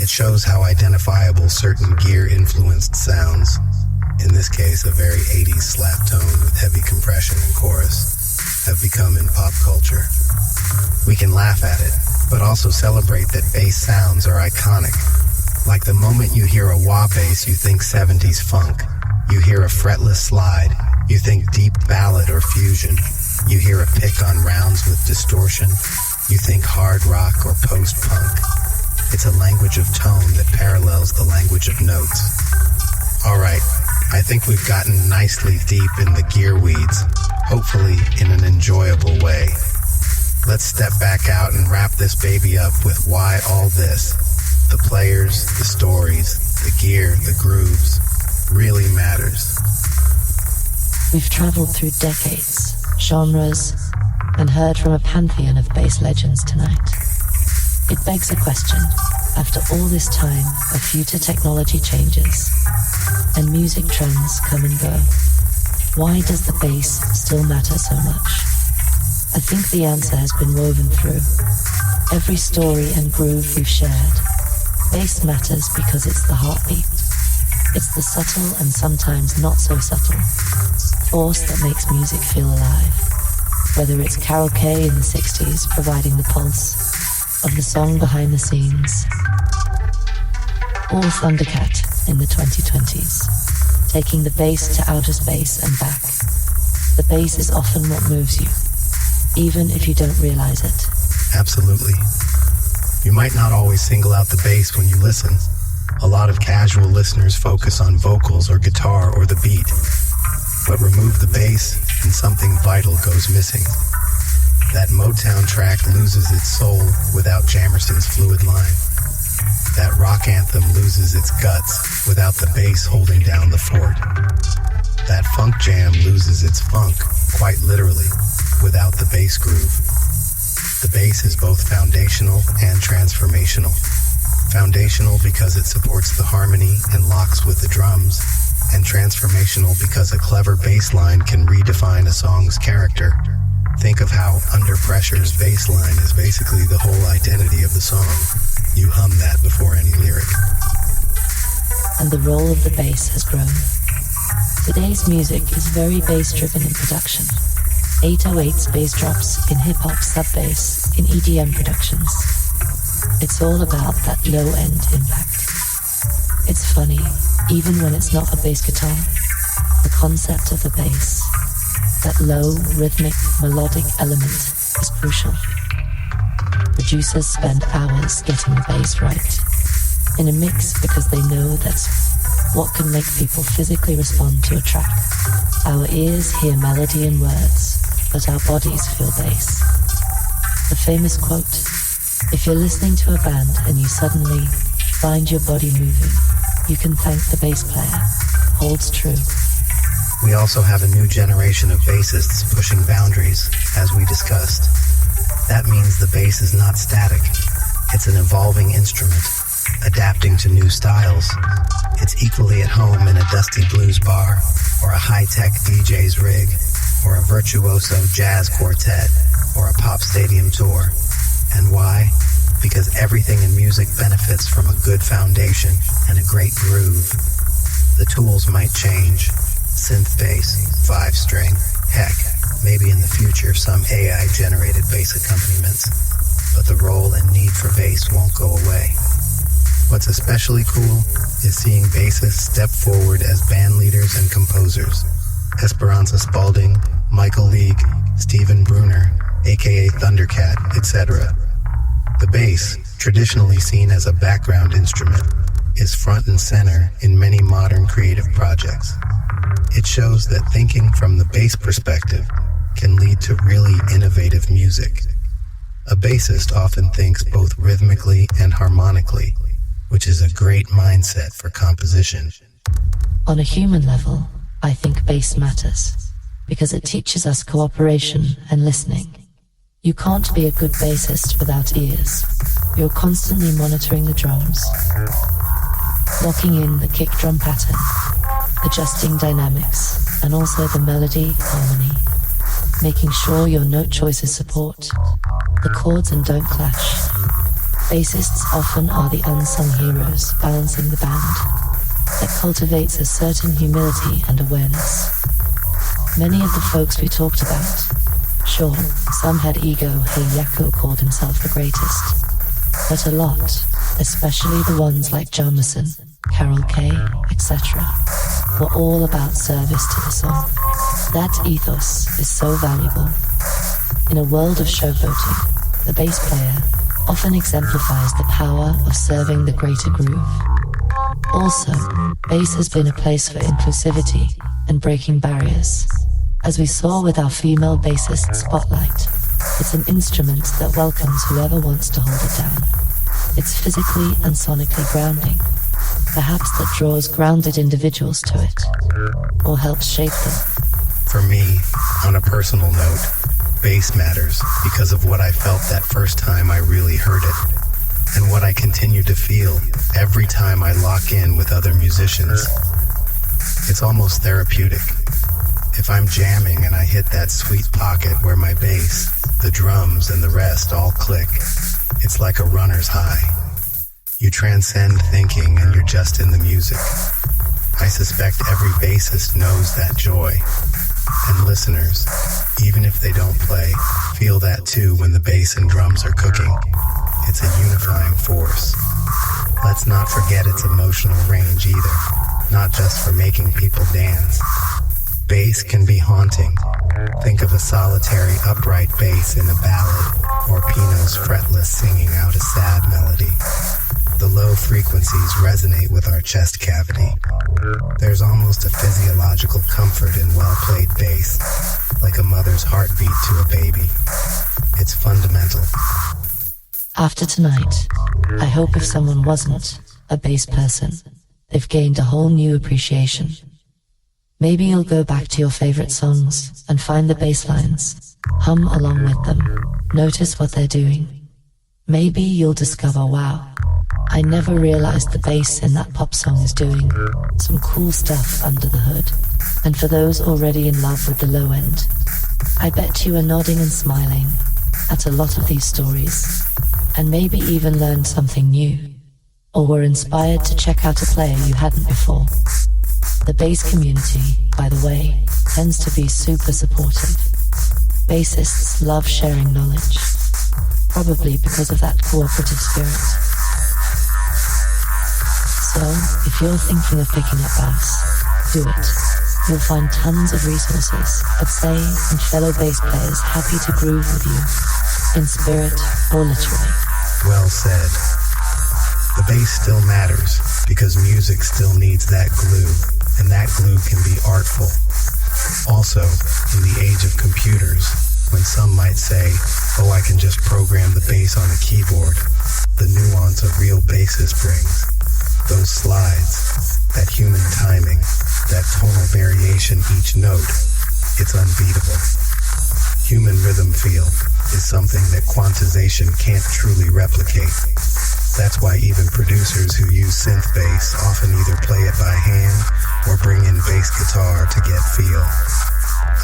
It shows how identifiable certain gear-influenced sounds, in this case a very 80s slap tone with heavy compression and chorus, have become in pop culture. We can laugh at it, but also celebrate that bass sounds are iconic. Like the moment you hear a wah bass, you think 70s funk. You hear a fretless slide, you think deep ballad or fusion. You hear a pick on rounds with distortion, you think hard rock or post-punk. It's a language of tone that parallels the language of notes. Alright, I think we've gotten nicely deep in the gear weeds, hopefully in an enjoyable way. Let's step back out and wrap this baby up with why all this, the players, the stories, the gear, the grooves, really matters. We've traveled through decades, genres, and heard from a pantheon of bass legends tonight. It begs a question. After all this time, a future technology changes, and music trends come and go. Why does the bass still matter so much? I think the answer has been woven through every story and groove we've shared. Bass matters because it's the heartbeat. It's the subtle and sometimes not so subtle force that makes music feel alive. Whether it's Carol Kay in the 60s providing the pulse of the song behind the scenes, or Thundercat in the 2020s, taking the bass to outer space and back. The bass is often what moves you, even if you don't realize it. Absolutely. You might not always single out the bass when you listen, A lot of casual listeners focus on vocals or guitar or the beat, but remove the bass and something vital goes missing. That Motown track loses its soul without Jamerson's fluid line. That rock anthem loses its guts without the bass holding down the fort. That funk jam loses its funk, quite literally, without the bass groove. The bass is both foundational and transformational. Foundational because it supports the harmony and locks with the drums, and transformational because a clever bass line can redefine a song's character. Think of how Under Pressure's bass line is basically the whole identity of the song. You hum that before any lyric. And the role of the bass has grown. Today's music is very bass-driven in production. 808s bass drops in hip-hop sub-bass in EDM productions. It's all about that low-end impact. It's funny, even when it's not a bass guitar, the concept of the bass, that low, rhythmic, melodic element is crucial. Producers spend hours getting the bass right in a mix because they know that's what can make people physically respond to a track. Our ears hear melody and words, but our bodies feel bass. The famous quote, "If you're listening to a band and you suddenly find your body moving, you can thank the bass player," holds true. We also have a new generation of bassists pushing boundaries, as we discussed. That means the bass is not static. It's an evolving instrument, adapting to new styles. It's equally at home in a dusty blues bar, or a high-tech DJ's rig, or a virtuoso jazz quartet, or a pop stadium tour. And why? Because everything in music benefits from a good foundation and a great groove. The tools might change. Synth bass, 5-string, heck, maybe in the future some AI-generated bass accompaniments. But the role and need for bass won't go away. What's especially cool is seeing bassists step forward as band leaders and composers. Esperanza Spalding, Michael League, Stephen Bruner, aka Thundercat, etc. The bass, traditionally seen as a background instrument, is front and center in many modern creative projects. It shows that thinking from the bass perspective can lead to really innovative music. A bassist often thinks both rhythmically and harmonically, which is a great mindset for composition. On a human level, I think bass matters, because it teaches us cooperation and listening. You can't be a good bassist without ears. You're constantly monitoring the drums, locking in the kick drum pattern, adjusting dynamics, and also the melody, harmony, making sure your note choices support the chords and don't clash. Bassists often are the unsung heroes balancing the band that cultivates a certain humility and awareness. Many of the folks we talked about, sure, some had ego, hey Jaco called himself the greatest, but a lot, especially the ones like Jamerson, Carol K, etc., were all about service to the song. That ethos is so valuable. In a world of showboating, the bass player often exemplifies the power of serving the greater groove. Also, bass has been a place for inclusivity and breaking barriers. As we saw with our female bassist Spotlight, it's an instrument that welcomes whoever wants to hold it down. It's physically and sonically grounding, perhaps that draws grounded individuals to it, or helps shape them. For me, on a personal note, bass matters because of what I felt that first time I really heard it, and what I continue to feel every time I lock in with other musicians. It's almost therapeutic. If I'm jamming and I hit that sweet pocket where my bass, the drums, and the rest all click, it's like a runner's high. You transcend thinking and you're just in the music. I suspect every bassist knows that joy. And listeners, even if they don't play, feel that too when the bass and drums are cooking. It's a unifying force. Let's not forget its emotional range either, not just for making people dance. Bass can be haunting. Think of a solitary upright bass in a ballad, or Pino's fretless singing out a sad melody. The low low frequencies resonate with our chest cavity. There's almost a physiological comfort in well-played bass, like a mother's heartbeat to a baby. It's fundamental. After tonight, I hope if someone wasn't a bass person, they've gained a whole new appreciation. Maybe you'll go back to your favorite songs and find the bass lines, hum along with them, notice what they're doing. Maybe you'll discover, wow, I never realized the bass in that pop song is doing some cool stuff under the hood. And for those already in love with the low end, I bet you are nodding and smiling at a lot of these stories, and maybe even learned something new, or were inspired to check out a player you hadn't before. The bass community, by the way, tends to be super supportive. Bassists love sharing knowledge, probably because of that cooperative spirit. So, if you're thinking of picking up bass, do it. You'll find tons of resources, I'd say, and fellow bass players happy to groove with you, in spirit or literally. Well said. The bass still matters, because music still needs that glue, and that glue can be artful. Also, in the age of computers, when some might say, oh, I can just program the bass on a keyboard, the nuance a real bassist brings, those slides, that human timing, that tonal variation each note, it's unbeatable. Human rhythm feel is something that quantization can't truly replicate. That's why even producers who use synth bass often either play it by hand or bring in bass guitar to get feel.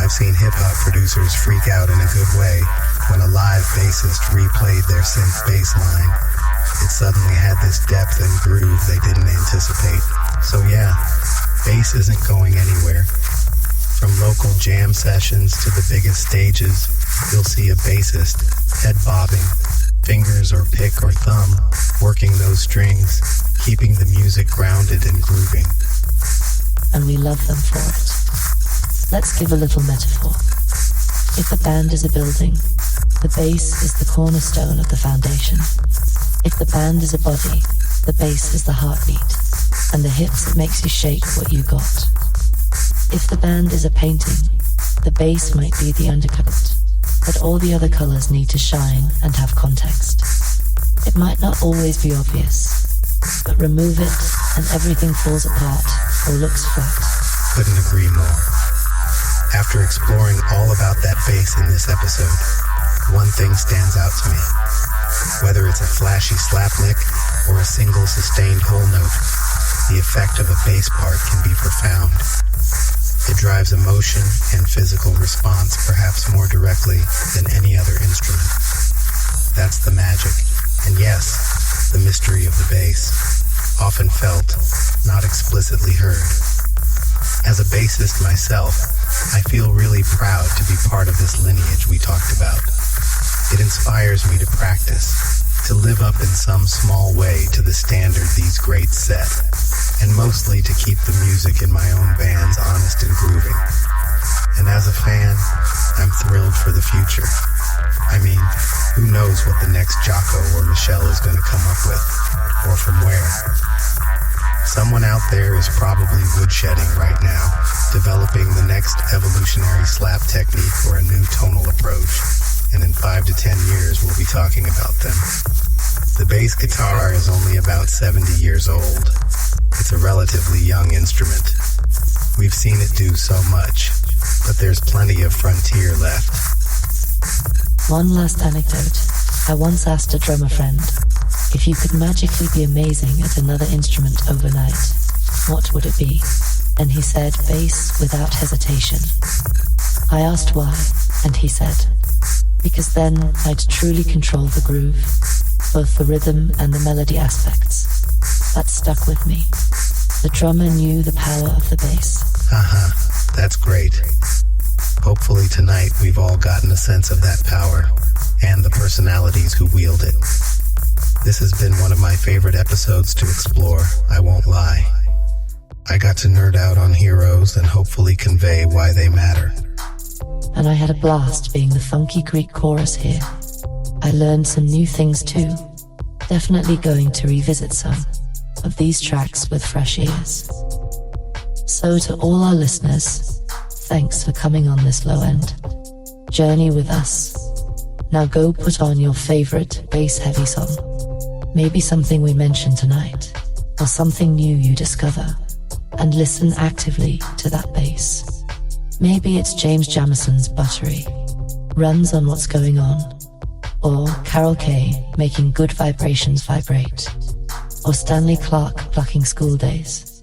I've seen hip-hop producers freak out in a good way when a live bassist replayed their synth bass line. It suddenly had this depth and groove they didn't anticipate. So yeah, bass isn't going anywhere. From local jam sessions to the biggest stages, you'll see a bassist head bobbing, fingers or pick or thumb working those strings, keeping the music grounded and grooving. And we love them for it. Let's give a little metaphor. If a band is a building, the bass is the cornerstone of the foundation. If the band is a body, the bass is the heartbeat, and the hips that makes you shake what you got. If the band is a painting, the bass might be the undercoat, but all the other colors need to shine and have context. It might not always be obvious, but remove it and everything falls apart or looks flat. Couldn't agree more. After exploring all about that bass in this episode, one thing stands out to me. Whether it's a flashy slap lick or a single sustained whole note, the effect of a bass part can be profound. It drives emotion and physical response perhaps more directly than any other instrument. That's the magic. And yes, the mystery of the bass, often felt, not explicitly heard. As a bassist myself, I feel really proud to be part of this lineage we talked about. It inspires me to practice, to live up in some small way to the standard these greats set, and mostly to keep the music in my own bands honest and grooving. And as a fan, I'm thrilled for the future. I mean, who knows what the next Jaco or Meshell is going to come up with, or from where. Someone out there is probably woodshedding right now, developing the next evolutionary slap technique or a new tonal approach, and in 5 to 10 years we'll be talking about them. The bass guitar is only about 70 years old. It's a relatively young instrument. We've seen it do so much, but there's plenty of frontier left. One last anecdote. I once asked a drummer friend, if you could magically be amazing at another instrument overnight, what would it be? And he said, bass without hesitation. I asked why, and he said, because then I'd truly control the groove, both the rhythm and the melody aspects. That stuck with me. The drummer knew the power of the bass. That's great. Hopefully tonight we've all gotten a sense of that power and the personalities who wield it. This has been one of my favorite episodes to explore, I won't lie. I got to nerd out on heroes and hopefully convey why they matter. And I had a blast being the funky Greek chorus here. I learned some new things too. Definitely going to revisit some of these tracks with fresh ears. So to all our listeners, thanks for coming on this low-end journey with us. Now go put on your favorite bass-heavy song. Maybe something we mentioned tonight, or something new you discover, and listen actively to that bass. Maybe it's James Jamerson's Buttery runs on What's Going On, or Carol Kay making Good Vibrations Vibrate, or Stanley Clarke plucking School Days,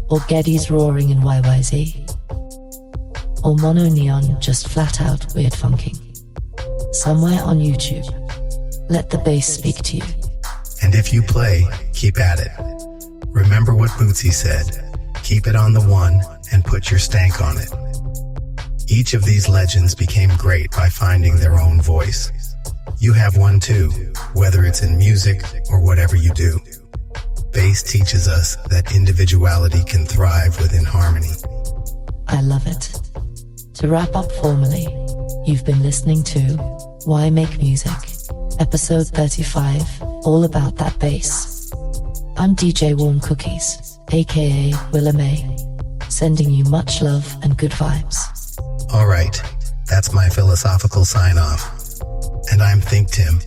or Geddy's roaring in YYZ, or MonoNeon just flat out weird funking. Somewhere on YouTube, let the bass speak to you. And if you play, keep at it. Remember what Bootsy said, keep it on the one and put your stank on it. Each of these legends became great by finding their own voice. You have one too, whether it's in music or whatever you do. Bass teaches us that individuality can thrive within harmony. I love it. To wrap up formally, you've been listening to Why Make Music, episode 35, all about that bass. I'm DJ Warm Cookies, aka Willa May, sending you much love and good vibes. Alright, that's my philosophical sign-off. And I'm ThinkTimm.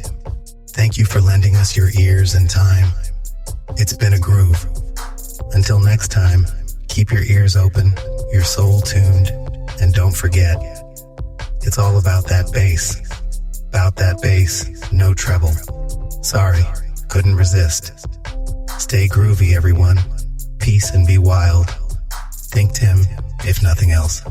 Thank you for lending us your ears and time. It's been a groove. Until next time, keep your ears open, your soul tuned, and don't forget, it's all about that bass. About that bass, no treble. Sorry, couldn't resist. Stay groovy, everyone. Peace and be wild. ThinkTimm, if nothing else.